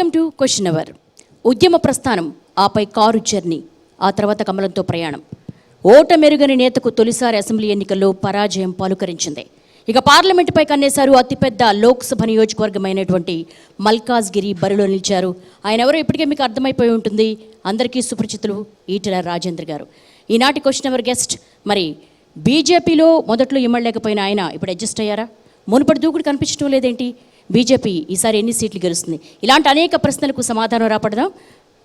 Welcome to question hour. ఉద్యమ ప్రస్థానం, ఆపై కారు జర్నీ, ఆ తర్వాత కమలంతో ప్రయాణం. ఓటమెరుగని నేతకు తొలిసారి అసెంబ్లీ ఎన్నికల్లో పరాజయం పలుకరించింది. ఇక పార్లమెంటుపై కన్నేశారు. అతిపెద్ద లోక్సభ నియోజకవర్గమైనటువంటి మల్కాజ్గిరి బరిలో నిలిచారు. ఆయన ఎవరో ఇప్పటికే మీకు అర్థమైపోయి ఉంటుంది. అందరికీ సుపరిచితులు ఈటెల రాజేంద్ర గారు. ఈనాటి క్వశ్చన్ అవర్ గెస్ట్. మరి బీజేపీలో మొదట్లో ఇమ్మడలేకపోయిన ఆయన ఇప్పుడు అడ్జస్ట్ అయ్యారా? మునుపటి దూకుడు కనిపించడం లేదేంటి? బీజేపీ ఈసారి ఎన్ని సీట్లు గెలుస్తుంది? ఇలాంటి అనేక ప్రశ్నలకు సమాధానం రాపడదాం.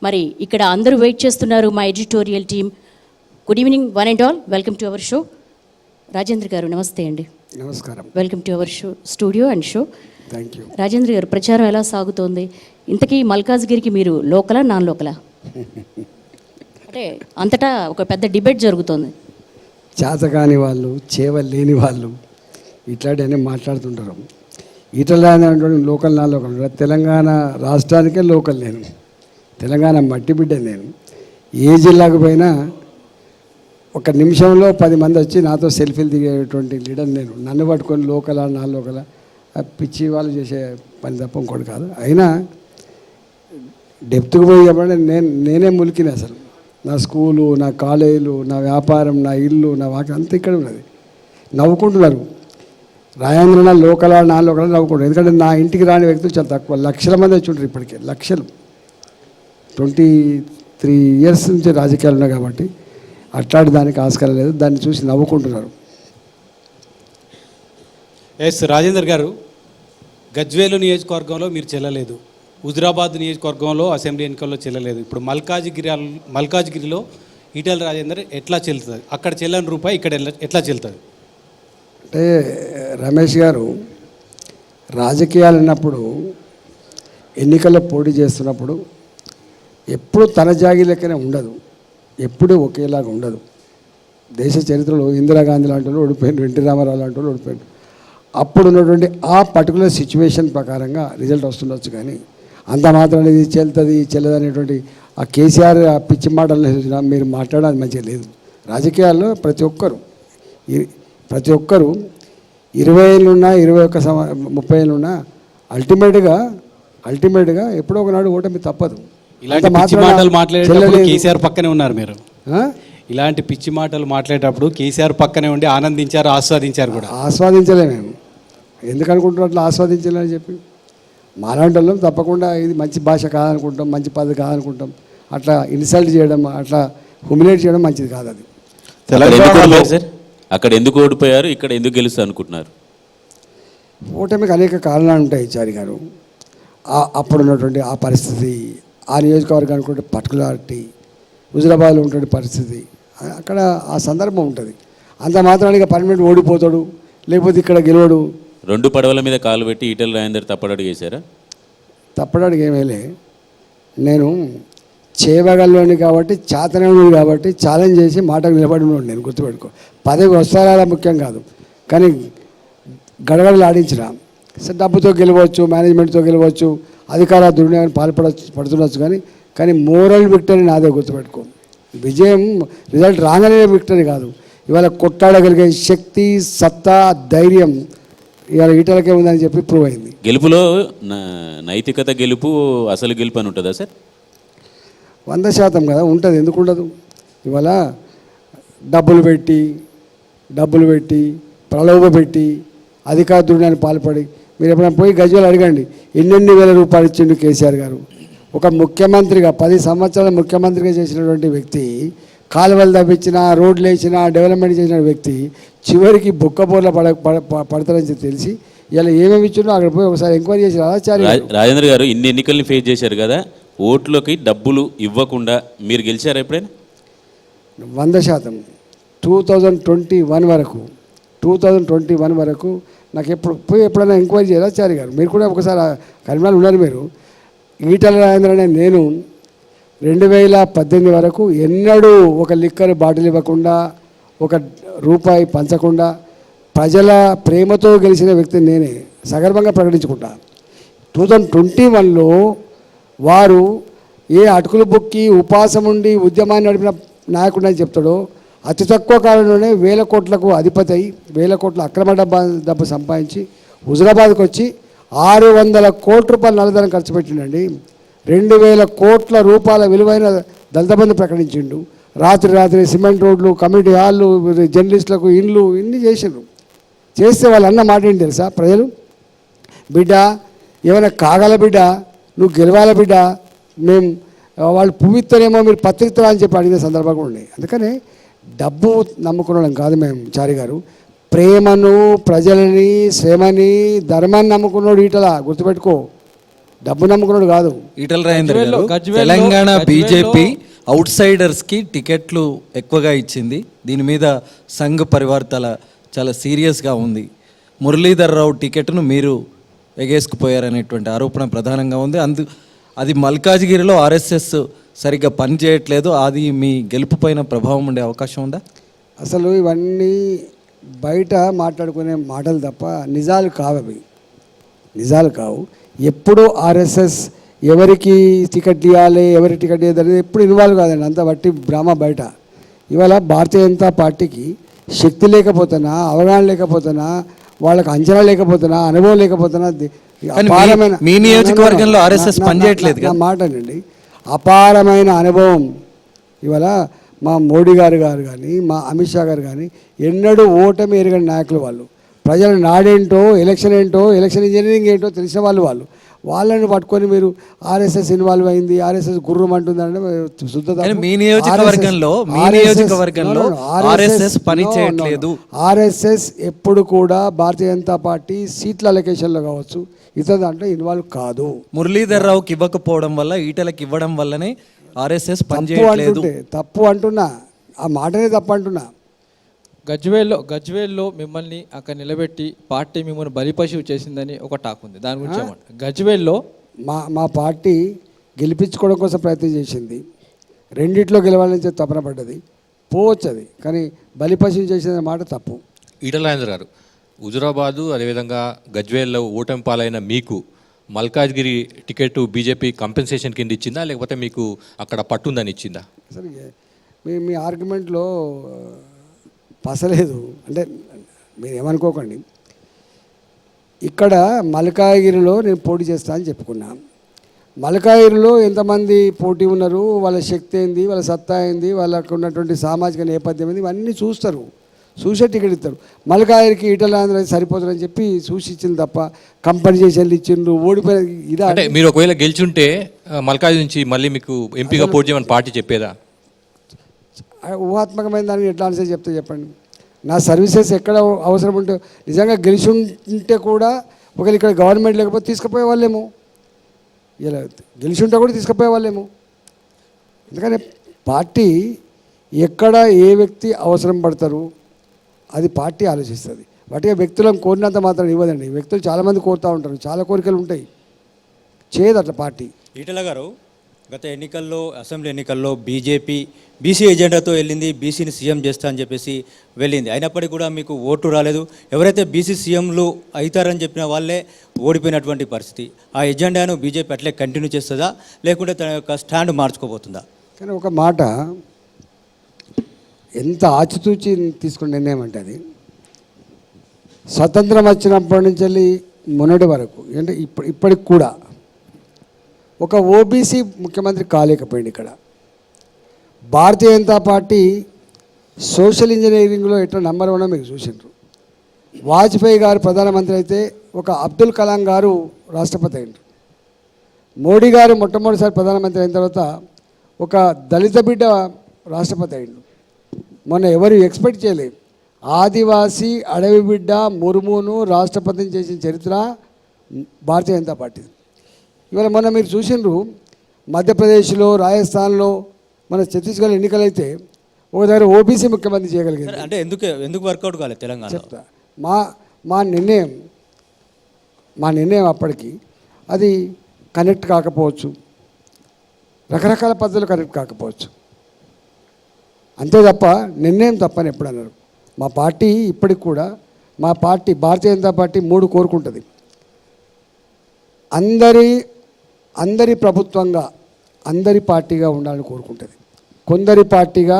మరి ఇక్కడ అందరూ వెయిట్ చేస్తున్నారు. మా editorial team. Good evening one and all. Welcome to our show. Rajendra గారు నమస్తే అండి. నమస్కారం. Welcome to our show, studio and show. Thank you. Rajendra గారు, ప్రచారం ఎలా సాగుతోంది? ఇంతకీ మల్కాజ్గిరికి మీరు లోకలా నాన్ లోకలా? అంటే అంతటా ఒక పెద్ద డిబేట్ జరుగుతోంది. చేతకాని వాళ్ళు, చేవలేని వాళ్ళు ఇట్లాంటివన్నీ మాట్లాడుతుంటారు. ఈటల అనేటువంటి లోకల్ నా లోకల్, తెలంగాణ రాష్ట్రానికే లోకల్ నేను. తెలంగాణ మట్టి బిడ్డ నేను. ఏ జిల్లాకు పోయినా ఒక నిమిషంలో 10 మంది వచ్చి నాతో సెల్ఫీలు దిగేటువంటి లీడర్ నేను. నన్ను పట్టుకొని లోకలా నా లోకలా పిచ్చి వాళ్ళు చేసే పని తప్ప ఇంకోటి కాదు. అయినా డెప్త్కి పోయి చెప్పండి, నేనే ములికిన అసలు. నా స్కూలు, నా కాలేజీలు, నా వ్యాపారం, నా ఇల్లు, నా వాకి అంతా ఇక్కడ ఉన్నది. నవ్వుకుంటున్నారు. రాజేంద్ర లోకలా నా లోకలా నవ్వుకుంటారు. ఎందుకంటే నా ఇంటికి రాని వ్యక్తులు చాలా తక్కువ. లక్షల మంది వచ్చి ఉంటారు ఇప్పటికే, లక్షలు. 23 ఇయర్స్ నుంచి రాజకీయాలు ఉన్నాయి కాబట్టి అట్లాంటి దానికి ఆస్కారం లేదు. దాన్ని చూసి నవ్వుకుంటున్నారు. ఎస్ రాజేందర్ గారు, గజ్వేలు నియోజకవర్గంలో మీరు చెల్లలేదు, హుజురాబాద్ నియోజకవర్గంలో అసెంబ్లీ ఎన్నికల్లో చెల్లలేదు. ఇప్పుడు మల్కాజ్గిరిలో ఈటెల రాజేందర్ ఎట్లా చెల్లుతుంది? అక్కడ చెల్లని రూపాయి ఇక్కడ ఎట్లా చెల్లుతుంది? అంటే రమేష్ గారు, రాజకీయాలు అన్నప్పుడు, ఎన్నికల్లో పోటీ చేస్తున్నప్పుడు ఎప్పుడు తన జాగి లెక్కనే ఉండదు, ఎప్పుడూ ఒకేలాగా ఉండదు. దేశ చరిత్రలో ఇందిరాగాంధీ లాంటి వాళ్ళు ఓడిపోయారు, ఎన్టీ రామారావు లాంటి వాళ్ళు ఓడిపోయారు. అప్పుడు ఉన్నటువంటి ఆ పర్టికులర్ సిచ్యువేషన్ ప్రకారంగా రిజల్ట్ వస్తుండొచ్చు. కానీ అంత మాత్రం ఇది చెల్లుతుంది చెల్లదు అనేటువంటి ఆ కేసీఆర్ ఆ పిచ్చి మాటలు మీరు మాట్లాడడానికి మంచిగా లేదు. రాజకీయాల్లో ప్రతి ఒక్కరు 20 ఏళ్ళున్నా, 30 ఏళ్ళున్నా అల్టిమేట్గా ఎప్పుడో ఒకనాడు ఓటమి తప్పదు. ఇలాంటి పిచ్చి మాటలు మాట్లాడేటప్పుడు కేసీఆర్ పక్కనే ఉన్నారు మీరు. ఇలాంటి పిచ్చి మాటలు మాట్లాడేటప్పుడు కేసీఆర్ పక్కనే ఉండి ఆనందించారు, ఆస్వాదించారు కూడా. ఆస్వాదించలే మేము. ఎందుకు అనుకుంటున్నాం అట్లా ఆస్వాదించలేని చెప్పి? మాలాంటి వాళ్ళం తప్పకుండా ఇది మంచి భాష కాదనుకుంటాం, మంచి పద్ధతి కాదనుకుంటాం. అట్లా ఇన్సల్ట్ చేయడం, అట్లా హ్యూమిలేట్ చేయడం మంచిది కాదు. అది అక్కడ ఎందుకు ఓడిపోయారు, ఇక్కడ ఎందుకు గెలుస్తారు అనుకుంటున్నారు? ఓటమికి అనేక కారణాలు ఉంటాయి చారి గారు. అప్పుడున్నటువంటి ఆ పరిస్థితి, ఆ నియోజకవర్గానికి ఉంటే పర్టికులారిటీ, హుజురాబాద్లో ఉండే పరిస్థితి, అక్కడ ఆ సందర్భం ఉంటుంది. అంత మాత్రానికి పర్మనెంట్ ఓడిపోతాడు, లేకపోతే ఇక్కడ గెలవడు. 2 పడవల మీద కాలు పెట్టి ఈటెల రాజేందర్ తప్పడడుగు వేశారా? తప్పడానికి ఏమేలే, నేను చేయగలలోని కాబట్టి, చేతనని కాబట్టి ఛాలెంజ్ చేసి మాటకు నిలబడి ఉన్నాడు. నేను గుర్తుపెట్టుకో, పదవి వస్తారా ముఖ్యం కాదు, కానీ గడగడలు ఆడించిన. డబ్బుతో గెలవచ్చు, మేనేజ్మెంట్తో గెలవచ్చు, అధికార దుర్వినియోగాన్ని పడుతుండొచ్చు, కానీ మోరల్ విక్టరీ నాదే. గుర్తుపెట్టుకో, విజయం రిజల్ట్ రాగానే విక్టరీ కాదు. ఇవాళ కొట్టాడగలిగే శక్తి, సత్తా, ధైర్యం ఇవాళ ఈటలకే ఉందని చెప్పి ప్రూవ్ అయింది. గెలుపులో నైతికత గెలుపు అసలు గెలుపు అని ఉంటుందా సార్? 100% కదా ఉంటుంది, ఎందుకు ఉండదు? ఇవాళ డబ్బులు పెట్టి ప్రలోభ పెట్టి అధికార దుర్వినియోగానికి పాల్పడి, మీరు ఎప్పుడైనా పోయి గజ్వేల్ అడగండి, ఎన్ని వేల రూపాయలు ఇచ్చిండు కేసీఆర్ గారు. ఒక ముఖ్యమంత్రిగా 10 సంవత్సరాల ముఖ్యమంత్రిగా చేసినటువంటి వ్యక్తి, కాలువలు తవ్వించిన, రోడ్లు వేసిన, డెవలప్మెంట్ చేసిన వ్యక్తి చివరికి బొక్కబోర్ల పడతారని తెలిసి ఇలా ఏమేమి ఇచ్చిండో అక్కడ పోయి ఒకసారి ఎంక్వైరీ చేసి రాజేంద్ర గారు ఇన్ని ఎన్నికల్ని ఫేస్ చేశారు కదా, ఓట్లోకి డబ్బులు ఇవ్వకుండా మీరు గెలిచారా ఎప్పుడైనా? 100%. 2021 వరకు నాకు ఎప్పుడైనా ఎంక్వైరీ చేయాలి చారి గారు. మీరు కూడా ఒకసారి కరీంనగర్ ఉన్నారు. మీరు ఈటల రాజేంద్ర అనే నేను 2018 వరకు ఎన్నడూ ఒక లిక్కర్ బాటిల్ ఇవ్వకుండా, ఒక రూపాయి పంచకుండా, ప్రజల ప్రేమతో గెలిచిన వ్యక్తిని నేనే సగర్వంగా ప్రకటించుకుంటా. 2021లో వారు ఏ అటుకులు బొక్కి ఉపాసం ఉండి ఉద్యమాన్ని నడిపిన నాయకుడు అని చెప్తాడో, అతి తక్కువ కాలంలోనే 1000 కోట్లకు అధిపతి అయి 1000 కోట్ల అక్రమ డబ్బు సంపాదించి హుజురాబాద్కి వచ్చి 600 కోట్ల రూపాయలు నల్లధనం ఖర్చు పెట్టిండండి. 2,000 కోట్ల రూపాయల విలువైన దళిత బంధు ప్రకటించిండు. రాత్రి సిమెంట్ రోడ్లు, కమ్యూనిటీ హాళ్ళు, జర్నలిస్టులకు ఇండ్లు ఇన్ని చేసిండ్రు. చేస్తే వాళ్ళు అన్న మాట ఏంటి తెలుసా? ప్రజలు, బిడ్డ ఏమైనా కాగల బిడ్డ, నువ్వు గెలవాల బిడ్డ, మేము వాళ్ళు పువ్విత్తనేమో మీరు పత్రికలు అని చెప్పి అడిగిన సందర్భాలు ఉన్నాయి. అందుకని డబ్బు నమ్ముకునడం కాదు మేము చారి గారు, ప్రేమను, ప్రజలని, శ్రమని, ధర్మాన్ని నమ్ముకున్నాడు ఈటల. గుర్తుపెట్టుకో, డబ్బు నమ్ముకున్నాడు కాదు. ఈటల రాజేందర్ గారు, తెలంగాణ బీజేపీ అవుట్ సైడర్స్కి టికెట్లు ఎక్కువగా ఇచ్చింది. దీని మీద సంఘ్ పరివార్ చాలా సీరియస్గా ఉంది. మురళీధర్ రావు టికెట్ను మీరు ఎగేసుకుపోయారనేటువంటి ఆరోపణ ప్రధానంగా ఉంది. అది మల్కాజ్గిరిలో ఆర్ఎస్ఎస్ సరిగ్గా పనిచేయట్లేదు, అది మీ గెలుపు పైన ప్రభావం ఉండే అవకాశం ఉందా? అసలు ఇవన్నీ బయట మాట్లాడుకునే మాటలు తప్ప నిజాలు కావు. అవి నిజాలు కావు. ఎప్పుడు ఆర్ఎస్ఎస్ ఎవరికి టికెట్ ఇవ్వాలి, ఎవరికి టికెట్ ఇవ్వాలి ఎప్పుడు ఇన్వాల్వ్ కాదండి, అంత బట్టి డ్రామా బయట. ఇవాళ భారతీయ జనతా పార్టీకి శక్తి లేకపోతున్నా, అవగాహన లేకపోతున్నా, వాళ్ళకి అంచనా లేకపోతున్నా, అనుభవం లేకపోతున్నా, మీ నియోజకవర్గంలో ఆర్ఎస్ఎస్ పనిచేయట్లేదు కదా మాటనండి. అపారమైన అనుభవం ఇవాళ మా మోడీ గారు కానీ, మా అమిత్ షా గారు కానీ ఎన్నడూ ఓటమి ఎరగని నాయకులు వాళ్ళు. ప్రజల నాడేంటో, ఎలక్షన్ ఏంటో, ఎలక్షన్ ఇంజనీరింగ్ ఏంటో తెలిసిన వాళ్ళు. వాళ్ళని పట్టుకొని మీరు ఆర్ఎస్ఎస్ ఇన్వాల్వ్ అయింది, ఆర్ఎస్ఎస్ గుర్రం అంటుందంటే శుద్ధత. మీ నియోజకవర్గంలో ఆర్ఎస్ఎస్ పని చేయట్లేదు. ఆర్ఎస్ఎస్ ఎప్పుడు కూడా భారతీయ జనతా పార్టీ సీట్ల అలొకేషన్లో కావచ్చు ఇతర దాంట్లో ఇన్వాల్వ్ కాదు. మురళీధర్ రావుకి ఇవ్వకపోవడం వల్ల, ఈటలకు ఇవ్వడం వల్లనే ఆర్ఎస్ఎస్ పనిచేయట్లేదు. తప్పు అంటున్నా, ఆ మాటనే తప్పు అంటున్నా. గజ్వేల్లో మిమ్మల్ని అక్కడ నిలబెట్టి పార్టీ మిమ్మల్ని బలిపశువు చేసిందని ఒక టాక్ ఉంది, దాని గురించి ఏమంటారు? గజ్వేల్లో మా పార్టీ గెలిపించుకోవడం కోసం ప్రయత్నం చేసింది, రెండిట్లో గెలవాలని చెప్పి తపన పడ్డది, పోవచ్చు అది, కానీ బలిపశువు చేసిన మాట తప్పు. ఈటల రాజేందర్ గారు, హుజురాబాదు అదేవిధంగా గజ్వేల్లో ఓటమి పాలైన మీకు మల్కాజ్గిరి టికెట్ బీజేపీ కంపెన్సేషన్ కింద ఇచ్చిందా, లేకపోతే మీకు అక్కడ పట్టుందని ఇచ్చిందా? అసలు మీ ఆర్గ్యుమెంట్లో పసలేదు అంటే మీరు ఏమనుకోకండి. ఇక్కడ మల్కాజ్గిరిలో నేను పోటీ చేస్తా అని చెప్పుకున్నా. మల్కాజ్గిరిలో ఎంతమంది పోటీ ఉన్నారు, వాళ్ళ శక్తి ఏంది, వాళ్ళ సత్తా ఏంది, వాళ్ళకు ఉన్నటువంటి సామాజిక నేపథ్యం ఏంది, ఇవన్నీ చూస్తారు, చూసే టికెట్ ఇస్తారు. మల్కాజ్గిరికి ఈటల రాజేందర్ సరిపోతారని చెప్పి చూసి ఇచ్చింది తప్ప కంపెన్సేషన్లు ఇచ్చిండ్రు, ఓడిపోయిన ఇదా. అంటే మీరు ఒకవేళ గెలిచుంటే మల్కాజ్ నుంచి మళ్ళీ మీకు ఎంపీగా పోటీ చేయమని పార్టీ చెప్పేదా? ఊహాత్మకమైన దానికి ఎట్లా ఆన్సర్ చెప్తే చెప్పండి. నా సర్వీసెస్ ఎక్కడ అవసరం ఉంటే నిజంగా గెలిచి ఉంటే కూడా ఒకవేళ ఇక్కడ గవర్నమెంట్ లేకపోతే తీసుకుపోయే వాళ్ళేమో, ఇలా గెలిచి ఉంటే కూడా తీసుకుపోయే వాళ్ళేమో. ఎందుకంటే పార్టీ ఎక్కడ ఏ వ్యక్తి అవసరం పడతారు అది పార్టీ ఆలోచిస్తుంది. వాటిగా వ్యక్తులను కోరినంత మాత్రం ఇవ్వదండి. వ్యక్తులు చాలామంది కోరుతూ ఉంటారు, చాలా కోరికలు ఉంటాయి, చేయదు అట్లా పార్టీ. ఈటల గారు, గత ఎన్నికల్లో, అసెంబ్లీ ఎన్నికల్లో బీజేపీ బీసీ ఎజెండాతో వెళ్ళింది, బీసీని సీఎం చేస్తా అని చెప్పేసి వెళ్ళింది. అయినప్పటికీ కూడా మీకు ఓటు రాలేదు. ఎవరైతే బీసీ సీఎంలు అవుతారని చెప్పిన వాళ్ళే ఓడిపోయినటువంటి పరిస్థితి. ఆ ఎజెండాను బీజేపీ అట్లే కంటిన్యూ చేస్తుందా, లేకుంటే తన యొక్క స్టాండ్ మార్చుకోబోతుందా? కానీ ఒక మాట, ఎంత ఆచితూచి తీసుకున్న నిర్ణయం అంటే అది స్వతంత్రం వచ్చినప్పటి నుంచి వెళ్ళి మొన్నటి వరకు అంటే ఇప్పటికి కూడా ఒక ఓబీసీ ముఖ్యమంత్రి కాలేకపోయింది. ఇక్కడ భారతీయ జనతా పార్టీ సోషల్ ఇంజనీరింగ్లో ఎట్లా నంబర్ 1 మీకు చూసిండ్రు. వాజ్పేయి గారు ప్రధానమంత్రి అయితే ఒక అబ్దుల్ కలాం గారు రాష్ట్రపతి అయ్యిండ్రు. మోడీ గారు మొట్టమొదటిసారి ప్రధానమంత్రి అయిన తర్వాత ఒక దళిత బిడ్డ రాష్ట్రపతి అయ్యిండు. మొన్న ఎవరు ఎక్స్పెక్ట్ చేయలేదు. ఆదివాసీ అడవి బిడ్డ ముర్మును రాష్ట్రపతిని చేసిన చరిత్ర భారతీయ జనతా పార్టీ. ఇవాళ మొన్న మీరు చూసిండ్రు మధ్యప్రదేశ్లో, రాజస్థాన్లో, మన ఛత్తీస్గఢ్ ఎన్నికలైతే ఒక దగ్గర ఓబీసీ ముఖ్యమంత్రి చేయగలిగారు. అంటే ఎందుకు వర్కౌట్ కాలేదు తెలంగాణ? చెప్తా. మా నిర్ణయం అప్పటికి అది కనెక్ట్ కాకపోవచ్చు, రకరకాల పద్ధతులు కనెక్ట్ కాకపోవచ్చు, అంతే తప్ప నిర్ణయం తప్పని ఎప్పుడు అన్నారు. మా పార్టీ ఇప్పటికి కూడా భారతీయ జనతా పార్టీ 3 కోరుకుంటుంది. అందరి ప్రభుత్వంగా, అందరి పార్టీగా ఉండాలని కోరుకుంటుంది. కొందరి పార్టీగా,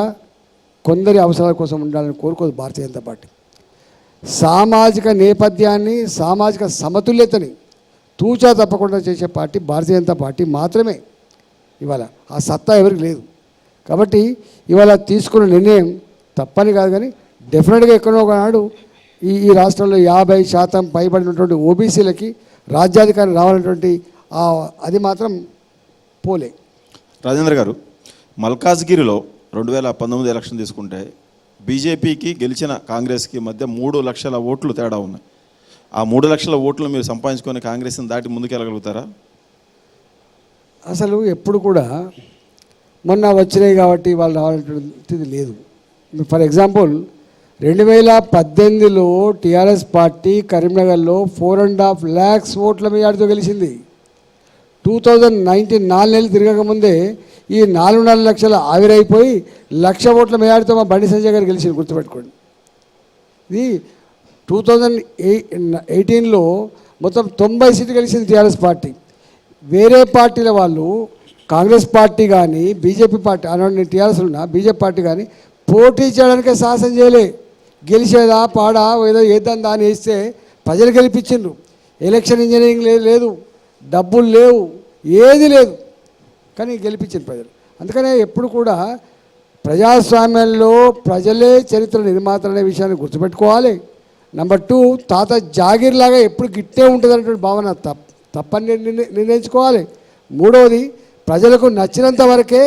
కొందరి అవసరాల కోసం ఉండాలని కోరుకోదు భారతీయ జనతా పార్టీ. సామాజిక నేపథ్యాన్ని, సామాజిక సమతుల్యతని తూచా తప్పకుండా చేసే పార్టీ భారతీయ జనతా పార్టీ మాత్రమే. ఇవాళ ఆ సత్తా ఎవరికి లేదు. కాబట్టి ఇవాళ తీసుకున్న నిర్ణయం తప్పని కాదు, కానీ డెఫినెట్గా ఎక్కడో ఒకనాడు ఈ రాష్ట్రంలో 50% పైబడినటువంటి ఓబీసీలకి రాజ్యాధికారం రావాలన్నటువంటి అది మాత్రం పోలే. రాజేంద్ర గారు, మల్కాజ్గిరిలో 2019 ఎలక్షన్ తీసుకుంటే బీజేపీకి గెలిచిన కాంగ్రెస్కి మధ్య 3 లక్షల ఓట్లు తేడా ఉన్నాయి. ఆ 3 లక్షల ఓట్లు మీరు సంపాదించుకొని కాంగ్రెస్ని దాటి ముందుకెళ్ళగలుగుతారా? అసలు ఎప్పుడు కూడా మొన్న వచ్చినాయి కాబట్టి వాళ్ళు రావాలంటే లేదు. ఫర్ ఎగ్జాంపుల్ 2018లో టీఆర్ఎస్ పార్టీ కరీంనగర్లో 4.5 lakhs ఓట్ల మెజార్టీతో గెలిచింది. 2019 4 నెలలు తిరగకముందే ఈ 4.5 లక్షల ఆవిరైపోయి 1,00,000 ఓట్ల మెజార్టీతో మా బండి సంజయ్ గారు గెలిచింది, గుర్తుపెట్టుకోండి. ఇది 2018లో మొత్తం 90 సీట్లు గెలిచింది టీఆర్ఎస్ పార్టీ. వేరే పార్టీల వాళ్ళు కాంగ్రెస్ పార్టీ కానీ బీజేపీ పార్టీ అన్న టీఆర్ఎస్ ఉన్న బీజేపీ పార్టీ కానీ పోటీ చేయడానికే సాహసం చేయలే. గెలిచేదా పాడా ఏదో ఏద్దా అని వేస్తే ప్రజలు గెలిపించిండ్రు. ఎలక్షన్ ఇంజనీరింగ్ లేదు, డబ్బులు లేవు, ఏది లేదు, కానీ గెలిపించింది ప్రజలు. అందుకనే ఎప్పుడు కూడా ప్రజాస్వామ్యంలో ప్రజలే చరిత్ర నిర్మాతలు అనే విషయాన్ని గుర్తుపెట్టుకోవాలి. నెంబర్ 2, తాత జాగీర్ లాగా ఎప్పుడు గిట్టే ఉంటుంది అనేటువంటి భావన తప్పని నిర్ణయించుకోవాలి. 3వది, ప్రజలకు నచ్చినంత వరకే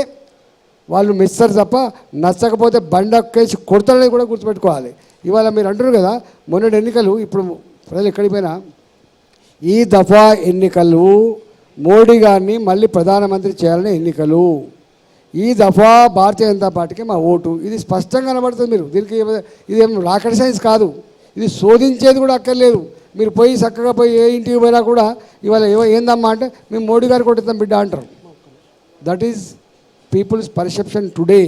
వాళ్ళు మెస్తారు తప్ప నచ్చకపోతే బండక్కేసి కొడతారని కూడా గుర్తుపెట్టుకోవాలి. ఇవాళ మీరు అంటున్నారు కదా మొన్నటి ఎన్నికలు, ఇప్పుడు ప్రజలు ఎక్కడికి పోయినా ఈ దఫా ఎన్నికలు మోడీ గారిని మళ్ళీ ప్రధానమంత్రి చేయాలనే ఎన్నికలు. ఈ దఫా భారతీయ జనతా పార్టీకి మా ఓటు, ఇది స్పష్టంగా కనబడుతుంది. మీరు దీనికి ఇదేం రాకెట్ సైన్స్ కాదు, ఇది శోధించేది కూడా అక్కర్లేదు. మీరు పోయి చక్కగా పోయి ఏ ఇంటికి పోయినా కూడా ఇవాళ ఏందమ్మా అంటే మేము మోడీ గారు కొట్టిద్దాం బిడ్డ అంటారు. That is people's perception today.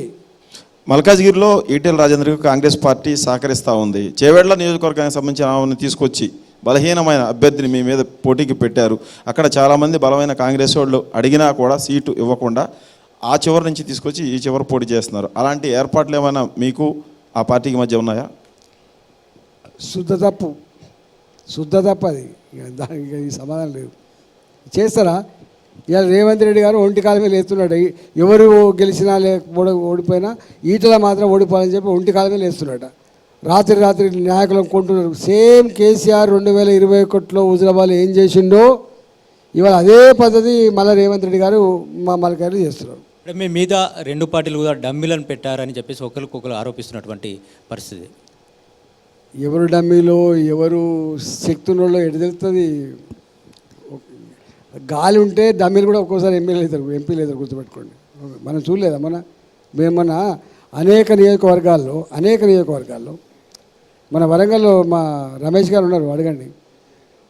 మల్కాజ్గిరిలో ఈటెల రాజేంద్రకు కాంగ్రెస్ పార్టీ సహకరిస్తూ ఉంది. చేవెళ్ల నియోజకవర్గానికి సంబంధించిన ఆమెను తీసుకొచ్చి బలహీనమైన అభ్యర్థిని మీ మీద పోటీకి పెట్టారు. అక్కడ చాలామంది బలమైన కాంగ్రెస్ వాళ్ళు అడిగినా కూడా సీటు ఇవ్వకుండా ఆ చివరి నుంచి తీసుకొచ్చి ఈ చివరి పోటీ చేస్తున్నారు. అలాంటి ఏర్పాట్లు ఏమైనా మీకు ఆ పార్టీకి మధ్య ఉన్నాయా? శుద్ధ తప్పు అది, దానికి ఈ సమాధానం లేదు. చేస్తారా? ఇవాళ రేవంత్ రెడ్డి గారు ఒంటి కాలమే లేస్తున్నాడు. ఎవరు గెలిచినా ఓడిపోయినా ఈటల మాత్రం ఓడిపోవాలని చెప్పి ఒంటి కాలమే లేస్తున్నాడు. రాత్రి నాయకులను కొంటున్నారు. సేమ్ కేసీఆర్ 2021లో హుజరాబాద్లో ఏం చేసిండో ఇవాళ అదే పద్ధతి మళ్ళీ రేవంత్ రెడ్డి గారు మా మల్కాజ్గిరిలో చేస్తున్నారు. అంటే మీ మీద 2 పార్టీలు కూడా డమ్మీలను పెట్టారని చెప్పేసి ఒకరికొకరు ఆరోపిస్తున్నటువంటి పరిస్థితి. ఎవరు డమ్మీలో ఎవరు శక్తులలో ఎడదెలుతుంది. గాలి ఉంటే డమ్మీలు కూడా ఒక్కోసారి ఎంపీలు అవుతారు, గుర్తుపెట్టుకోండి. మనం చూడలేదా మేమన్నా అనేక నియోజకవర్గాల్లో మన వరంగల్లో మా రమేష్ గారు ఉన్నారు, అడగండి.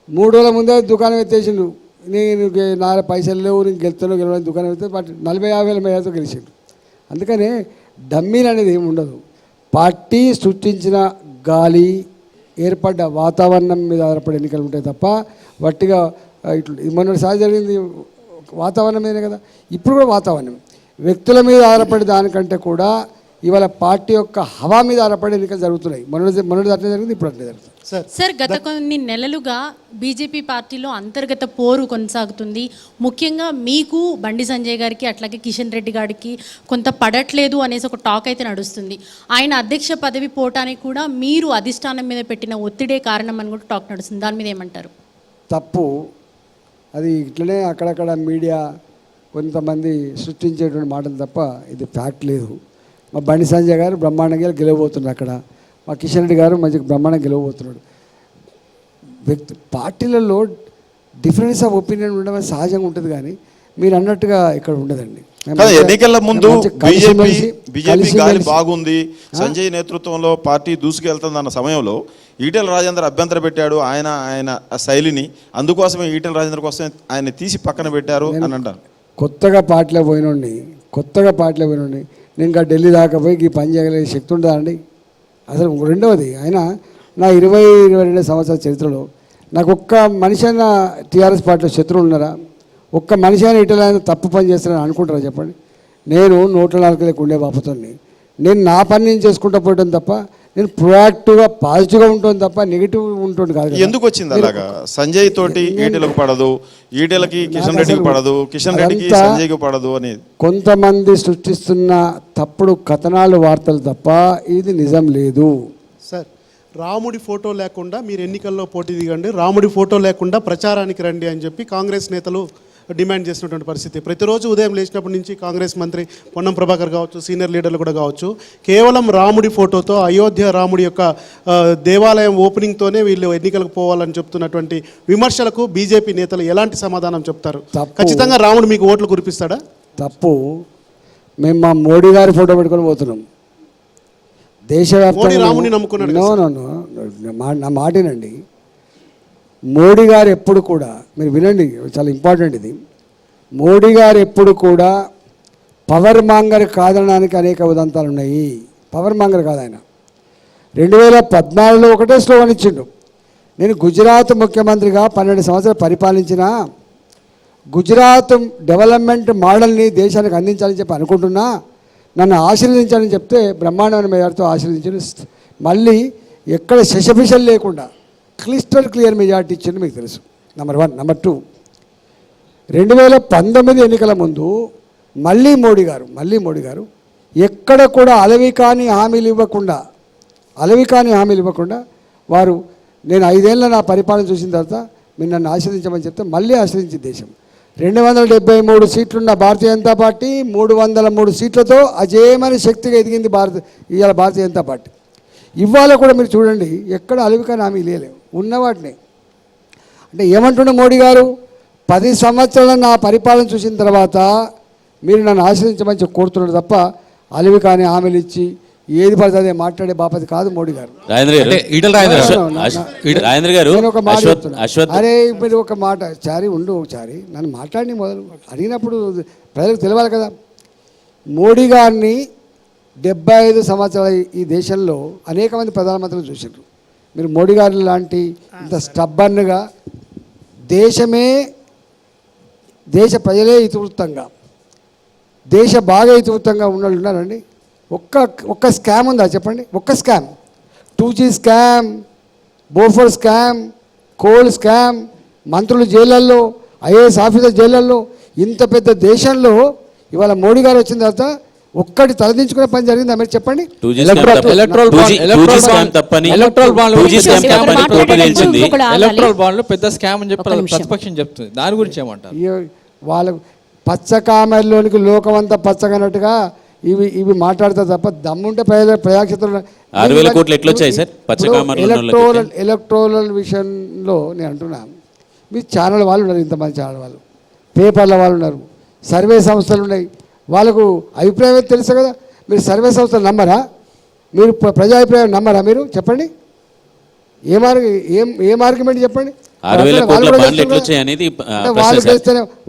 3 రోజుల ముందే దుకాణం ఎత్తేసిండు. నేను నా పైసలు లేవు, నేను గెలవని దుకాణం ఎత్తే 40-50 వేల మేరతో గెలిచిండు. అందుకనే డమ్మీలు అనేది ఏమి ఉండదు. పార్టీ సృష్టించిన గాలి, ఏర్పడ్డ వాతావరణం మీద ఆధారపడి ఎన్నికలు ఉంటాయి తప్ప వట్టిగా ఇట్లా మొన్నటిసారి జరిగింది వాతావరణం మీదే కదా. ఇప్పుడు కూడా వాతావరణం వ్యక్తుల మీద ఆధారపడి దానికంటే కూడా ఇవాళ పార్టీ యొక్క హవా మీద ఆధారపడి ఎన్నికలు జరుగుతున్నాయి. మొన్నటి అట్లే జరిగింది, ఇప్పుడు అట్లే జరుగుతుంది. సార్, గత కొన్ని నెలలుగా బీజేపీ పార్టీలో అంతర్గత పోరు కొనసాగుతుంది. ముఖ్యంగా మీకు బండి సంజయ్ గారికి అట్లాగే కిషన్ రెడ్డి గారికి కొంత పడట్లేదు అనేసి ఒక టాక్ అయితే నడుస్తుంది. ఆయన అధ్యక్ష పదవి పోవటానికి కూడా మీరు అధిష్టానం మీద పెట్టిన ఒత్తిడే కారణం అని కూడా టాక్ నడుస్తుంది. దాని మీద ఏమంటారు? తప్పు అది. ఇట్లనే అక్కడక్కడ మీడియా కొంతమంది సృష్టించేటువంటి మాటలు తప్ప ఇది ఫ్యాక్ట్ లేదు. మా బండి సంజయ్ గారు బ్రహ్మాండంగా గెలవబోతున్నారు అక్కడ. మా కిషన్ రెడ్డి గారు మంచిగా బ్రహ్మాండంగా గెలవబోతున్నాడు. పార్టీలలో డిఫరెన్స్ ఆఫ్ ఒపీనియన్ ఉండడం సహజంగా ఉంటుంది, కానీ మీరు అన్నట్టుగా ఇక్కడ ఉండదండి. ఎన్నికల ముందు బీజేపీ గాలి బాగుంది, సంజయ్ నేతృత్వంలో పార్టీ దూసుకెళ్తుందన్న సమయంలో ఈటెల రాజేందర్ అభ్యంతరం పెట్టాడు. ఆయన శైలిని, అందుకోసమే ఈటెల రాజేందర్ కోసం ఆయన తీసి పక్కన పెట్టారు అని అంటారు. కొత్తగా పార్టీలో పోయినండి నేను ఇంకా ఢిల్లీ దాకా పోయి ఈ పని చేయగలిగే శక్తి ఉంటుందా అండి అసలు? రెండవది, ఆయన నా 22 సంవత్సరాల చరిత్రలో నాకు ఒక్క మనిషి అయినా టీఆర్ఎస్ పార్టీలో శత్రువులు ఉన్నారా? ఒక్క మనిషి అయినా ఇటలా తప్పు పని చేస్తారని అనుకుంటారా చెప్పండి? నేను 104 ఉండే బాపతోని నేను నా పని నేను చేసుకుంటూ పోయడం తప్ప నేను ప్రొయాక్టివ్గా పాజిటివ్గా ఉంటుంది తప్ప నెగిటివ్ ఉంటుంది కాదు కదా. ఎందుకు వచ్చింది అలాగా? సంజయ్ తోటి ఈటెలకు పడదు, ఈటెలకి కిషన్ రెడ్డికి పడదు, కిషన్ రెడ్డికి అదంతా సంజయ్కి పడదు అనేది కొంతమంది సృష్టిస్తున్న తప్పుడు కథనాలు, వార్తలు తప్ప ఇది నిజం లేదు. సార్, రాముడి ఫోటో లేకుండా మీరు ఎన్నికల్లో పోటీ దిగండి, రాముడి ఫోటో లేకుండా ప్రచారానికి రండి అని చెప్పి కాంగ్రెస్ నేతలు డిమాండ్ చేసినటువంటి పరిస్థితి. ప్రతిరోజు ఉదయం లేచినప్పటి నుంచి కాంగ్రెస్ మంత్రి పొన్నం ప్రభాకర్ కావచ్చు, సీనియర్ లీడర్లు కూడా కావచ్చు, కేవలం రాముడి ఫోటోతో అయోధ్య రాముడి యొక్క దేవాలయం ఓపెనింగ్తోనే వీళ్ళు ఎన్నికలకు పోవాలని చెప్తున్నటువంటి విమర్శలకు బీజేపీ నేతలు ఎలాంటి సమాధానం చెప్తారు? ఖచ్చితంగా రాముడు మీకు ఓట్లు కురిపిస్తాడా? తప్పు. మేము మా మోడీ గారి ఫోటో పెట్టుకొని పోతున్నాం మోడీ రాముడిని నమ్ముకున్నాడు కదా దేశవ్యాప్తంగా. నా మాటేనండి. మోడీ గారు ఎప్పుడు కూడా, మీరు వినండి, చాలా ఇంపార్టెంట్ ఇది. మోడీ గారు ఎప్పుడు కూడా పవర్ మాంగర్ కాదనడానికి అనేక ఉదంతాలు ఉన్నాయి. పవర్ మాంగర్ కాదు ఆయన. 2014లో ఒకటే స్లోగన్ ఇచ్చిండు. నేను గుజరాత్ ముఖ్యమంత్రిగా 12 సంవత్సరాలు పరిపాలించిన గుజరాత్ డెవలప్మెంట్ మోడల్ని దేశానికి అందించాలని చెప్పి అనుకుంటున్నా, నన్ను ఆశీర్వదించాలని చెప్తే బ్రహ్మాండమైన మెజార్టీతో ఆశీర్వదించారు. మళ్ళీ ఎక్కడ శశపిషలు లేకుండా క్లిస్టర్ క్లియర్ మెజార్టీ ఇచ్చింది మీకు తెలుసు. నెంబర్ 1. నెంబర్ 2, 2019 ఎన్నికల ముందు మళ్ళీ మోడీ గారు ఎక్కడ కూడా అలవికాని హామీలు ఇవ్వకుండా వారు, నేను 5 ఏళ్ళ నా పరిపాలన చూసిన తర్వాత మీరు నన్ను ఆశీర్వదించమని చెప్తే మళ్ళీ ఆశీర్వదించింది దేశం. 273 సీట్లున్న భారతీయ జనతా పార్టీ 303 సీట్లతో అజేయమైన శక్తిగా ఎదిగింది ఇవాళ భారతీయ జనతా పార్టీ. ఇవాళ కూడా మీరు చూడండి, ఎక్కడ అలవికాని హామీ లేవు, ఉన్నవాటిని. అంటే ఏమంటుండే మోడీ గారు, 10 సంవత్సరాల నా పరిపాలన చూసిన తర్వాత మీరు నన్ను ఆశ్రయించమని కోరుతున్నాడు తప్ప అలవికాని హామీలు ఇచ్చి ఏది పడితే అదే మాట్లాడే బాపతి కాదు మోడీ గారు. నేను ఒక మాట చెప్తున్నా. అరే మీరు ఒక మాట చారి ఉండు, ఒకసారి నన్ను మాట్లాడి మొదలు అడిగినప్పుడు ప్రజలకు తెలియాలి కదా. మోడీ గారిని 75 సంవత్సరాల ఈ దేశంలో అనేక మంది ప్రధానమంత్రులు చూసారు. మీరు మోడీ గారి లాంటి ఇంత స్టబ్బర్న్గా దేశ ప్రజలే ఇతివృత్తంగా, దేశ బాగా ఇతివృత్తంగా ఉన్నవాళ్ళు ఉన్నారండి. ఒక్క స్కామ్ ఉందా చెప్పండి? ఒక్క scam, 2G scam, Bofors scam, coal scam, మంత్రులు జైళ్ళల్లో, ఐఏఎస్ ఆఫీసర్ జైళ్ళల్లో, ఇంత పెద్ద దేశంలో ఇవాళ మోడీ గారు వచ్చిన తర్వాత ఒక్కటి తలదించుకునే పని జరిగిందా మీరు చెప్పండి? ఎలక్ట్రల్ బాండ్లు పెద్ద స్కామ్ అని చెప్పి ప్రతిపక్షం చెప్తుంది. దాని గురించి ఏమంటారు? వాళ్ళకు పచ్చ కామెర్లోనికి లోకమంతా పచ్చగనట్టుగా ఇవి మాట్లాడతారు తప్ప దమ్ముంటే ప్రజాక్షేత్రంలో 6,000 కోట్లు ఎట్లా వచ్చాయి సార్? ఎలక్ట్రోరల్ విషయంలో నేను అంటున్నా, మీ ఛానల్ వాళ్ళు ఉన్నారు, ఇంతమంది ఛానల్ వాళ్ళు, పేపర్ల వాళ్ళు ఉన్నారు, సర్వే సంస్థలు ఉన్నాయి, వాళ్ళకు అభిప్రాయం తెలుసు కదా. మీరు సర్వే సంస్థలు నమ్మరా? మీరు ప్రజాభిప్రాయం నమ్మరా? మీరు చెప్పండి, ఏం ఆర్గ్యుమెంట్ చెప్పండి.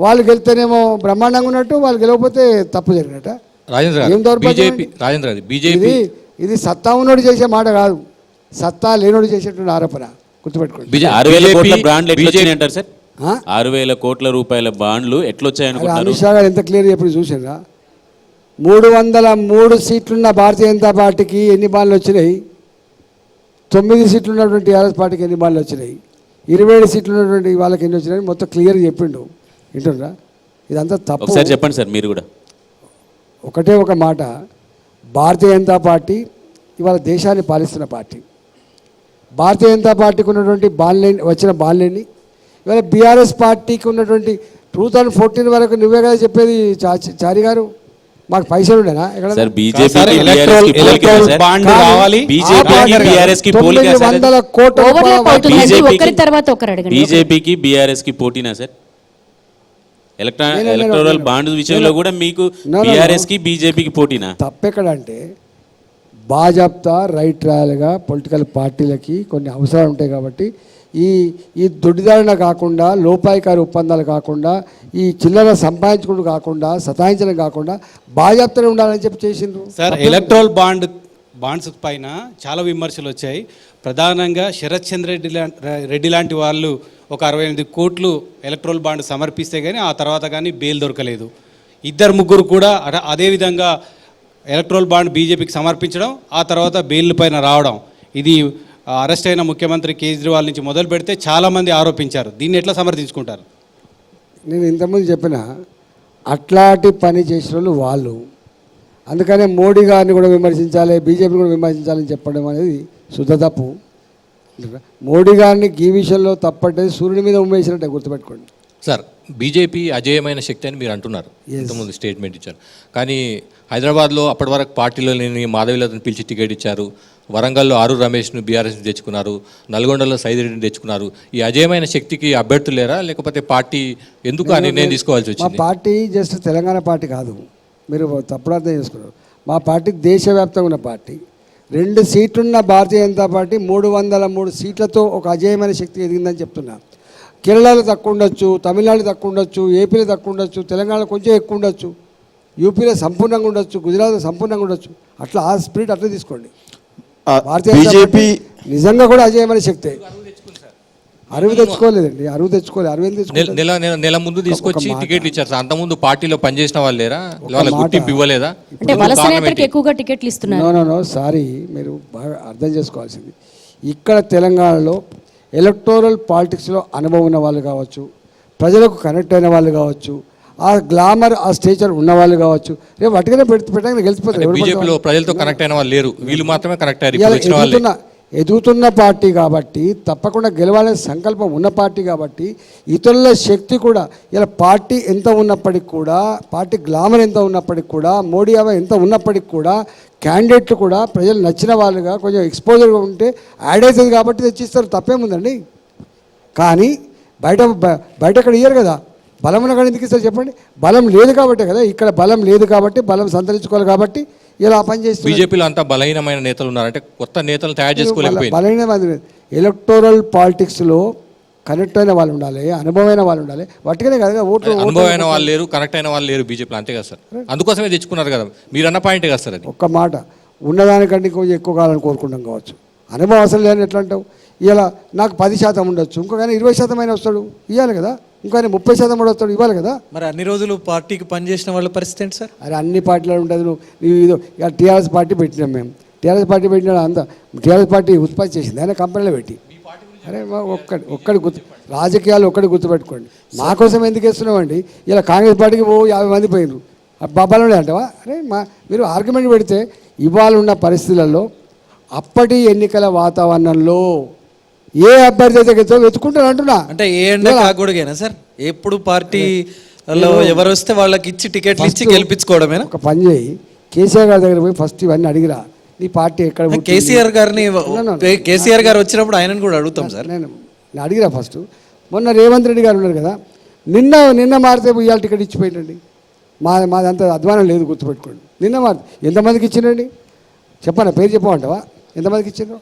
వాళ్ళు గెలిస్తేనేమో బ్రహ్మాండంగా ఉన్నట్టు, వాళ్ళు గెలవకపోతే తప్పు జరిగినట్ట. ఇది సత్తా ఉన్నోడు చేసే మాట కాదు, సత్తా లేనోడు చేసేటువంటి ఆరోపణ, గుర్తుపెట్టుకోండి. 6,000 కోట్ల రూపాయల బాండ్లు ఎట్లొచ్చాయనుకుంటున్నారు? అమిత్ షా గారు ఎంత క్లియర్ ఎప్పుడు చూసారా? 303 సీట్లున్న భారతీయ జనతా పార్టీకి ఎన్ని బాండ్లు వచ్చినాయి? 9 సీట్లు ఉన్నటువంటి టీఆర్ఎస్ పార్టీకి ఎన్ని బాండ్లు వచ్చినాయి? 27 సీట్లు ఉన్నటువంటి వాళ్ళకి ఎన్ని వచ్చినాయి? మొత్తం క్లియర్గా చెప్పిండు. వింటుండ్రా? ఇదంతా తప్పు. ఒకసారి చెప్పండి సార్ మీరు కూడా. ఒకటే ఒక మాట, భారతీయ జనతా పార్టీ ఇవాళ దేశాన్ని పాలిస్తున్న పార్టీ. భారతీయ జనతా పార్టీకి ఉన్నటువంటి వచ్చిన బాండ్లేని ఇవాళ బీఆర్ఎస్ పార్టీకి ఉన్నటువంటి 2014 వరకు నువ్వే కదా చెప్పేది చారి గారు, మాకు పైసలు ఉండేనా? ఒకరి తర్వాత ఒకరు అడగండి. బీజేపీకి బీఆర్ఎస్ కి పోటీనా సార్? ఎలక్టోరల్ బాండ్ విషయంలో కూడా మీకు బీఆర్ఎస్ కి బీజేపీకి పోటీనా? తప్పెక్కడంటే బాజాప్తా రైట్ రాయల్గా పొలిటికల్ పార్టీలకి కొన్ని అవసరాలు ఉంటాయి కాబట్టి ఈ దొడ్డిదారిన కాకుండా, లోపాయికారి ఒప్పందాలు కాకుండా, ఈ చిల్లర సంపాదించుకుంటూ కాకుండా, సతాయించడం కాకుండా బాజాప్తానే ఉండాలని చెప్పి చేసిండ్రు సార్. ఎలక్ట్రల్ బాండ్స్ పైన చాలా విమర్శలు వచ్చాయి. ప్రధానంగా శరత్ చంద్ర రెడ్డి లాంటి వాళ్ళు ఒక 68 కోట్లు ఎలక్ట్రల్ బాండ్ సమర్పిస్తే కానీ ఆ తర్వాత కానీ బెయిల్ దొరకలేదు. 2-3 కూడా అదేవిధంగా ఎలక్ట్రల్ బాండ్ బీజేపీకి సమర్పించడం, ఆ తర్వాత బెయిల్ పైన రావడం, ఇది అరెస్ట్ అయిన ముఖ్యమంత్రి కేజ్రీవాల్ నుంచి మొదలు పెడితే చాలామంది ఆరోపించారు. దీన్ని ఎట్లా సమర్థించుకుంటారు? నేను ఇంతకుముందు చెప్పిన అట్లాంటి పని చేసిన వాళ్ళు, అందుకనే మోడీ గారిని కూడా విమర్శించాలి, బీజేపీని కూడా విమర్శించాలని చెప్పడం అనేది శుద్ధ తప్పు. మోడీ గారిని ఈ విషయంలో తప్పట్టేది సూర్యుడి మీద ఉమ్మేసినట్టే గుర్తుపెట్టుకోండి. సార్, బీజేపీ అజేయమైన శక్తి అని మీరు అంటున్నారు, ఇంతకుముందు స్టేట్మెంట్ ఇచ్చారు. కానీ హైదరాబాద్లో అప్పటి వరకు పార్టీలో లేని మాధవీలతను పిలిచి టికెట్ ఇచ్చారు. వరంగల్లో ఆరు రమేష్ను బీఆర్ఎస్ తెచ్చుకున్నారు. నల్గొండలో సైదిరెడ్డిని తెచ్చుకున్నారు. ఈ అజేయమైన శక్తికి అభ్యర్థులు లేరా, లేకపోతే పార్టీ ఎందుకు ఆ నిర్ణయం తీసుకోవాల్సి మా వచ్చింది? పార్టీ జస్ట్ తెలంగాణ పార్టీ కాదు, మీరు తప్పుడు అర్థం చేసుకున్నారు. మా పార్టీ దేశవ్యాప్తంగా ఉన్న పార్టీ. 2 సీట్లున్న భారతీయ జనతా పార్టీ 303 సీట్లతో ఒక అజేయమైన శక్తి ఎదిగిందని చెప్తున్నా. కేరళలో తక్కువ ఉండొచ్చు, తమిళనాడు తక్కువ ఉండొచ్చు, ఏపీలో తక్కువ ఉండొచ్చు, తెలంగాణలో కొంచెం ఎక్కువ ఉండొచ్చు, యూపీలో సంపూర్ణంగా ఉండొచ్చు, గుజరాత్లో సంపూర్ణంగా ఉండొచ్చు. అట్లా ఆ స్పిరిట్ అట్లా తీసుకోండి. భారతీయ బీజేపీ నిజంగా కూడా అజేయమైన శక్తి. అరువు తెచ్చుకోలేదండి, అరువు తెచ్చుకోలేదు. అరువు ఏం తెచ్చుకోలేదు? నెల ముందు తీసుకొచ్చి టికెట్లు ఇచ్చారు సార్. అంతకుముందు పార్టీలో పనిచేసిన వాళ్ళు లేరా? వాళ్ళ గుర్తింపు ఇవ్వలేదా? అంటే వలస నేతలకు ఎక్కువగా టికెట్లు ఇస్తున్నారు. నో సారీ, మీరు బాగా అర్థం చేసుకోవాల్సింది. ఇక్కడ తెలంగాణలో ఎలక్టోరల్ పాలిటిక్స్లో అనుభవం ఉన్న వాళ్ళు కావచ్చు, ప్రజలకు కనెక్ట్ అయిన వాళ్ళు కావచ్చు, ఆ గ్లామర్ ఆ స్టేచర్ ఉన్న వాళ్ళు కావచ్చు, రేపు అటుగానే పెట్టగానే గెలిచిపోతారు. బీజేపీలో ప్రజలతో కనెక్ట్ అయిన వాళ్ళు లేరు, వీళ్ళు మాత్రమే కనెక్ట్ అయ్యారు. ఎదుగుతున్న పార్టీ కాబట్టి, తప్పకుండా గెలవాలనే సంకల్పం ఉన్న పార్టీ కాబట్టి, ఇతరుల శక్తి కూడా ఇలా పార్టీ ఎంత ఉన్నప్పటికి కూడా, పార్టీ గ్లామర్ ఎంత ఉన్నప్పటికి కూడా, మోడీ అవ ఎంత ఉన్నప్పటికి కూడా, క్యాండిడేట్లు కూడా ప్రజలు నచ్చిన వాళ్ళుగా కొంచెం ఎక్స్పోజర్గా ఉంటే యాడ్ అవుతుంది కాబట్టి తెచ్చిస్తారు. తప్పేముందండి? కానీ బయట ఇక్కడ ఇయ్యరు కదా. బలం ఉన్న కానీ ఎందుకు ఇస్తారు చెప్పండి? బలం లేదు కాబట్టే కదా. ఇక్కడ బలం లేదు కాబట్టి, బలం సంతరించుకోవాలి కాబట్టి ఇలా పనిచేస్తుంది. బీజేపీలో అంతా బలహీనమైన నేతలు ఉన్నారంటే కొత్త నేతలు తయారు చేసుకోలేకపోయింది. బలహీనమైన ఎలక్టోరల్ పాలిటిక్స్లో కనెక్ట్ అయిన వాళ్ళు ఉండాలి, అనుభవమైన వాళ్ళు ఉండాలి. వాటికనే కదా ఓట్లు. అనుభవమైన వాళ్ళు లేరు, కనెక్ట్ అయిన వాళ్ళు లేరు బీజేపీలో, అంతే కదా సార్. అందుకోసమే తెచ్చుకున్నారు కదా మీరు అన్న పాయింటే కదా సార్. అది ఒక్క మాట, ఉన్నదానికంటే కొంచెం ఎక్కువ కావాలని కోరుకుంటాం కావచ్చు. అనుభవం అసలు లేని ఎట్లా అంటావు? ఇలా నాకు 10% ఉండొచ్చు, ఇంకొకైనా 20% అయినా వస్తాడు, ఇవ్వాలి కదా. ఇంకొకైనా 30% కూడా వస్తాడు, ఇవ్వాలి కదా. మరి అన్ని రోజులు పార్టీకి పనిచేసిన వాళ్ళ పరిస్థితి ఏంటి సార్? అరే అన్ని పార్టీలో ఉంటుంది. నువ్వు ఇదో ఇక టీఆర్ఎస్ పార్టీ పెట్టినాం మేము. టీఆర్ఎస్ పార్టీ పెట్టిన అంతా టీఆర్ఎస్ పార్టీ ఉత్పత్తి చేసింది ఆయన కంపెనీలో పెట్టి. అరే ఒక్కడి రాజకీయాలు ఒక్కడి గుర్తుపెట్టుకోండి. మా కోసం ఎందుకు వేస్తున్నామండి? ఇలా కాంగ్రెస్ పార్టీకి 50 మంది పోయినారు, బలం అంటావా? అరే మీరు ఆర్గ్యుమెంట్ పెడితే ఇవాళ ఉన్న పరిస్థితులలో, అప్పటి ఎన్నికల వాతావరణంలో ఏ అభ్యర్థి అయితే వెతుకుంటారు అంటున్నా. అంటే ఏ కాకూడదేనా సార్? ఎప్పుడు పార్టీలో ఎవరు వస్తే వాళ్ళకి ఇచ్చి టికెట్లు ఇచ్చి గెలిపించుకోవడమేనా? ఒక పని చేయి, కేసీఆర్ గారి దగ్గర పోయి ఫస్ట్ ఇవన్నీ అడిగిరా. నీ పార్టీ ఎక్కడ? కేసీఆర్ గారు వచ్చినప్పుడు ఆయనను కూడా అడుగుతాం సార్. నేను అడిగిరా ఫస్ట్. మొన్న రేవంత్ రెడ్డి గారు ఉన్నారు కదా, నిన్న మారితే ఇవాళ టికెట్ ఇచ్చిపోయిందండి. మాదంతా అధ్వానం లేదు, గుర్తుపెట్టుకోండి. నిన్న మారితే ఎంతమందికి ఇచ్చిండండి చెప్పనా? పేరు చెప్పమంటావా? ఎంతమందికి ఇచ్చిండ్రు?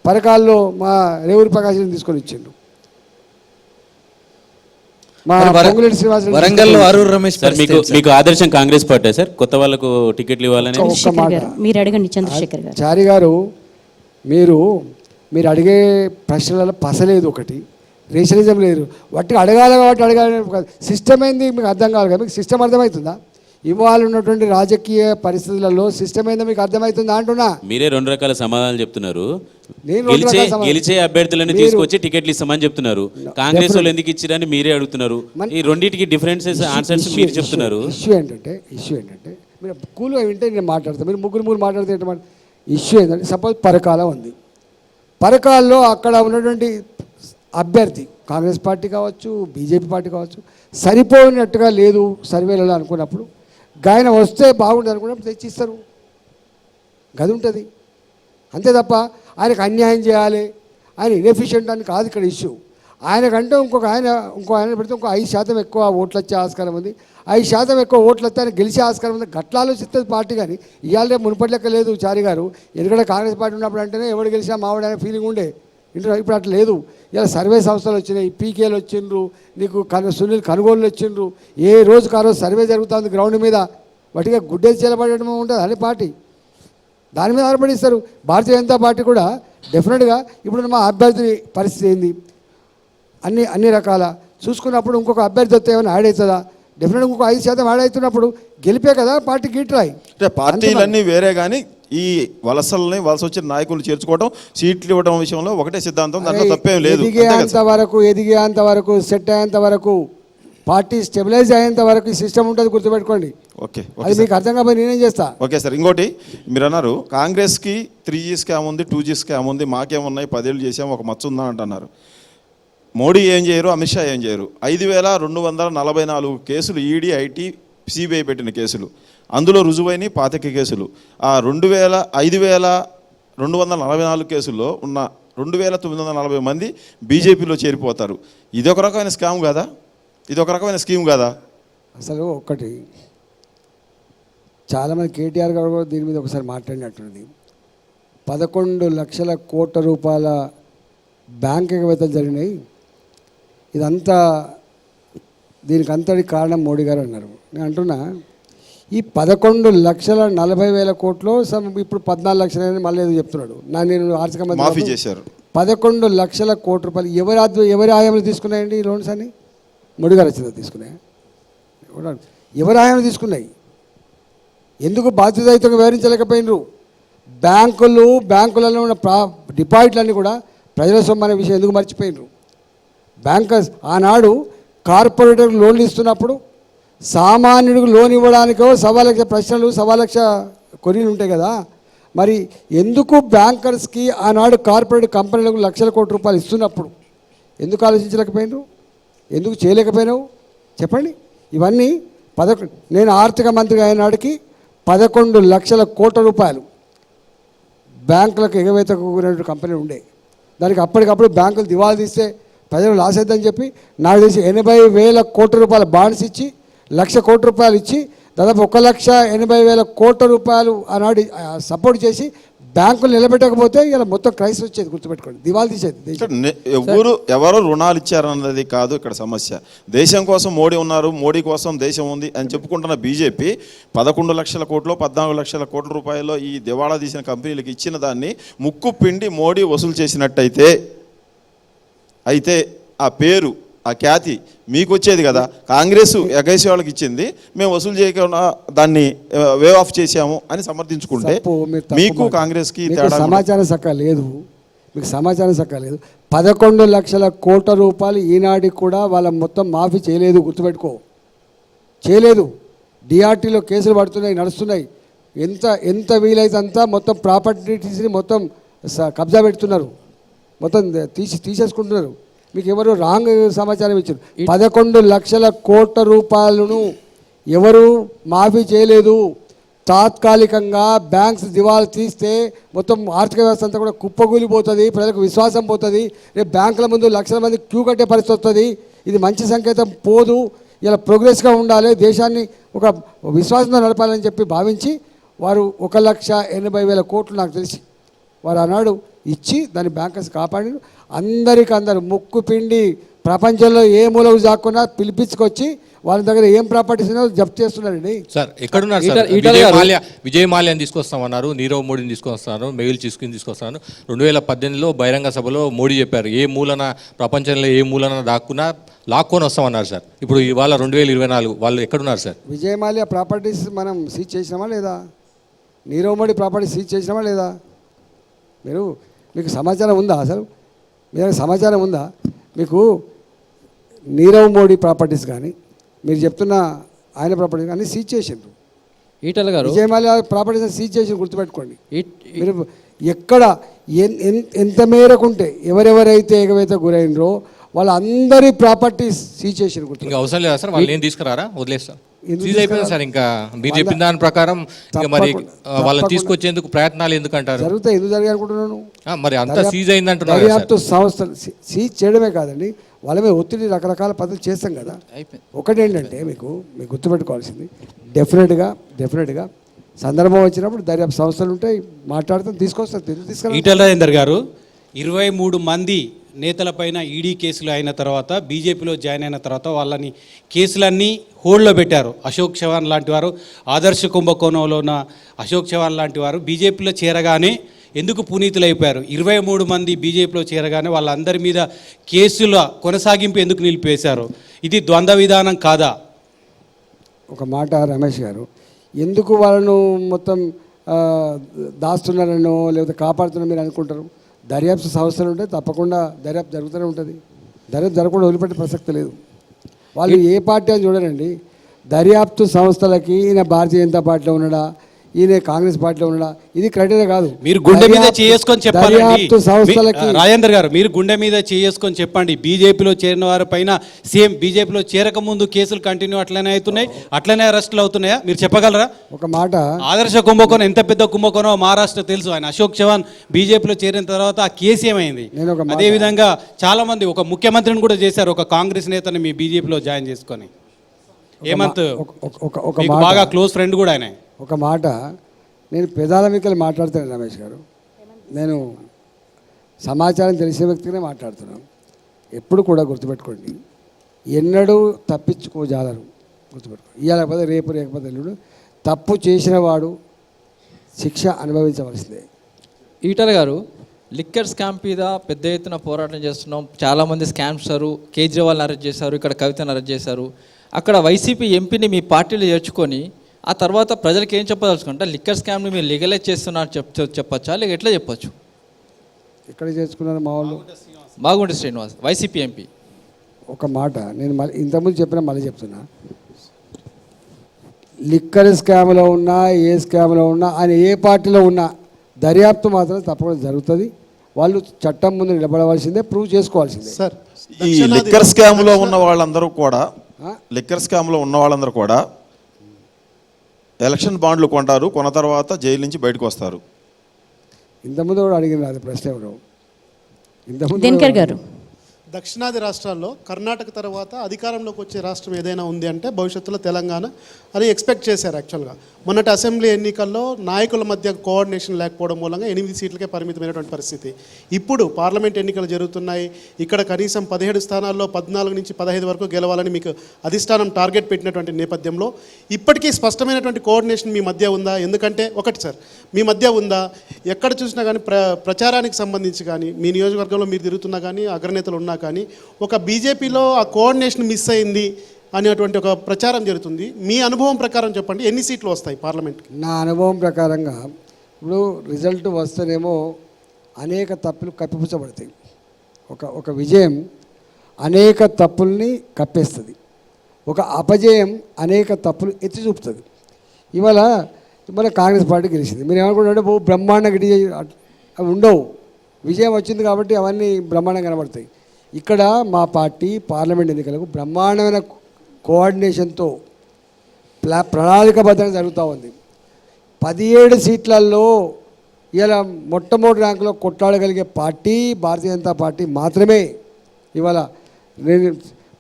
పరకాల్లో మా రేవూరి ప్రకాశం తీసుకొని ఇచ్చిండు. వరంగల్లో ఆరూరు రమేష్ సార్, మీకు ఆదర్శం కాంగ్రెస్ పార్టీ సార్, కొత్త వాళ్ళకు టికెట్లు ఇవ్వాలని. మీరు అడగండి చంద్రశేఖర్ గారు. చారి గారు, మీరు అడిగే ప్రశ్నలలో పసలేదు, ఒకటి రేషనలిజం లేదు. వాటికి అడగాలి కాబట్టి అడగాలి. సిస్టమ్ ఏంది మీకు అర్థం కావాలి కదా. మీకు సిస్టమ్ అర్థమవుతుందా? ఇవాళ ఉన్నటువంటి రాజకీయ పరిస్థితులలో సిస్టమ్ ఏందో మీకు అర్థమవుతుందా అంటున్నా. మీరే 2 రకాల సమాధానాలు చెప్తున్నారు. నేను గెలిచే అభ్యర్థులను తీసుకొచ్చి టికెట్లు ఇస్తామని చెప్తున్నారు. కాంగ్రెస్ వాళ్ళు ఎందుకు ఇచ్చిరని మీరే అడుగుతున్నారు. ఈ రెండింటికి డిఫరెన్సెస్ ఆన్సర్స్ మీరు చెప్తున్నారు. ఇష్యూ ఏంటంటే మీరు కూల్గా వింటే నేను మాట్లాడతాను. మీరు ముగ్గురు మాట్లాడితే ఏంటంటే ఇష్యూ ఏంటంటే, సపోజ్ పరకాల ఉంది. పరకాల్లో అక్కడ ఉన్నటువంటి అభ్యర్థి కాంగ్రెస్ పార్టీ కావచ్చు, బీజేపీ పార్టీ కావచ్చు, సరిపోయినట్టుగా లేదు సర్వేలలో అనుకున్నప్పుడు, ఆయన వస్తే బాగుంటుంది అనుకున్నప్పుడు తెచ్చిస్తారు. గది ఉంటుంది అంతే తప్ప ఆయనకు అన్యాయం చేయాలి, ఆయన ఇన్ఎఫిషియెంట్ అని కాదు ఇక్కడ ఇష్యూ. ఆయనకంటే ఇంకో ఆయన పెడితే ఇంకో 5% ఎక్కువ ఓట్లు వచ్చే ఆస్కారం ఉంది. 5% ఎక్కువ ఓట్లు వస్తే ఆయన గెలిచే ఆస్కారం ఉంది. గట్ల ఆలోచిస్తుంది పార్టీ. కానీ ఇవాళ మునుపటి లెక్క లేదు చారి గారు. ఎందుకంటే కాంగ్రెస్ పార్టీ ఉన్నప్పుడు అంటేనే ఎవడు గెలిచినా మావాడు అనే ఫీలింగ్ ఉండే. ఇప్పుడు అట్లా లేదు. ఇలా సర్వే సంస్థలు వచ్చినాయి, పీకేలు వచ్చిండ్రు, నీకు సునీల్ కనుగోలు వచ్చిండ్రు. ఏ రోజుకు ఆ రోజు సర్వే జరుగుతుంది గ్రౌండ్ మీద. వాటిగా గుడ్డేసి చేలబడడం ఉంటుంది అనే పార్టీ, దాని మీద ఆధారపడిస్తారు. భారతీయ జనతా పార్టీ కూడా డెఫినెట్గా ఇప్పుడు మా అభ్యర్థి పరిస్థితి ఏంది, అన్ని రకాల చూసుకున్నప్పుడు ఇంకొక అభ్యర్థి వస్తే ఏమైనా యాడ్ అవుతుందా? డెఫినెట్గా ఇంకో 5% యాడ్ అవుతున్నప్పుడు గెలిపే కదా పార్టీ గీట్రాయి. అంటే పార్టీలన్నీ వేరే కానీ ఈ వలస వచ్చిన నాయకులు చేర్చుకోవడం, సీట్లు ఇవ్వడం విషయంలో ఒకటే సిద్ధాంతం, దాంట్లో తప్పేం లేదు. ఎదిగేంత వరకు సెట్ అయ్యేంత వరకు పార్టీ స్టెబిలైజ్ అయ్యేంత వరకు ఈ సిస్టమ్ ఉంటుంది, గుర్తుపెట్టుకోండి. ఓకే, అది మీకు అర్థం కాబట్టి నేనేం చేస్తా. Okay sir. ఇంకోటి మీరు అన్నారు కాంగ్రెస్కి 3G స్కామ్ ఉంది, 2G స్కామ్ ఉంది, మాకేమున్నాయి 10 ఏళ్ళు చేసాము ఒక మచ్చ ఉందా అంటున్నారు. మోడీ ఏం చేయరు, అమిత్ షా ఏం చేయరు. 5244 కేసులు ఈడీ, ఐటీ, సిబిఐ పెట్టిన కేసులు, అందులో రుజువైన 25 కేసులు. ఆ 5244 కేసుల్లో ఉన్న 2940 మంది బీజేపీలో చేరిపోతారు. ఇది ఒక రకమైన స్కామ్ కాదా? ఇది ఒక రకమైన స్కీమ్ కాదా? అసలు ఒకటి చాలామంది కేటీఆర్ గారు కూడా దీని మీద ఒకసారి మాట్లాడినట్టుంది. 11 లక్షల కోట్ల రూపాయల బ్యాంక్ ఎగవేతలు జరిగినాయి. ఇదంతా దీనికి అంతటి కారణం మోడీ గారు అన్నారు. నేను అంటున్నా ఈ 11,40,000 కోట్లు ఇప్పుడు 14 లక్షలు మళ్ళీ ఏదో చెప్తున్నాడు. నేను ఆర్థిక మాఫీ చేశారు. 11 లక్షల కోట్ల రూపాయలు ఎవరి ఆయంలో తీసుకున్నాయండి ఈ లోన్స్ అని? మోడీ గారు వచ్చిందా తీసుకున్నాయి? ఎవరి ఆయంలో తీసుకున్నాయి? ఎందుకు బాధ్యతాయుతంగా వివరించలేకపోయినరు? బ్యాంకులలో ఉన్న డిపాజిట్లన్నీ కూడా ప్రజల సొమ్ము అనే విషయం ఎందుకు మర్చిపోయినరు? బ్యాంకర్స్ ఆనాడు కార్పొరేటర్కి లోన్లు ఇస్తున్నప్పుడు సామాన్యుడికి లోన్ ఇవ్వడానికో 1,00,000 ప్రశ్నలు 1,00,000 కొరీలు ఉంటాయి కదా. మరి ఎందుకు బ్యాంకర్స్కి ఆనాడు కార్పొరేట్ కంపెనీలకు లక్షల కోట్ల రూపాయలు ఇస్తున్నప్పుడు ఎందుకు ఆలోచించలేకపోయినారు? ఎందుకు చేయలేకపోయినావు చెప్పండి. ఇవన్నీ నేను ఆర్థిక మంత్రిగా అయినాడికి 11 లక్షల కోట్ల రూపాయలు బ్యాంకులకు ఎగవేతకు కూడిన కంపెనీ ఉండే. దానికి అప్పటికప్పుడు బ్యాంకులు దివాళా తీస్తే ప్రజలు లాస్ అవుతుందని చెప్పి నాకు తెలిసి 80,000 కోట్ల రూపాయల బాండ్స్ ఇచ్చి 1,00,000 కోట్ల రూపాయలు ఇచ్చి దాదాపు 1,80,000 కోట్ల రూపాయలు ఆనాడు సపోర్ట్ చేసి బ్యాంకులు నిలబెట్టకపోతే ఇలా మొత్తం క్రైసిస్ వచ్చేది, గుర్తుపెట్టుకోండి, దివాళా తీసేది. ఎవరు రుణాలు ఇచ్చారన్నది కాదు ఇక్కడ సమస్య. దేశం కోసం మోడీ ఉన్నారు, మోడీ కోసం దేశం ఉంది అని చెప్పుకుంటున్న బీజేపీ 11 లక్షల కోట్లు 14 లక్షల కోట్ల రూపాయలు ఈ దివాళా తీసిన కంపెనీలకు ఇచ్చిన దాన్ని ముక్కు పిండి మోడీ వసూలు చేసినట్టయితే ఆ పేరు, ఆ ఖ్యాతి మీకు వచ్చేది కదా. కాంగ్రెస్ ఎగైసే వాళ్ళకి ఇచ్చింది, మేము వసూలు చేయకుండా దాన్ని వే ఆఫ్ చేసాము అని సమర్థించుకుంటే మీకు కాంగ్రెస్కి సమాచారం సక్క లేదు. మీకు సమాచారం సక్క లేదు. 11 లక్షల కోట్ల రూపాయలు ఈనాటికి కూడా వాళ్ళ మొత్తం మాఫీ చేయలేదు, గుర్తుపెట్టుకో, చేయలేదు. డిఆర్టీలో కేసులు పడుతున్నాయి, నడుస్తున్నాయి. ఎంత వీలైతే అంతా మొత్తం ప్రాపర్టీస్ని మొత్తం కబ్జా పెడుతున్నారు, మొత్తం తీసేసుకుంటున్నారు. మీకు ఎవరు రాంగ్ సమాచారం ఇచ్చారు. 11 లక్షల కోట్ల రూపాయలను ఎవరు మాఫీ చేయలేదు. తాత్కాలికంగా బ్యాంక్స్ దివాళా తీస్తే మొత్తం ఆర్థిక వ్యవస్థ అంతా కూడా కుప్పగూలిపోతుంది, ప్రజలకు విశ్వాసం పోతుంది. రేపు బ్యాంకుల ముందు లక్షల మంది క్యూ కట్టే పరిస్థితి వస్తుంది. ఇది మంచి సంకేతం పోదు. ఇలా ప్రోగ్రెస్గా ఉండాలి, దేశాన్ని ఒక విశ్వాసంతో నడపాలని చెప్పి భావించి వారు 1,80,000 కోట్లు నాకు తెలిసి వారు ఆనాడు ఇచ్చి దాన్ని బ్యాంకర్స్ కాపాడి అందరూ ముక్కు పిండి ప్రపంచంలో ఏ మూలకు జాక్కున్నా పిలిపించుకొచ్చి వాళ్ళ దగ్గర ఏం ప్రాపర్టీస్ ఉన్నాయో జప్తు చేస్తున్నారండి. సార్ ఎక్కడున్నారు సార్? విజయ్ మాల్యాని తీసుకొస్తామన్నారు, నీరవ్ మోడీని తీసుకొస్తున్నారు, మెయిల్ తీసుకొస్తాను. 2018లో బహిరంగ సభలో మోడీ చెప్పారు, ఏ మూలన ప్రపంచంలో ఏ మూలన దాక్కున్నా లాక్కొని వస్తామన్నారు సార్. ఇప్పుడు ఇవాళ 2024 వాళ్ళు ఎక్కడున్నారు సార్? విజయ్ మాల్యా ప్రాపర్టీస్ మనం సీజ్ చేసినామా లేదా? నీరవ్ మోడీ ప్రాపర్టీస్ సీజ్ చేసినామా లేదా? మీకు సమాచారం ఉందా? అసలు మీకు సమాచారం ఉందా? మీకు నీరవ్ మోడీ ప్రాపర్టీస్ కానీ మీరు చెప్తున్న ఆయన ప్రాపర్టీస్ కానీ సీజ్ చేసిండ్రు. ఈటల గారు విజయ్ మాల్యా ప్రాపర్టీస్ సీజ్ చేసి గుర్తుపెట్టుకోండి. మీరు ఎక్కడ ఎంత మేరకు ఉంటే ఎవరెవరైతే ఎగవేత గురైనరో వాళ్ళందరి ప్రాపర్టీస్ సీజ్ చేసి ఇంకా అవసరం లేదా సార్? వాళ్ళు ఏం తీసుకురారా? వదిలేస్తారు, సీజ్ అయిపోయింది సార్. ఇంకా మీరు చెప్పిన దాని ప్రకారం ఇంకా మరి వాళ్ళని తీసుకొచ్చేందుకు ప్రయత్నాలు ఎందుకు అంటారు? జరుగుతాయి. ఎందుకు జరిగాయి అనుకుంటున్నాను? మరి అంతా సీజ్ అయింది అంటున్నారు. సంస్థలు సీజ్ చేయడమే కాదండి, వాళ్ళ మీద ఒత్తిడి రకరకాల పద్ధతులు చేస్తాం కదా. ఒకటేంటంటే మీకు గుర్తుపెట్టుకోవాల్సింది డెఫినెట్గా సందర్భం వచ్చినప్పుడు దర్యాప్తు సంస్థలు ఉంటాయి, మాట్లాడుతాం, తీసుకొస్తాం. ఈటెల రాజేందర్ గారు 23 మంది నేతలపైన ఈడీ కేసులు అయిన తర్వాత బీజేపీలో జాయిన్ అయిన తర్వాత వాళ్ళని కేసులన్నీ హోల్డ్లో పెట్టారు. అశోక్ చవాన్ లాంటి వారు, ఆదర్శ కుంభకోణంలో ఉన్న అశోక్ చవాన్ లాంటి వారు బీజేపీలో చేరగానే ఎందుకు పునీతులైపోయారు? 23 మంది బీజేపీలో చేరగానే వాళ్ళందరి మీద కేసుల కొనసాగింపు ఎందుకు నిలిపేశారు? ఇది ద్వంద్వ విధానం కాదా? ఒక మాట రమేష్ గారు, ఎందుకు వాళ్ళను మొత్తం దాస్తున్నారనో లేకపోతే కాపాడుతున్నారో మీరు అనుకుంటారు. దర్యాప్తు సంస్థలు ఉంటే తప్పకుండా దర్యాప్తు జరుగుతూనే ఉంటుంది. దర్యాప్తు జరగకుండా వదిలిపెట్టే ప్రసక్తి లేదు. వాళ్ళు ఏ పార్టీ అని చూడరండి. దర్యాప్తు సంస్థలకి ఈయన భారతీయ జనతా పార్టీలో ఉన్నాడా, ఈయన కాంగ్రెస్ పార్టీలో ఉన్నాడా, ఇది క్రైటీరియా కాదు. మీరు గుండె మీద చేసుకొని చెప్పాలి. దర్యాప్తు సంస్థలకి రాజేందర్ గారు, మీరు గుండె మీద చేసుకొని చెప్పండి. బీజేపీలో చేరిన వారి పైన సేమ్ బీజేపీలో చేరక ముందు కేసులు కంటిన్యూ అట్లనే అవుతున్నాయి, అట్లనే అరెస్టులు అవుతున్నాయా? మీరు చెప్పగలరా? ఒక మాట, ఆదర్శ కుంభకోణం ఎంత పెద్ద కుంభకోణం మహారాష్ట్ర తెలుసు. ఆయన అశోక్ చవాన్ బీజేపీలో చేరిన తర్వాత ఆ కేసు ఏమైంది? అదేవిధంగా చాలా మంది, ఒక ముఖ్యమంత్రిని కూడా చేశారు, ఒక కాంగ్రెస్ నేతని మీ బీజేపీలో జాయిన్ చేసుకొని. హేమంత్ మీకు బాగా క్లోజ్ ఫ్రెండ్ కూడా ఆయన. ఒక మాట, నేను పెదాల మీకలు మాట్లాడుతాను రమేష్ గారు. నేను సమాచారం తెలిసిన వ్యక్తిగానే మాట్లాడుతున్నాను. ఎప్పుడు కూడా గుర్తుపెట్టుకోండి, ఎన్నడూ తప్పించుకోజాలరు. గుర్తుపెట్టుకోండి. ఇవాళ లేకపోతే రేపు, లేకపోతే ఎల్లుడు తప్పు చేసిన వాడు శిక్ష అనుభవించవలసిందే. ఈటల గారు, లిక్కర్ స్కామ్ మీద పెద్ద ఎత్తున పోరాటం చేస్తున్నాం. చాలామంది స్కామ్స్టరు కేజ్రీవాల్ని అరెస్ట్ చేశారు, ఇక్కడ కవితను అరెస్ట్ చేశారు. అక్కడ వైసీపీ ఎంపీని మీ పార్టీలో చేర్చుకొని ఆ తర్వాత ప్రజలకు ఏం చెప్పదలుచుకుంటే లిక్కర్ స్కామ్ని మీరు లీగలైజ్ చేస్తున్నారు చెప్పచ్చా, లేక ఎట్లా చెప్పచ్చు? ఎక్కడ చేసుకున్నారు మా వాళ్ళు? బాగుండే శ్రీనివాస్, వైసీపీ ఎంపీ. ఒక మాట నేను మళ్ళీ ఇంతకుముందు చెప్పినా మళ్ళీ చెప్తున్నా, లిక్కర్ స్కామ్లో ఉన్నా, ఏ స్కామ్లో ఉన్నా, ఆయన ఏ పార్టీలో ఉన్నా దర్యాప్తు మాత్రం తప్పకుండా జరుగుతుంది. వాళ్ళు చట్టం ముందు నిలబడవలసిందే, ప్రూవ్ చేసుకోవాల్సిందే. సార్, ఈ లిక్కర్ స్కామ్లో ఉన్న వాళ్ళందరూ కూడా ఎలక్షన్ బాండ్లు కొంటారు, కొన్న తర్వాత జైలు నుంచి బయటకు వస్తారు. ఇంతకుముందు కూడా అడిగిన అది ప్రశ్న ఎవరు? దినకర్ గారు, దక్షిణాది రాష్ట్రాల్లో కర్ణాటక తర్వాత అధికారంలోకి వచ్చే రాష్ట్రం ఏదైనా ఉంది అంటే భవిష్యత్తులో తెలంగాణ అని ఎక్స్పెక్ట్ చేశారు. యాక్చువల్గా మొన్నటి అసెంబ్లీ ఎన్నికల్లో నాయకుల మధ్య కోఆర్డినేషన్ లేకపోవడం మూలంగా 8 సీట్లకే పరిమితమైనటువంటి పరిస్థితి. ఇప్పుడు పార్లమెంట్ ఎన్నికలు జరుగుతున్నాయి. ఇక్కడ కనీసం 17 స్థానాల్లో 14 నుంచి 15 వరకు గెలవాలని మీకు అధిష్టానం టార్గెట్ పెట్టినటువంటి నేపథ్యంలో ఇప్పటికీ స్పష్టమైనటువంటి కోఆర్డినేషన్ మీ మధ్య ఉందా? ఎందుకంటే ఒకటి సార్, మీ మధ్య ఉందా? ఎక్కడ చూసినా కానీ ప్రచారానికి సంబంధించి కానీ, మీ నియోజకవర్గంలో మీరు తిరుగుతున్నా కానీ, అగ్రనేతలు ఉన్నా కానీ, ఒక బీజేపీలో ఆ కోఆర్డినేషన్ మిస్ అయింది అనేటువంటి ఒక ప్రచారం జరుగుతుంది. మీ అనుభవం ప్రకారం చెప్పండి, ఎన్ని సీట్లు వస్తాయి పార్లమెంట్కి? నా అనుభవం ప్రకారంగా ఇప్పుడు రిజల్ట్ వస్తేనేమో అనేక తప్పులు కప్పిపుచ్చబడతాయి. ఒక విజయం అనేక తప్పుల్ని కప్పేస్తుంది, ఒక అపజయం అనేక తప్పులు ఎత్తి చూపుతుంది. ఇవాళ కాంగ్రెస్ పార్టీ గెలిచింది, మీరు ఏమనుకుంటే బ్రహ్మాండంగా గిటి అవి ఉండవు. విజయం వచ్చింది కాబట్టి అవన్నీ బ్రహ్మాండంగా కనబడతాయి. ఇక్కడ మా పార్టీ పార్లమెంట్ ఎన్నికలకు బ్రహ్మాండమైన కోఆర్డినేషన్తో ప్రణాళికబద్ధంగా జరుగుతూ ఉంది. 17 సీట్లలో ఇలా మొట్టమొదటి ర్యాంకులో కొట్లాడగలిగే పార్టీ భారతీయ జనతా పార్టీ మాత్రమే. ఇవాళ నేను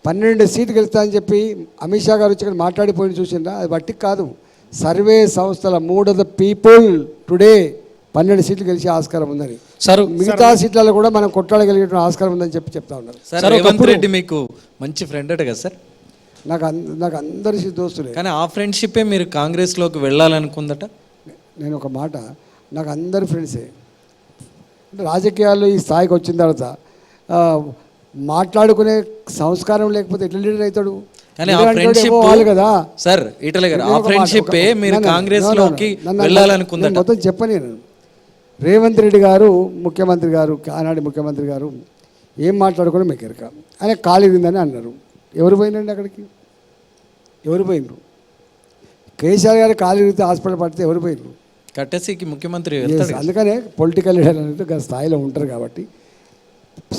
12 సీట్లు గెలుస్తా అని చెప్పి అమిత్ షా గారు వచ్చి ఇక్కడ మాట్లాడిపోయి చూసిందా? అది బట్టి కాదు. సర్వే సంస్థల 3 of the people టుడే 12 సీట్లు గెలిచే ఆస్కారం ఉందని, సార్ మిగతా సీట్లలో కూడా మనం కొట్లాడగలిగే ఆస్కారం ఉందని చెప్తా ఉన్నారు. సార్, రేవంత్ రెడ్డి మీకు మంచి ఫ్రెండ్ అట కదా సార్? నాకు అందరి దోస్తులే, కానీ ఆ ఫ్రెండ్షిప్పే మీరు కాంగ్రెస్లోకి వెళ్ళాలనుకుందట. నేను ఒక మాట, నాకు అందరి ఫ్రెండ్సే. అంటే రాజకీయాల్లో ఈ స్థాయికి వచ్చిన తర్వాత మాట్లాడుకునే సంస్కారం లేకపోతే ఎట్లా లీడర్ అవుతాడు? కానీ ఆ ఫ్రెండ్షిప్ కదా సార్, ఈటల గారు, ఆ ఫ్రెండ్షిప్పే మీరు కాంగ్రెస్లోకి వెళ్ళాలనుకుందట. మొత్తం చెప్పని నేను, రేవంత్ రెడ్డి గారు ముఖ్యమంత్రి గారు, ఆనాటి ముఖ్యమంత్రి గారు ఏం మాట్లాడుకుని మీకు ఎరక, ఆయన ఖాళీ ఉందని అన్నారు. ఎవరు పోయినండి అక్కడికి? ఎవరు పోయినరు? కేసీఆర్ గారు ఖాళీ విరిగితే హాస్పిటల్ పడితే ఎవరు పోయినరు? కట్టేసికి ముఖ్యమంత్రి. అందుకనే పొలిటికల్ లీడర్ అనేది స్థాయిలో ఉంటారు కాబట్టి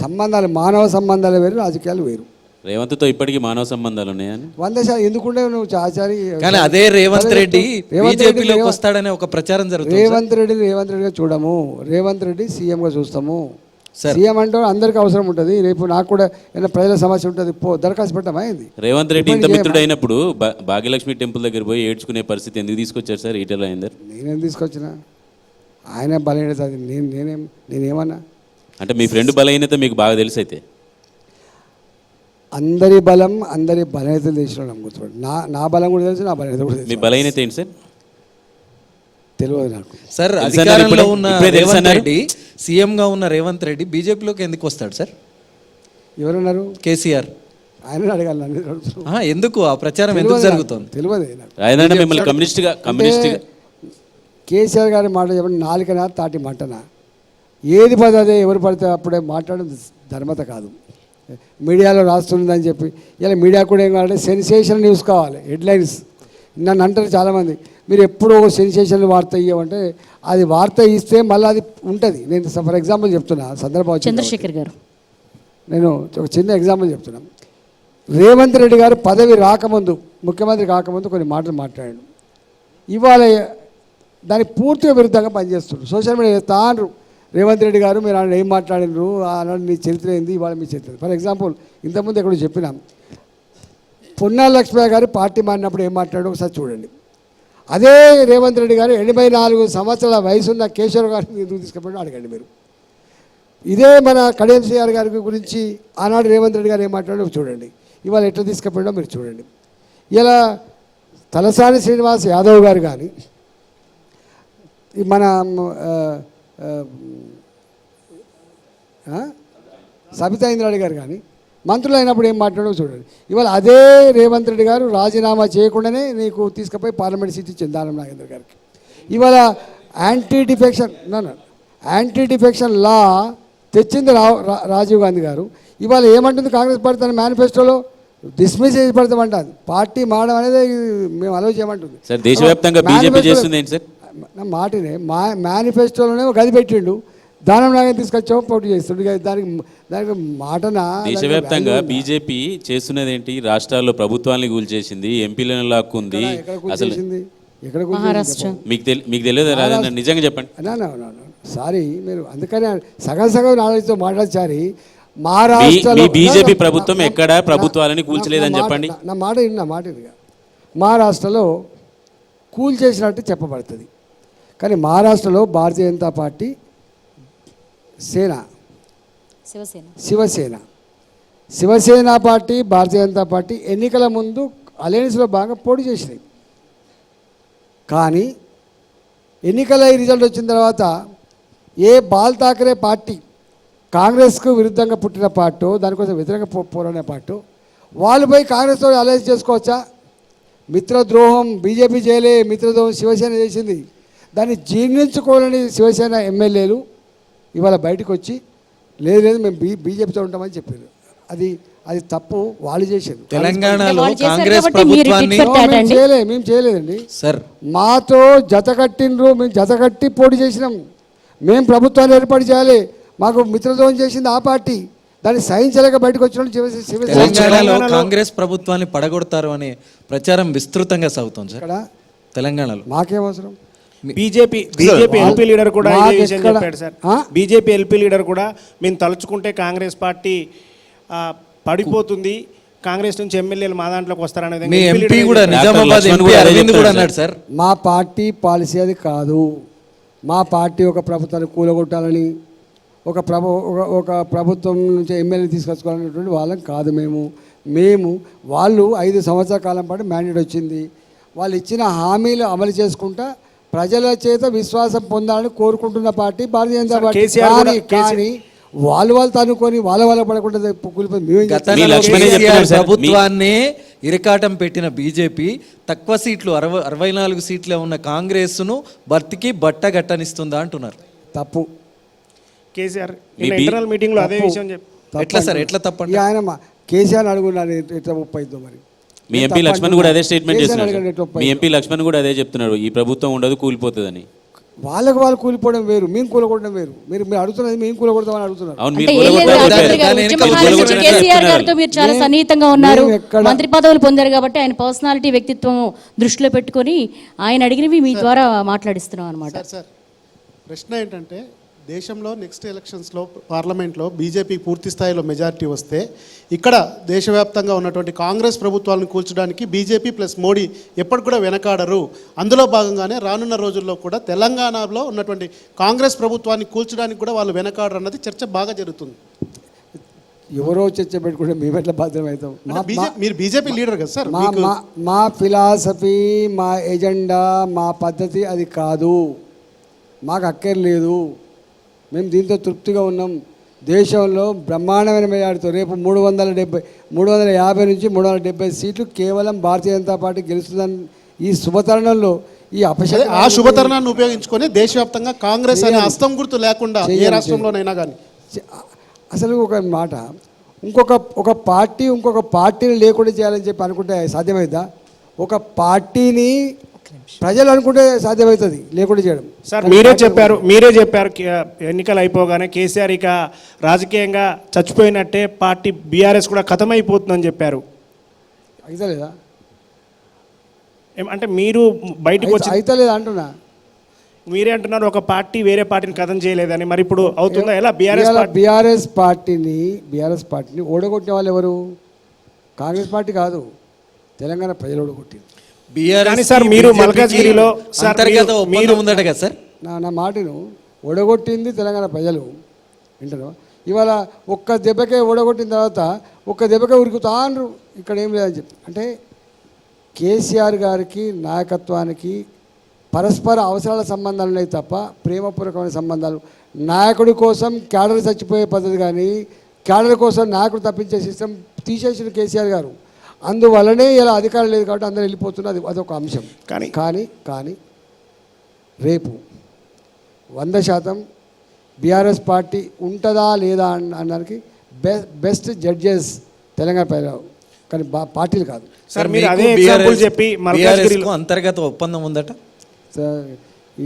సంబంధాలు, మానవ సంబంధాలు వేరు, రాజకీయాలు వేరు. రేవంత్తో ఇప్పటికీ మానవ సంబంధాలు ఉన్నాయని 100% ఎందుకుంటే నువ్వు ఆచారి. కానీ అదే రేవంత్ రెడ్డి బీజేపీలోకి వస్తాడనే ఒక ప్రచారం జరుగుతుంది. రేవంత్ రెడ్డిగా చూడము, రేవంత్ రెడ్డి సీఎంగా చూస్తాము. సీఎం అంటే అందరికీ అవసరం ఉంటుంది. రేపు నాకు కూడా ఏదైనా ప్రజల సమస్య ఉంటుంది, దరఖాస్తు పెట్టమా ఏంది? రేవంత్ రెడ్డి ఇంత మిత్రుడు అయినప్పుడు భాగ్యలక్ష్మి టెంపుల్ దగ్గర పోయి ఏడ్చుకునే పరిస్థితి ఎందుకు తీసుకొచ్చారు సార్ ఈటల రాజేందర్? నేనేం తీసుకొచ్చినా? ఆయన బలహీనత, నేనేమన్నా? అంటే మీ ఫ్రెండ్ బలహీనత మీకు బాగా తెలుసు అయితే? అందరి బలం, అందరి బలహీనతలు తెలిసిన గుర్తుపడి, నా బలం కూడా తెలుసు, నా బలహీనత కూడా తెలుసు. మీ బలహీనత ఏంటి సార్? తెలియదు నాకు సార్. అధికారంలో ఉన్న రేవంత్ రెడ్డి, సీఎంగా ఉన్న రేవంత్ రెడ్డి బీజేపీలోకి ఎందుకు వస్తాడు సార్? ఎవరన్నారు? కేసీఆర్. ఆయన అడగాలి నన్ను అడుగుతున్నాను. ఎందుకు ఆ ప్రచారం ఎందుకు జరుగుతుంది? తెలియదు నాకు. ఆయన మిమ్మల్ని కమ్యూనిస్ట్గా కేసీఆర్ గారి మాట చెప్పండి, నాలుకనా తాటి మంటనా, ఏది పది అదే ఎవరు పడితే అప్పుడే మాట్లాడడం ధర్మత కాదు. మీడియాలో రాస్తుందని చెప్పి ఇలా మీడియా కూడా ఏం కావాలంటే సెన్సేషన్ న్యూస్ కావాలి, హెడ్లైన్స్. నన్ను అంటారు చాలామంది, మీరు ఎప్పుడు ఒక సెన్సేషన్ వార్త ఇవ్వమంటే అది వార్త ఇస్తే మళ్ళీ అది ఉంటుంది. నేను ఫర్ ఎగ్జాంపుల్ చెప్తున్నా, సందర్భం వచ్చింది చంద్రశేఖర్ గారు, నేను ఒక చిన్న ఎగ్జాంపుల్ చెప్తున్నాను. రేవంత్ రెడ్డి గారు పదవి రాకముందు, ముఖ్యమంత్రి కాకముందు కొన్ని మాటలు మాట్లాడాడు. ఇవాళ దానికి పూర్తిగా విరుద్ధంగా పనిచేస్తున్నారు. సోషల్ మీడియా తాను రేవంత్ రెడ్డి గారు మీరు ఆయన ఏం మాట్లాడినారు, ఆనాడు మీ చరిత్ర ఏంది, ఇవాళ మీ చరిత్ర. ఫర్ ఎగ్జాంపుల్ ఇంతకుముందు ఎక్కడో చెప్పినాం, పొన్నాల లక్ష్మయ్య గారు పార్టీ మారినప్పుడు ఏం మాట్లాడో ఒకసారి చూడండి. అదే రేవంత్ రెడ్డి గారు 84 సంవత్సరాల వయసున్న కేశవరావు గారిని ఎందుకు తీసుకుపోయాడో అడగండి మీరు. ఇదే మన కడియం శ్రీఆర్ గారి గురించి ఆనాడు రేవంత్ రెడ్డి గారు ఏం మాట్లాడో చూడండి, ఇవాళ ఎట్లా తీసుకుపోయాడో మీరు చూడండి. ఇలా తలసాని శ్రీనివాస్ యాదవ్ గారు కానీ, మన సబితా ఇంద్రారెడ్డి గారు కానీ మంత్రులు అయినప్పుడు ఏం మాట్లాడో చూడండి. ఇవాళ అదే రేవంత్ రెడ్డి గారు రాజీనామా చేయకుండానే నీకు తీసుకుపోయి పార్లమెంట్ సీట్ ఇచ్చింది దానం నాగేంద్ర గారికి. ఇవాళ యాంటీ డిఫెక్షన్ లా తెచ్చింది రాజీవ్ గాంధీ గారు. ఇవాళ ఏమంటుంది కాంగ్రెస్ పార్టీ తన మేనిఫెస్టోలో, డిస్మిస్ చేసి పడతామంటుంది. పార్టీ మారడం అనేది మేము అలౌ చేయమంటుంది. సార్ దేశవ్యాప్తంగా బీజేపీ చేస్తుంది ఏంటి సార్? నా మాటనే మేనిఫెస్టోలోనే గది పెట్టిండు, దానం నాగేంద్ర తీసుకొచ్చాము పోటీ చేస్తుండే. దానికి మాటన దేశవ్యాప్తంగా బీజేపీ చేస్తున్నది ఏంటి? రాష్ట్రాల్లో ప్రభుత్వాన్ని కూల్చేసింది, ఎంపీలను లాక్కుంది. అసలు మహారాష్ట్ర మీకు తెలియదు రాజేంద్ర, నిజంగా చెప్పండి. సారీ మీరు అందుకనే సగం నాలెడ్జ్తో మాట్లాడారు. మహారాష్ట్రలో బీజేపీ ప్రభుత్వం ఎక్కడ ప్రభుత్వాలని కూల్చలేదని చెప్పండి. నా మాట విన్నా. మహారాష్ట్రలో కూల్ చేసినట్టు చెప్పబడుతుంది, కానీ మహారాష్ట్రలో Bharatiya Janata party, Shiv Sena party, Bharatiya Janata party ఎన్నికల ముందు అలయన్స్లో బాగా పోటీ చేసినాయి. కానీ ఎన్నికల రిజల్ట్ వచ్చిన తర్వాత ఏ బాల్ ఠాకరే పార్టీ కాంగ్రెస్కు విరుద్ధంగా పుట్టిన పార్టీ, దానికోసం వ్యతిరేకంగా పోరాడే పార్టీ, వాళ్ళు పోయి కాంగ్రెస్తో అలయన్స్ చేసుకోవచ్చా? మిత్రద్రోహం బీజేపీ చేయలే, మిత్రద్రోహం శివసేన చేసింది. దాన్ని జీర్ణించుకోవాలని శివసేన ఎమ్మెల్యేలు ఇవాళ బయటకు వచ్చి లేదు మేము బీజేపీతో ఉంటామని చెప్పారు. అది తప్పు, వాళ్ళు చేశారు. తెలంగాణలో కాంగ్రెస్ ప్రభుత్వాన్ని మేము చేయలేదండి సార్, మాతో జతకట్టినరు, మేము జతకట్టి పోటీ చేసినాం. మేము ప్రభుత్వాన్ని ఏర్పాటు చేయాలి, మాకు మిత్రద్రోహం చేసింది ఆ పార్టీ, దాన్ని సహించలేక బయటకు వచ్చిన తెలంగాణలో కాంగ్రెస్ ప్రభుత్వాన్ని పడగొడతారు అనే ప్రచారం విస్తృతంగా సాగుతుంది సార్ తెలంగాణలో. మాకేం అవసరం? బీజేపీ ఎల్పీ లీడర్ కూడా ఇదే విషయం చెప్పాడు సార్. బీజేపీ ఎల్పీ లీడర్ కూడా మేము తలుచుకుంటే కాంగ్రెస్ పార్టీ పడిపోతుంది, కాంగ్రెస్ నుంచి ఎమ్మెల్యేలు మా దాంట్లోకి వస్తారనే సార్. మా పార్టీ పాలసీ అది కాదు. మా పార్టీ ఒక ప్రభుత్వాన్ని కూలగొట్టాలని, ఒక ప్రభుత్వం నుంచి ఎమ్మెల్యే తీసుకొచ్చుకోవాలనేటువంటి వాళ్ళం కాదు. మేము వాళ్ళు 5 సంవత్సరాల కాలం పాటు మ్యాండేట్ వచ్చింది, వాళ్ళు ఇచ్చిన హామీలు అమలు చేసుకుంటా ప్రజల చేత విశ్వాసం పొందాలని కోరుకుంటున్న పార్టీ భారతీయ జనతా పార్టీ. కానీ వాళ్ళు తనుకొని వాళ్ళ పడకుండా ప్రభుత్వాన్ని ఇరకాటం పెట్టిన బీజేపీ తక్కువ సీట్లు 64 సీట్లే ఉన్న కాంగ్రెస్ను భర్తీకి బట్టగట్టనిస్తుందా అంటున్నారు. తప్పు. కేసీఆర్ ఇంటర్నల్ మీటింగ్ లో అదే విషయం ఎట్లా సార్, ఎట్లా తప్పండి? ఆయన కేసీఆర్ అడుగున్నాను ఎట్లా ముప్పైద్దో మరి. మీ ఎంపీ లక్ష్మణ్ కూడా అదే స్టేట్మెంట్ చేస్తున్నారు. మీ ఎంపీ లక్ష్మణ్ కూడా అదే చెప్తున్నారు, ఈ ప్రభుత్వం ఉండదు కూలిపోతుందని. వాళ్ళు కూలిపోవడం వేరు, మేము కూలగొట్టడం వేరు. మీరు అడుగుతున్నది మేము కూలగొడతామని అడుగుతున్నారు. కేసీఆర్ గారితో మీరు చాలా సన్నిహితంగా ఉన్నారు, మంత్రి పదవులు పొందారు కాబట్టి ఆయన పర్సనాలిటీ వ్యక్తిత్వం దృష్టిలో పెట్టుకొని ఆయన అడిగినవి మీ ద్వారా మాట్లాడిస్తున్నాం అనమాట. సార్ ప్రశ్న ఏంటంటే, దేశంలో నెక్స్ట్ ఎలక్షన్స్లో పార్లమెంట్లో బీజేపీ పూర్తి స్థాయిలో మెజారిటీ వస్తే ఇక్కడ దేశవ్యాప్తంగా ఉన్నటువంటి కాంగ్రెస్ ప్రభుత్వాలను కూల్చడానికి బీజేపీ ప్లస్ మోడీ ఎప్పటికి కూడా వెనకాడరు. అందులో భాగంగానే రానున్న రోజుల్లో కూడా తెలంగాణలో ఉన్నటువంటి కాంగ్రెస్ ప్రభుత్వాన్ని కూల్చడానికి కూడా వాళ్ళు వెనకాడరు అన్నది చర్చ బాగా జరుగుతుంది. ఎవరో చర్చ పెట్టుకుంటే మేము ఎట్లా బాధ్యమవుతాం? మీరు బీజేపీ లీడర్ కదా సార్. మా ఫిలాసఫీ, మా ఎజెండా, మా పద్ధతి అది కాదు, మాకు అక్కర్లేదు. మేము దీంతో తృప్తిగా ఉన్నాం. దేశంలో బ్రహ్మాండమైన మెజారిటీతో రేపు 350 నుంచి 370 సీట్లు కేవలం భారతీయ జనతా పార్టీ గెలుస్తుందని ఈ శుభతరుణంలో ఈ ఆ శుభతరుణాన్ని ఉపయోగించుకొని దేశవ్యాప్తంగా కాంగ్రెస్ అనే హస్తం గుర్తు లేకుండా ఏ రాష్ట్రంలోనైనా కానీ అసలు ఒక మాట ఒక పార్టీని లేకుండా చేయాలని చెప్పి అనుకుంటే సాధ్యమైద్దా? ఒక పార్టీని ప్రజలు అనుకుంటే సాధ్యమవుతుంది లేకుండా చేయడం. సార్ మీరే చెప్పారు ఎన్నికలు అయిపోగానే కేసీఆర్ ఇక రాజకీయంగా చచ్చిపోయినట్టే, పార్టీ బీఆర్ఎస్ కూడా ఖతమైపోతుందని చెప్పారు. అయితే లేదా? అంటే మీరు బయటకు వచ్చి అయితే లేదా అంటున్నా. మీరే అంటున్నారు ఒక పార్టీ వేరే పార్టీని కథం చేయలేదని. మరి ఇప్పుడు అవుతుందా? ఎలా బీఆర్ఎస్ పార్టీని ఓడగొట్టిన వాళ్ళు ఎవరు? కాంగ్రెస్ పార్టీ కాదు, తెలంగాణ ప్రజలు ఓడగొట్టింది. సార్ మీరు మల్కాజ్గిరిలో ఉందట కదా సార్, నా మాటను ఓడగొట్టింది తెలంగాణ ప్రజలు. వింటారు ఇవాళ ఒక్క దెబ్బకే ఓడగొట్టిన తర్వాత ఒక్క దెబ్బకే ఉరుకుతాండ్రు, ఇక్కడ ఏం లేదని చెప్పి. అంటే కేసీఆర్ గారికి నాయకత్వానికి పరస్పర అవసరాల సంబంధాలు ఉన్నాయి తప్ప ప్రేమపూర్వకమైన సంబంధాలు. నాయకుడి కోసం క్యాడర్ చచ్చిపోయే పద్ధతి కానీ క్యాడర్ కోసం నాయకుడు తప్పించే సిస్టమ్ తీసేసిన కేసీఆర్ గారు. అందువల్లనే ఇలా అధికారం లేదు కాబట్టి అందరూ వెళ్ళిపోతున్నారు. అదొక అంశం. కానీ రేపు 100% బీఆర్ఎస్ పార్టీ ఉంటుందా లేదా అన్నదానికి బెస్ట్ జడ్జెస్ తెలంగాణ ప్రజలు, కానీ పార్టీలు కాదు. సార్ మీరు అదే ఎగ్జాంపుల్ చెప్పి మల్కాజ్గిరిలో అంతర్గత ఒప్పందం ఉందట సార్.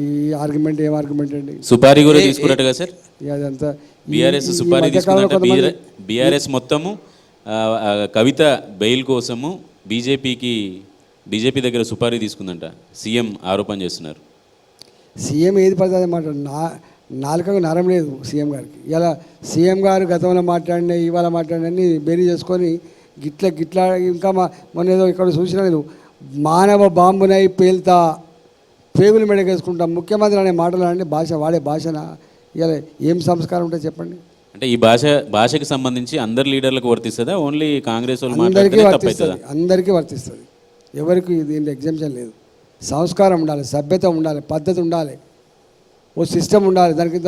ఈ ఆర్గ్యుమెంట్ ఏం ఆర్గ్యుమెంట్ అండి? సుపారీ కూడా తీసుకున్నట్టుగా సార్, అదంతా బీఆర్ఎస్ సుపారీ తీసుకున్నట్టు. బీఆర్ఎస్ మొత్తము కవిత బెయిల్ కోసము బీజేపీ దగ్గర సుపారీ తీసుకుందంట, సీఎం ఆరోపణ చేస్తున్నారు. సీఎం ఏది పడుతుంది మాట నాలుకకు నరం లేదు సీఎం గారికి. ఇలా సీఎం గారు గతంలో మాట్లాడిన ఇవాళ మాట్లాడినన్ని బేరీ చేసుకొని గిట్లా ఇంకా మొన్న ఏదో ఇక్కడ చూసినా లేదు, మానవ బాంబునై పేల్తా పేగులు మెడకేసుకుంటాం ముఖ్యమంత్రి అనే మాటలు అంటే వాడే భాషన ఇలా ఏం సంస్కారం ఉంటే చెప్పండి. అంటే ఈ భాషకి సంబంధించి అందరు లీడర్లకు వర్తిస్తుందా, ఓన్లీ కాంగ్రెస్ వాళ్ళు? అందరికీ వర్తిస్తుంది. ఎవరికి దీంట్లో ఎగ్జామ్షన్ లేదు. సంస్కారం ఉండాలి, సభ్యత ఉండాలి, పద్ధతి ఉండాలి, ఓ సిస్టమ్ ఉండాలి, దానికి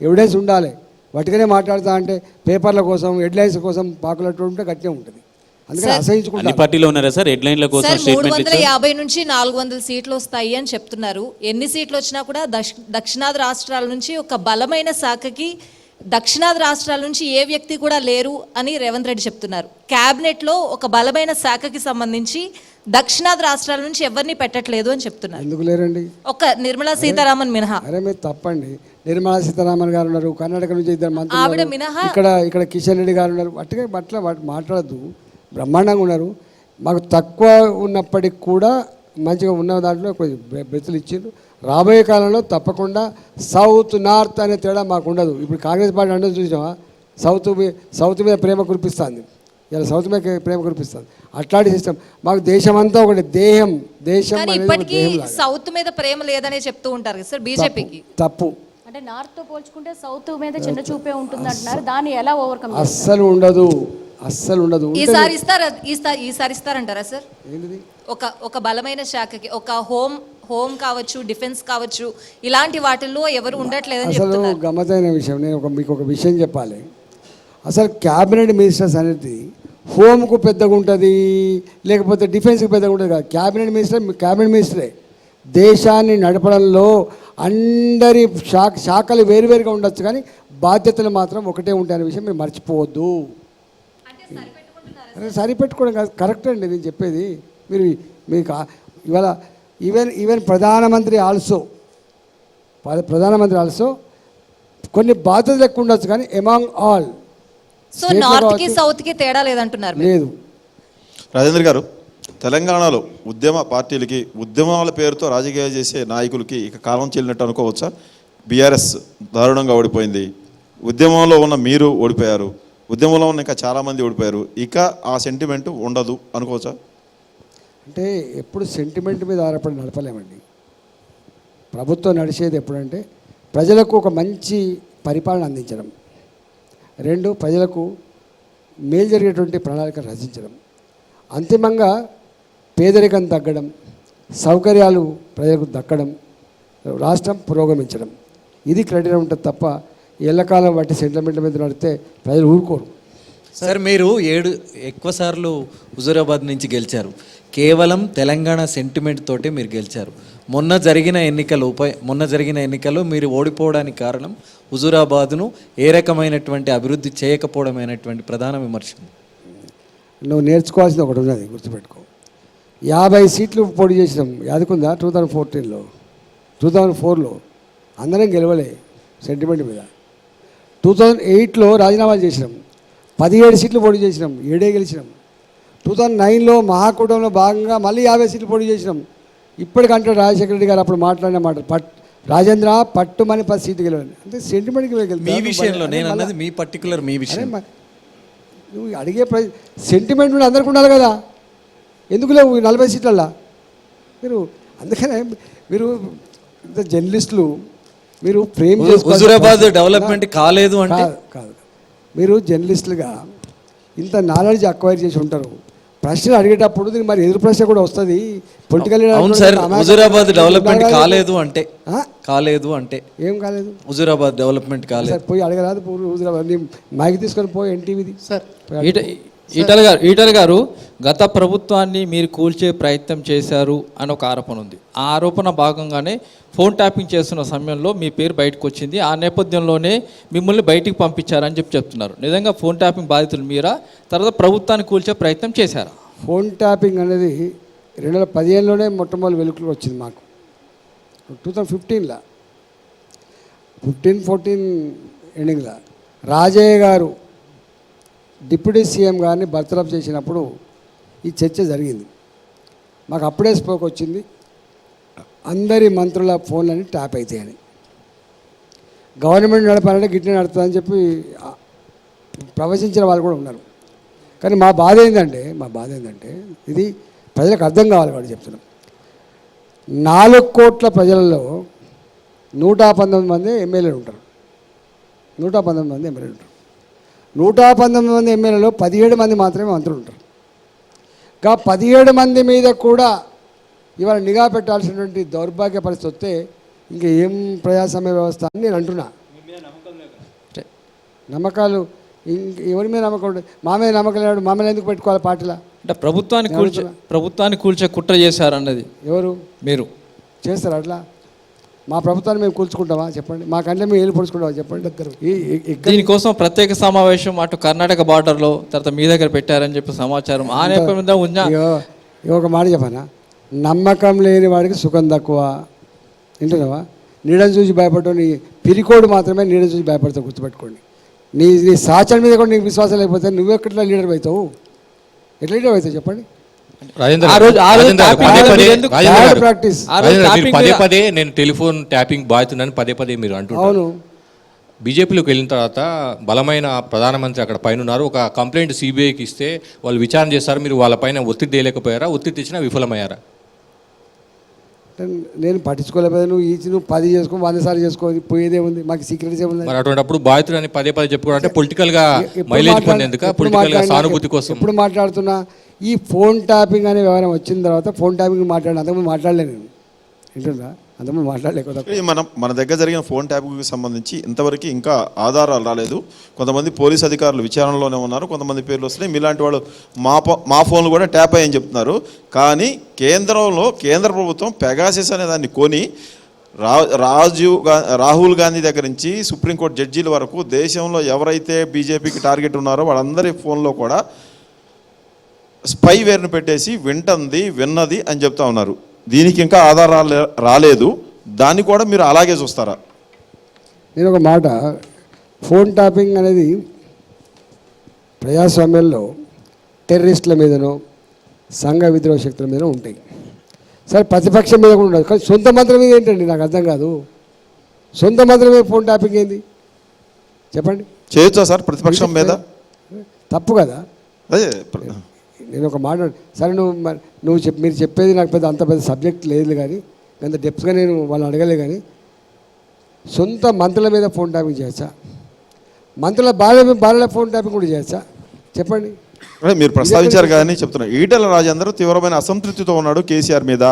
ఎవిడెన్స్ ఉండాలి. వాటికనే మాట్లాడుతా అంటే పేపర్ల కోసం హెడ్లైన్స్ కోసం పాకులట్టు ఉంటే గట్టిగా ఉంటుంది. అందుకని అసహించుకుంటారు. అన్ని పార్టీలో ఉన్నారా సార్ హెడ్లైన్ల కోసం? 350 నుంచి 400 సీట్లు వస్తాయి అని చెప్తున్నారు. ఎన్ని సీట్లు వచ్చినా కూడా దక్షిణాది రాష్ట్రాల నుంచి ఒక బలమైన శాఖకి దక్షిణాది రాష్ట్రాల నుంచి ఏ వ్యక్తి కూడా లేరు అని రేవంత్ రెడ్డి చెప్తున్నారు. క్యాబినెట్లో ఒక బలమైన శాఖకి సంబంధించి దక్షిణాది రాష్ట్రాల నుంచి ఎవరిని పెట్టట్లేదు అని చెప్తున్నారు. ఎందుకు లేరండి? ఒక నిర్మలా సీతారామన్ మినహా. అరే మీరు తప్పండి. నిర్మలా సీతారామన్ గారు ఉన్నారు, కర్ణాటక నుంచి 2 మంత్రులు, ఆవిడ మినహా ఇక్కడ కిషన్ రెడ్డి గారు ఉన్నారు. అట్లా మాట్లాడద్దు, బ్రహ్మాండంగా ఉన్నారు. మాకు తక్కువ ఉన్నప్పటికి కూడా మంచిగా ఉన్న దాంట్లో కొంచెం బెతులు ఇచ్చిండ్రు. రాబోయే కాలంలో తప్పకుండా సౌత్ నార్త్ అనే తేడా మాకు ఉండదు. ఇప్పుడు కాంగ్రెస్ పార్టీ అంటే చూసినావా, సౌత్ మీద ప్రేమ కురిపిస్తుంది, ఇలా సౌత్ మీద ప్రేమ కురిపిస్తుంది. అట్లాంటి సిస్టమ్ మాకు దేశమంతా ఒకటి దేశం ఇప్పటికీ సౌత్ మీద ప్రేమ లేదనే చెప్తూ ఉంటారు సార్ బీజేపీకి. తప్పు. అంటే నార్త్ తో పోల్చుకుంటే సౌత్ మీద చిన్న చూపే ఉంటుంది అంటున్నారు. దాన్ని ఎలా ఓవర్కమ్? అస్సలు ఉండదు. ఈసారి ఇస్తారంటారా సార్? ఒక బలమైన శాఖకి ఒక హోమ్ కావచ్చు, డిఫెన్స్ కావచ్చు, ఇలాంటి వాటిల్లో ఎవరు ఉండట్లేదని అసలు గమ్మతైన విషయం. నేను మీకు ఒక విషయం చెప్పాలి. అసలు క్యాబినెట్ మినిస్టర్స్ అనేది హోమ్కు పెద్దగా ఉంటుంది, లేకపోతే డిఫెన్స్కి పెద్దగా ఉంటుంది కాదు. క్యాబినెట్ మినిస్టరే దేశాన్ని నడపడంలో అందరి శాఖలు వేరువేరుగా ఉండొచ్చు, కానీ బాధ్యతలు మాత్రం ఒకటే ఉంటాయనే విషయం మీరు మర్చిపోవద్దు. సరిపెట్టుకోవడం కాదు, కరెక్ట్ అండి నేను చెప్పేది. మీకు ఇవాళ ఈవెన్ ప్రధానమంత్రి ఆల్సో కొన్ని బాధ్యతలు ఎక్కువ ఉండొచ్చు, కానీ ఎమాంగ్ ఆల్ సో నార్త్కి సౌత్కి తేడా లేదంటున్నారు. లేదు. రాజేంద్ర గారు, తెలంగాణలో ఉద్యమ పార్టీలకి ఉద్యమాల పేరుతో రాజకీయాలు చేసే నాయకులకి ఇక కాలం చెల్లినట్టు అనుకోవచ్చా? బీఆర్ఎస్ దారుణంగా ఓడిపోయింది, ఉద్యమంలో ఉన్న మీరు ఓడిపోయారు, ఉద్యమంలో ఉన్న ఇంకా చాలామంది ఓడిపోయారు, ఇక ఆ సెంటిమెంట్ ఉండదు అనుకోవచ్చా? అంటే ఎప్పుడు సెంటిమెంట్ మీద ఆధారపడి నడపలేమండి. ప్రభుత్వం నడిచేది ఎప్పుడంటే ప్రజలకు ఒక మంచి పరిపాలన అందించడం, 2 ప్రజలకు మేలు జరిగేటువంటి ప్రణాళిక రచించడం, అంతిమంగా పేదరికం తగ్గడం, సౌకర్యాలు ప్రజలకు దక్కడం, రాష్ట్రం పురోగమించడం, ఇది క్రైటీరియా ఉంటుంది తప్ప ఎల్లకాలం బట్టి సెంటిమెంట్ మీద నడితే ప్రజలు ఊరుకోరు. సార్ మీరు ఎక్కువ సార్లు హుజూరాబాద్ నుంచి గెలిచారు. కేవలం తెలంగాణ సెంటిమెంట్ తోటే మీరు గెలిచారు. మొన్న జరిగిన ఎన్నికల్లో మీరు ఓడిపోవడానికి కారణం హుజూరాబాద్ను ఏ రకమైనటువంటి అభివృద్ధి చేయకపోవడమైనటువంటి ప్రధాన విమర్శ. నువ్వు నేర్చుకోవాల్సింది ఒకటి ఉన్నది, గుర్తుపెట్టుకో. 50 సీట్లు పోటీ చేసినాం, యాదకుందా? 2004లో అందరం గెలవలే సెంటిమెంట్ మీద. 2008లో రాజీనామాలు చేసినాం, 17 సీట్లు పోటీ చేసినాం, 7 గెలిచినాం. 2009లో మహాకూటంలో భాగంగా మళ్ళీ 50 సీట్లు పోటీ చేసినాం. ఇప్పటికంటే రాజశేఖర రెడ్డి గారు అప్పుడు మాట్లాడిన మాట, రాజేంద్ర పట్టుమని 10 సీట్లు గెలవాలి అంటే సెంటిమెంట్కి మీ విషయంలో నేను అన్నది మీ పర్టికులర్ మీ విషయం. నువ్వు అడిగే సెంటిమెంట్ నుండి అందరికి ఉండాలి కదా, ఎందుకు లేవు 40 సీట్లల్లా మీరు? అందుకనే మీరు ఇంత జర్నలిస్టులు మీరు ఫ్రేమ్ హుజూరాబాద్ డెవలప్మెంట్ కాలేదు అంటే కాదు. మీరు జర్నలిస్టులుగా ఇంత నాలెడ్జ్ అక్వైర్ చేసి ఉంటారు. ప్రశ్నలు అడిగేటప్పుడు దీనికి మరి ఎదురు ప్రశ్న కూడా వస్తుంది. పొలిటికల్ అవును సార్, హుజూరాబాద్ డెవలప్మెంట్ కాలేదు అంటే ఏం కాలేదు? హుజూరాబాద్ డెవలప్మెంట్ కాలేదు సార్, పోయి అడగరాదు. హుజూరాబాద్ మైక్ తీసుకొని పోయి ఎన్టీవీది. సార్ ఈటల గారు గత ప్రభుత్వాన్ని మీరు కూల్చే ప్రయత్నం చేశారు అని ఒక ఆరోపణ ఉంది. ఆ ఆరోపణ భాగంగానే ఫోన్ ట్యాపింగ్ చేస్తున్న సమయంలో మీ పేరు బయటకు వచ్చింది. ఆ నేపథ్యంలోనే మిమ్మల్ని బయటికి పంపించారని చెప్తున్నారు. నిజంగా ఫోన్ ట్యాపింగ్ బాధితులు మీరా? తర్వాత ప్రభుత్వాన్ని కూల్చే ప్రయత్నం చేశారా? ఫోన్ ట్యాపింగ్ అనేది 2015లోనే మొట్టమొదటి వెలుగులోకి వచ్చింది మాకు. 2015లో 14 ఎండింగ్లో రాజయ్య గారు డిప్యూటీ సీఎం గారిని బర్తరఫ్ చేసినప్పుడు ఈ చర్చ జరిగింది. మాకు అప్పుడే స్పోక్ వచ్చింది, అందరి మంత్రుల ఫోన్లని ట్యాప్ అవుతాయని. గవర్నమెంట్ నడపాలంటే గిట్టిన నడుతుందని చెప్పి ప్రవచించిన వాళ్ళు కూడా ఉన్నారు. కానీ మా బాధ ఏంటంటే ఇది ప్రజలకు అర్థం కావాలి వాడు చెప్తున్నాం. 4 కోట్ల ప్రజలలో 119 మంది ఎమ్మెల్యేలు ఉంటారు. 119 మంది ఎమ్మెల్యేలు ఉంటారు. 119 మంది ఎమ్మెల్యేలో 17 మంది మాత్రమే మంత్రులు ఉంటారు. ఇంకా 17 మంది మీద కూడా ఇవాళ నిఘా పెట్టాల్సినటువంటి దౌర్భాగ్య పరిస్థితి వస్తే ఇంకా ఏం ప్రజాస్వామ్య వ్యవస్థ అని నేను అంటున్నా. నమ్మకాలు ఎవరి మీద నమ్మకం ఉంటుంది? మా మీద నమ్మకం లేడు, మా మీద ఎందుకు పెట్టుకోవాలి పార్టీలా? అంటే ప్రభుత్వాన్ని కూల్చే కుట్ర చేశారన్నది ఎవరు? మీరు చేస్తారు అట్లా? మా ప్రభుత్వాన్ని మేము కూల్చుకుంటామా చెప్పండి? మా కంటే మేము ఏళ్ళు పొడుచుకుంటామా చెప్పండి? దీనికోసం ప్రత్యేక సమావేశం అటు కర్ణాటక బార్డర్లో తర్వాత మీ దగ్గర పెట్టారని చెప్పి సమాచారం. ఆ నేపథ్యంలో ఒక మాట చెప్పనా, నమ్మకం లేని వాడికి సుఖం తక్కువ. వింటున్నావా? నీడని చూసి భయపడటం, నీ పిరికోడు మాత్రమే నీడని చూసి భయపడతావు, గుర్తుపెట్టుకోండి. నీ సాచన మీద కూడా నీకు విశ్వాసం లేకపోతే నువ్వెక్కట్లా లీడర్ అవుతావు? ఎట్లా లీడర్ అవుతావు చెప్పండి? పదే నేను టెలిఫోన్ ట్యాపింగ్ బాధితున్నాను పదే మీరు అంటున్నారు. బీజేపీలోకి వెళ్ళిన తర్వాత బలమైన ప్రధానమంత్రి అక్కడ పైన ఉన్నారు. ఒక కంప్లైంట్ సిబిఐకి ఇస్తే వాళ్ళు విచారణ చేస్తారు. మీరు వాళ్ళపైన ఒత్తిడి తేలేకపోయారా? ఒత్తిడి తెచ్చినా విఫలమయ్యారా? నేను పట్టించుకోలేకపోతే నువ్వు 10 చేసుకో, 100 సార్లు చేసుకో, పోయేదే ఉంది. మాకు సీక్రెట్స్ ఏముంది? మరి అటువంటిప్పుడు బాధితులు అని పదే చెప్పుకోవడం అంటే పొలిటికల్ గా మైలేజ్ పొందేందుకు, పొలిటికల్ గా సానుభూతి కోసం. ఇప్పుడు మాట్లాడుతున్నా ఈ ఫోన్ ట్యాపింగ్ అనే వ్యవహారం వచ్చిన తర్వాత ఫోన్ ట్యాపింగ్ అంతకుముందు మాట్లాడలేను నేను. వింటుందా? అంతకుముందు మాట్లాడలేకపోతే మన దగ్గర జరిగిన ఫోన్ ట్యాపింగ్కి సంబంధించి ఇంతవరకు ఇంకా ఆధారాలు రాలేదు. కొంతమంది పోలీస్ అధికారులు విచారణలోనే ఉన్నారు, కొంతమంది పేర్లు వస్తున్నాయి. మీలాంటి వాళ్ళు మా ఫోన్లు కూడా ట్యాప్ అయ్యని చెప్తున్నారు. కానీ కేంద్ర ప్రభుత్వం పెగాసిస్ అనే దాన్ని కొని రాహుల్ గాంధీ దగ్గర నుంచి సుప్రీంకోర్టు జడ్జీల వరకు దేశంలో ఎవరైతే బీజేపీకి టార్గెట్ ఉన్నారో వాళ్ళందరి ఫోన్లో కూడా స్పైవేర్ను పెట్టేసి విన్నది అని చెప్తా ఉన్నారు. దీనికి ఇంకా ఆధారాలు రాలేదు. దాన్ని కూడా మీరు అలాగే చూస్తారా? నేను ఒక మాట, ఫోన్ ట్యాపింగ్ అనేది ప్రజాస్వామ్యంలో టెర్రరిస్టుల మీదనో సంఘ విద్రోహ శక్తుల మీదనో ఉంటాయి. సరే, ప్రతిపక్షం మీద కూడా ఉండదు. కానీ సొంత మంత్రుల మీద ఏంటండి? నాకు అర్థం కాదు. సొంత మంత్రుల మీద ఫోన్ ట్యాపింగ్ ఏంది చెప్పండి? చేయొచ్చా సార్ ప్రతిపక్షం మీద? తప్పు కదా. అదే నేను ఒక మాట, సరే మీరు చెప్పేది నాకు అంత పెద్ద సబ్జెక్ట్ లేదు, కానీ అంత డెప్త్గా నేను వాళ్ళని అడగలే. కానీ సొంత మంత్రుల మీద ఫోన్ ట్యాపింగ్ చేయొచ్చా? మంత్రుల భార్యల ఫోన్ ట్యాపింగ్ కూడా చేయొచ్చా చెప్పండి? మీరు ప్రస్తావించారు కానీ చెప్తున్నా, ఈటెల రాజేందర్ తీవ్రమైన అసంతృప్తితో ఉన్నాడు కేసీఆర్ మీద.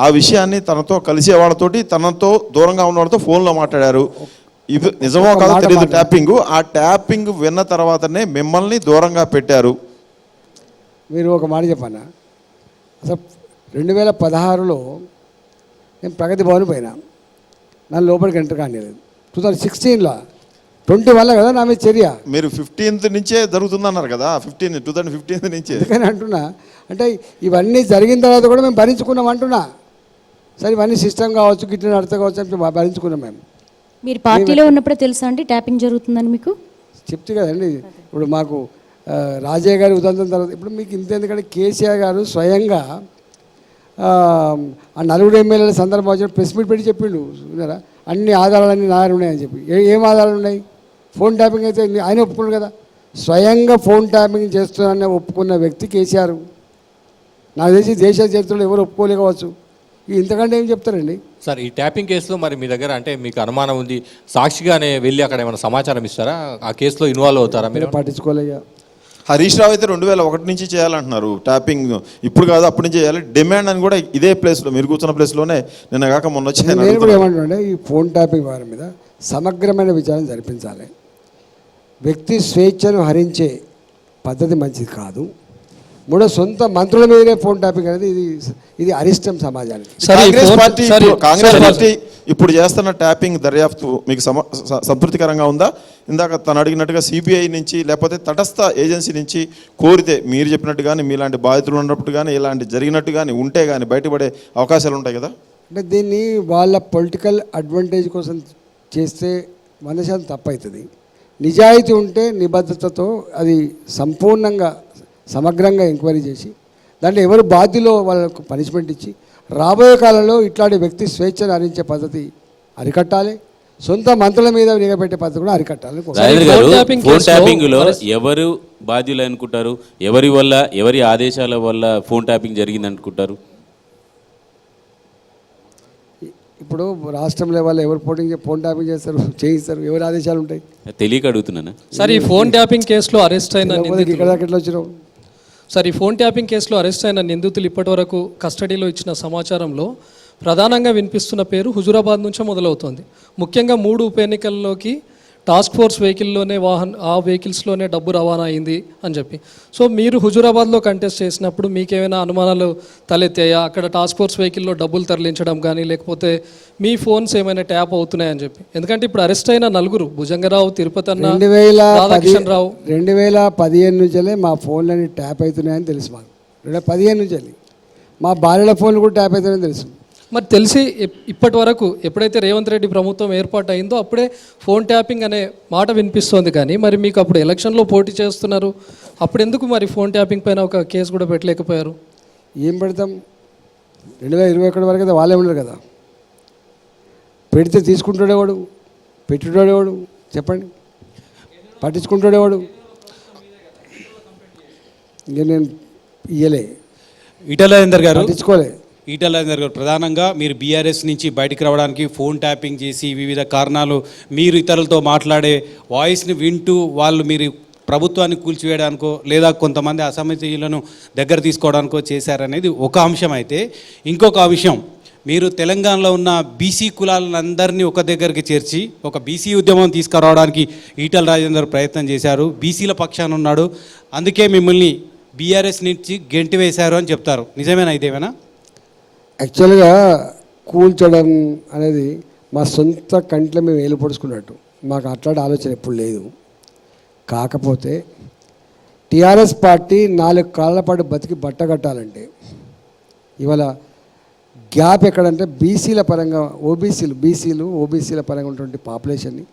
ఆ విషయాన్ని తనతో కలిసే వాళ్ళతోటి, తనతో దూరంగా ఉన్న వాళ్ళతో ఫోన్లో మాట్లాడారు. ఇది నిజమో కాదో తెలియదు ట్యాపింగ్. ఆ ట్యాపింగ్ విన్న తర్వాతనే మిమ్మల్ని దూరంగా పెట్టారు. మీరు ఒక మాట చెప్పన్నా, అసలు 2016లో నేను ప్రగతి భవన్ పోయినా, నన్ను లోపలికి ఎంటర్ కానిలేదు. 2016లో 21 కదా నా మీద చర్య. మీరు 15th నుంచే జరుగుతుందన్నారు కదా, 2015 నుంచే. అందుకని అంటున్నా, అంటే ఇవన్నీ జరిగిన తర్వాత కూడా మేము భరించుకున్నాం అంటున్నా. సరే ఇవన్నీ సిస్టమ్ కావచ్చు, గిట్టిన అర్థం కావచ్చు అని భరించుకున్నాం మేము. మీరు పార్టీలో ఉన్నప్పుడే తెలుసా అండి ట్యాపింగ్ జరుగుతుందని మీకు? చెప్తే కదండి, ఇప్పుడు మాకు రాజయ్య గారి ఉదంతం తర్వాత ఇప్పుడు మీకు ఇంత, ఎందుకంటే కేసీఆర్ గారు స్వయంగా ఆ 4 ఎమ్మెల్యేల సందర్భం వచ్చిన ప్రెస్ మీట్ పెట్టి చెప్పిండు, విన్నారా, అన్ని ఆధారాలన్నీ నా దగ్గర ఉన్నాయని చెప్పి. ఏం ఆధారాలు ఉన్నాయి? ఫోన్ ట్యాపింగ్ అయితే ఆయన ఒప్పుకున్నాడు కదా, స్వయంగా ఫోన్ ట్యాపింగ్ చేస్తున్నానని ఒప్పుకున్న వ్యక్తి కేసీఆర్. నాకు తెలిసి దేశ చరిత్రలో ఎవరు ఒప్పుకోలేకపోవచ్చు. ఇంతకంటే ఏం చెప్తారండి సార్? ఈ ట్యాపింగ్ కేసులో మరి మీ దగ్గర అంటే మీకు అనుమానం ఉంది, సాక్షిగానే వెళ్ళి అక్కడ ఏమైనా సమాచారం ఇస్తారా? ఆ కేసులో ఇన్వాల్వ్ అవుతారా మీరు? పట్టించుకోలేక. హరీష్ రావు అయితే 2001 నుంచి చేయాలంటున్నారు ట్యాపింగ్. ఇప్పుడు కాదు, అప్పటి నుంచి చేయాలి. డిమాండ్ అని కూడా ఇదే ప్లేస్లో, మీరు కూర్చున్న ప్లేస్లోనే నిన్న కాక మొన్న వచ్చి నేను కూడా ఏమంటున్నా, ఈ ఫోన్ ట్యాపింగ్ వారి మీద సమగ్రమైన విచారణ జరిపించాలి. వ్యక్తి స్వేచ్ఛను హరించే పద్ధతి మంచిది కాదు. మూడో, సొంత మంత్రుల మీదనే ఫోన్ ట్యాపింగ్ అనేది ఇది అరిష్టం సమాజానికి. కాంగ్రెస్ పార్టీ ఇప్పుడు చేస్తున్న ట్యాపింగ్ దర్యాప్తు మీకు సంతృప్తికరంగా ఉందా? ఇందాక తను అడిగినట్టుగా సిబిఐ నుంచి లేకపోతే తటస్థ ఏజెన్సీ నుంచి కోరితే, మీరు చెప్పినట్టు కానీ మీలాంటి బాధితులు ఉన్నప్పుడు కానీ ఇలాంటి జరిగినట్టు కానీ ఉంటే కానీ బయటపడే అవకాశాలు ఉంటాయి కదా? అంటే దీన్ని వాళ్ళ పొలిటికల్ అడ్వాంటేజ్ కోసం చేస్తే 100% తప్పవుతుంది. నిజాయితీ ఉంటే నిబద్ధతతో అది సంపూర్ణంగా సమగ్రంగా ఎంక్వైరీ చేసి దాంట్లో ఎవరు బాధ్యులో వాళ్ళకు పనిష్మెంట్ ఇచ్చి రాబోయే కాలంలో ఇట్లాంటి వ్యక్తి స్వేచ్ఛను హరించే పద్ధతి అరికట్టాలి. సొంత మంత్రుల మీద నిఘపెట్టే పద్ధతి కూడా అరికట్టాలి. ఫోన్ ట్యాపింగ్ లో ఎవరు బాధ్యులు అనుకుంటారు? ఎవరి వల్ల, ఎవరి ఆదేశాల వల్ల ఫోన్ ట్యాపింగ్ జరిగింది అనుకుంటారు? ఇప్పుడు రాష్ట్రం లెవెల్ ఎవరు ఫోన్ ట్యాపింగ్ చేస్తారు, చేయిస్తారు, ఎవరి ఆదేశాలు ఉంటాయి? తెలియక అడుగుతున్నాను సార్. ఈ ఫోన్ ట్యాపింగ్ కేసులో అరెస్ట్ అయిన ఎట్లా వచ్చినావు సార్? ఈ ఫోన్ ట్యాపింగ్ కేసులో అరెస్ట్ అయిన నిందితులు ఇప్పటివరకు కస్టడీలో ఇచ్చిన సమాచారంలో ప్రధానంగా వినిపిస్తున్న పేరు హుజూరాబాద్ నుంచే మొదలవుతోంది. ముఖ్యంగా 3 ఉప ఎన్నికల్లోకి టాస్క్ ఫోర్స్ వెహికల్లోనే ఆ వెహికల్స్లోనే డబ్బు రవాణా అయింది అని చెప్పి. సో మీరు హుజూరాబాద్లో కంటెస్ట్ చేసినప్పుడు మీకేమైనా అనుమానాలు తలెత్తాయా? అక్కడ టాస్క్ ఫోర్స్ వెహికల్లో డబ్బులు తరలించడం కానీ, లేకపోతే మీ ఫోన్స్ ఏమైనా ట్యాప్ అవుతున్నాయని చెప్పి. ఎందుకంటే ఇప్పుడు అరెస్ట్ అయిన 4 భుజంగరావు, తిరుపతి అన్న, రాధాకిషన్ రావు 2015 నుంచే మా ఫోన్లని ట్యాప్ అవుతున్నాయని తెలుసు మాకు. 2015 నుంచి మా భార్యల ఫోన్లు కూడా ట్యాప్ అవుతున్నాయని తెలుసు. మరి తెలిసి ఇప్పటి వరకు ఎప్పుడైతే రేవంత్ రెడ్డి ప్రభుత్వం ఏర్పాటు అయిందో అప్పుడే ఫోన్ ట్యాపింగ్ అనే మాట వినిపిస్తోంది. కానీ మరి మీకు అప్పుడు ఎలక్షన్లో పోటీ చేస్తున్నారు, అప్పుడు ఎందుకు మరి ఫోన్ ట్యాపింగ్ పైన ఒక కేసు కూడా పెట్టలేకపోయారు? ఏం పెడతాం, 2021 వరకు అయితే వాళ్ళే ఉండరు కదా. పెడితే తీసుకుంటాడేవాడు, పెట్టుడేవాడు, చెప్పండి, పట్టించుకుంటాడేవాడు. ఇంక నేను ఇయ్యలే, ఈటెల రాజేందర్ గారు పట్టించుకోలే. ఈటెల రాజేందర్ గారు ప్రధానంగా మీరు బీఆర్ఎస్ నుంచి బయటికి రావడానికి ఫోన్ ట్యాపింగ్ చేసి వివిధ కారణాలు, మీరు ఇతరులతో మాట్లాడే వాయిస్ని వింటూ వాళ్ళు మీరు ప్రభుత్వాన్ని కూల్చివేయడానికో లేదా కొంతమంది అసమ్మతిలను దగ్గర తీసుకోవడానికో చేశారనేది ఒక అంశం. అయితే ఇంకొక అంశం, మీరు తెలంగాణలో ఉన్న బీసీ కులాలందరినీ ఒక దగ్గరికి చేర్చి ఒక బీసీ ఉద్యమం తీసుకురావడానికి ఈటెల రాజేందర్ ప్రయత్నం చేశారు. బీసీల పక్షాన ఉన్నాడు, అందుకే మిమ్మల్ని బీఆర్ఎస్ నుంచి గెంటి వేశారు అని చెప్తారు. నిజమేనా ఇదేమైనా? యాక్చువల్గా కూల్చడం అనేది మా సొంత కంట్లో మేము వేలు పొడుచుకున్నట్టు, మాకు అట్లాంటి ఆలోచన ఎప్పుడు లేదు. కాకపోతే టీఆర్ఎస్ పార్టీ 4 కాళ్ళ పాటు బతికి బట్ట కట్టాలంటే ఇవాళ గ్యాప్ ఎక్కడంటే బీసీల పరంగా ఓబీసీల పరంగా ఉన్నటువంటి పాపులేషన్ని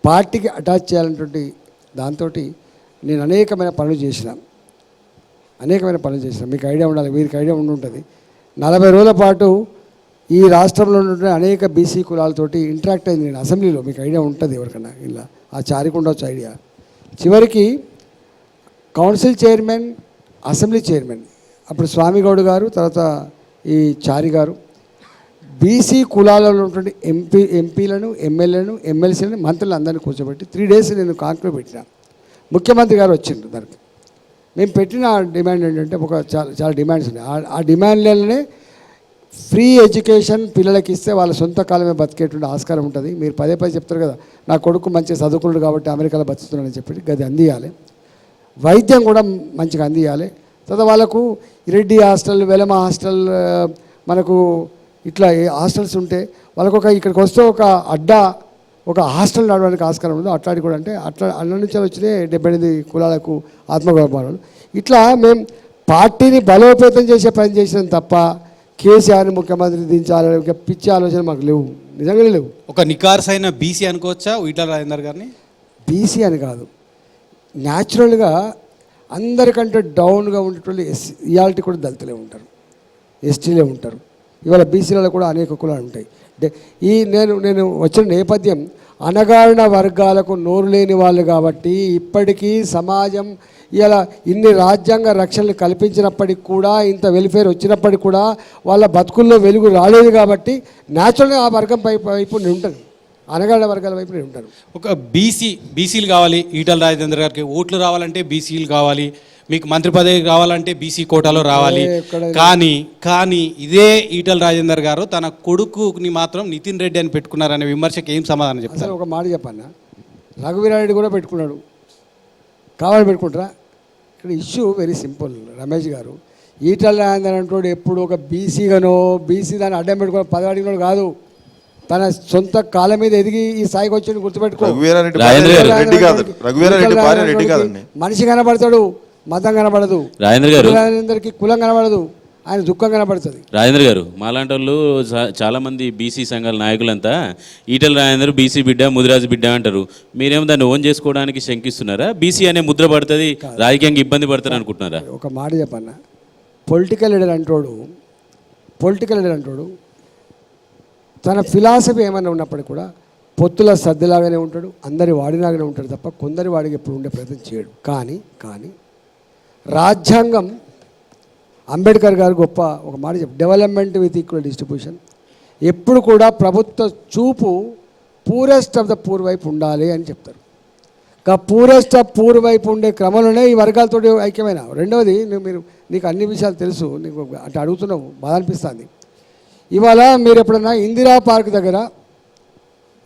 పార్టీకి అటాచ్ చేయాలన్నటువంటి దాంతో నేను అనేకమైన పనులు చేసిన. మీకు ఐడియా ఉండాలి, వీరికి ఐడియా ఉండుంటుంది. 40 రోజుల పాటు ఈ రాష్ట్రంలో ఉన్న అనేక బీసీ కులాలతోటి ఇంటరాక్ట్ అయింది నేను అసెంబ్లీలో. మీకు ఐడియా ఉంటుంది ఎవరికన్నా, ఇలా ఆ చారికి ఉండొచ్చు ఐడియా. చివరికి కౌన్సిల్ చైర్మన్, అసెంబ్లీ చైర్మన్ అప్పుడు స్వామిగౌడ్ గారు, తర్వాత ఈ చారి గారు బీసీ కులాలలో ఉన్నటువంటి ఎంపీలను, ఎమ్మెల్యేలను, ఎమ్మెల్సీలను, మంత్రులను అందరినీ కూర్చోబెట్టి 3 days నేను కాన్క్లేవ్ పెట్టిన. ముఖ్యమంత్రి గారు వచ్చిండ్రు. దానికి మేము పెట్టిన డిమాండ్ ఏంటంటే చాలా డిమాండ్స్ ఉన్నాయి. ఆ డిమాండ్లనే ఫ్రీ ఎడ్యుకేషన్ పిల్లలకి ఇస్తే వాళ్ళ సొంత కాలమే బతికేటువంటి ఆస్కారం ఉంటుంది. మీరు పదే పదే చెప్తారు కదా, నా కొడుకు మంచిగా చదువుకున్నాడు కాబట్టి అమెరికాలో బతుకుతున్నాడని చెప్పి గది అందియాలి. వైద్యం కూడా మంచిగా అందియాలి. తర్వాత వాళ్ళకు రెడ్డి హాస్టల్, వెలమ హాస్టల్, మనకు ఇట్లా హాస్టల్స్ ఉంటే వాళ్ళకు ఇక్కడికి వస్తే ఒక హాస్టల్ నడవడానికి ఆస్కారం ఉండదు. అట్లాంటి కూడా అంటే అట్లా అన్న నుంచి వచ్చినాయి 78 కులాలకు ఆత్మగౌరవాలు. ఇట్లా మేము పార్టీని బలోపేతం చేసే పని చేసినాం తప్ప కేసీఆర్ని ముఖ్యమంత్రి దించాలి పిచ్చి ఆలోచన మాకు లేవు, నిజంగానే లేవు. ఒక నికార్సైన బీసీ అనుకోవచ్చా ఈటల రాజేందర్ గారిని? బీసీ అని కాదు, న్యాచురల్గా అందరికంటే డౌన్గా ఉండేటోళ్ళు ఇయాలిటీ కూడా దళితులే ఉంటారు, ఎస్టీలే ఉంటారు. ఇవాళ బీసీలలో కూడా అనేక కులాలు ఉంటాయి. నేను వచ్చిన నేపథ్యం అణగారిన వర్గాలకు నోరు లేని వాళ్ళు కాబట్టి ఇప్పటికీ సమాజం ఇలా ఇన్ని రాజ్యాంగ రక్షణలు కల్పించినప్పటికి కూడా, ఇంత వెల్ఫేర్ వచ్చినప్పటికి కూడా వాళ్ళ బతుకుల్లో వెలుగు రాలేదు కాబట్టి న్యాచురల్గా ఆ వర్గం వైపు నేను ఉంటాను, అనగారిన వర్గాల వైపు నేను ఉంటాను. ఒక బీసీలు కావాలి ఈటల రాజేందర్ గారికి, ఓట్లు రావాలంటే బీసీలు కావాలి, మీకు మంత్రి పదవి కావాలంటే బీసీ కోటాలో రావాలి. కానీ ఇదే ఈటల రాజేందర్ గారు తన కొడుకుని మాత్రం నితిన్ రెడ్డి అని పెట్టుకున్నారనే విమర్శకి ఏం సమాధానం చెప్తారు? ఒక మాట చెప్పన్నా, రఘువీరారెడ్డి కూడా పెట్టుకున్నాడు, కావాలని పెట్టుకుంటారా? ఇక్కడ ఇష్యూ వెరీ సింపుల్ రమేష్ గారు. ఈటల రాజేందర్ అంటాడు ఎప్పుడు ఒక బీసీ దాన్ని అడ్డం పెట్టుకుని పదవి అడిగినాడు కాదు, తన సొంత కాళ్ళ మీద ఎదిగి ఈ స్థాయికి వచ్చి గుర్తుపెట్టుకో. మనిషి కనబడతాడు, మతం కనబడదు. రాజేందర్కి కులం కనబడదు, ఆయన దుఃఖం కనబడుతుంది. రాజేంద్ర గారు, మాలాంటి వాళ్ళు చాలా మంది బీసీ సంఘాల నాయకులంతా ఈటల రాజేందర్ బీసీ బిడ్డ, ముదిరాజు బిడ్డ అంటారు. మీరేమో దాన్ని ఓన్ చేసుకోవడానికి శంకిస్తున్నారా? బీసీ అనే ముద్ర పడుతుంది, రాజకీయంగా ఇబ్బంది పడతారు అనుకుంటున్నారా? ఒక మాట చెప్పన్నా, పొలిటికల్ లీడర్ అంటాడు తన ఫిలాసఫీ ఏమైనా ఉన్నప్పటికీ కూడా పొత్తుల సర్దిలాగానే ఉంటాడు, అందరి వాడిలాగానే ఉంటాడు తప్ప కొందరి వాడికి ఎప్పుడు ఉండే ప్రయత్నం చేయడు. కానీ రాజ్యాంగం అంబేద్కర్ గారు గొప్ప ఒక మాట చెప్పి, డెవలప్మెంట్ విత్ ఈక్వల్ డిస్ట్రిబ్యూషన్. ఎప్పుడు కూడా ప్రభుత్వ చూపు పూరెస్ట్ ఆఫ్ ద పూర్ వైపు ఉండాలి అని చెప్తారు. పూరెస్ట్ ఆఫ్ పూర్ వైపు ఉండే క్రమంలోనే ఈ వర్గాలతో ఐక్యమైన. రెండవది, నీకు అన్ని విషయాలు తెలుసు, నీకు అంటే అడుగుతున్నావు, బాధ అనిపిస్తుంది. ఇవాళ మీరు ఎప్పుడన్నా ఇందిరా పార్క్ దగ్గర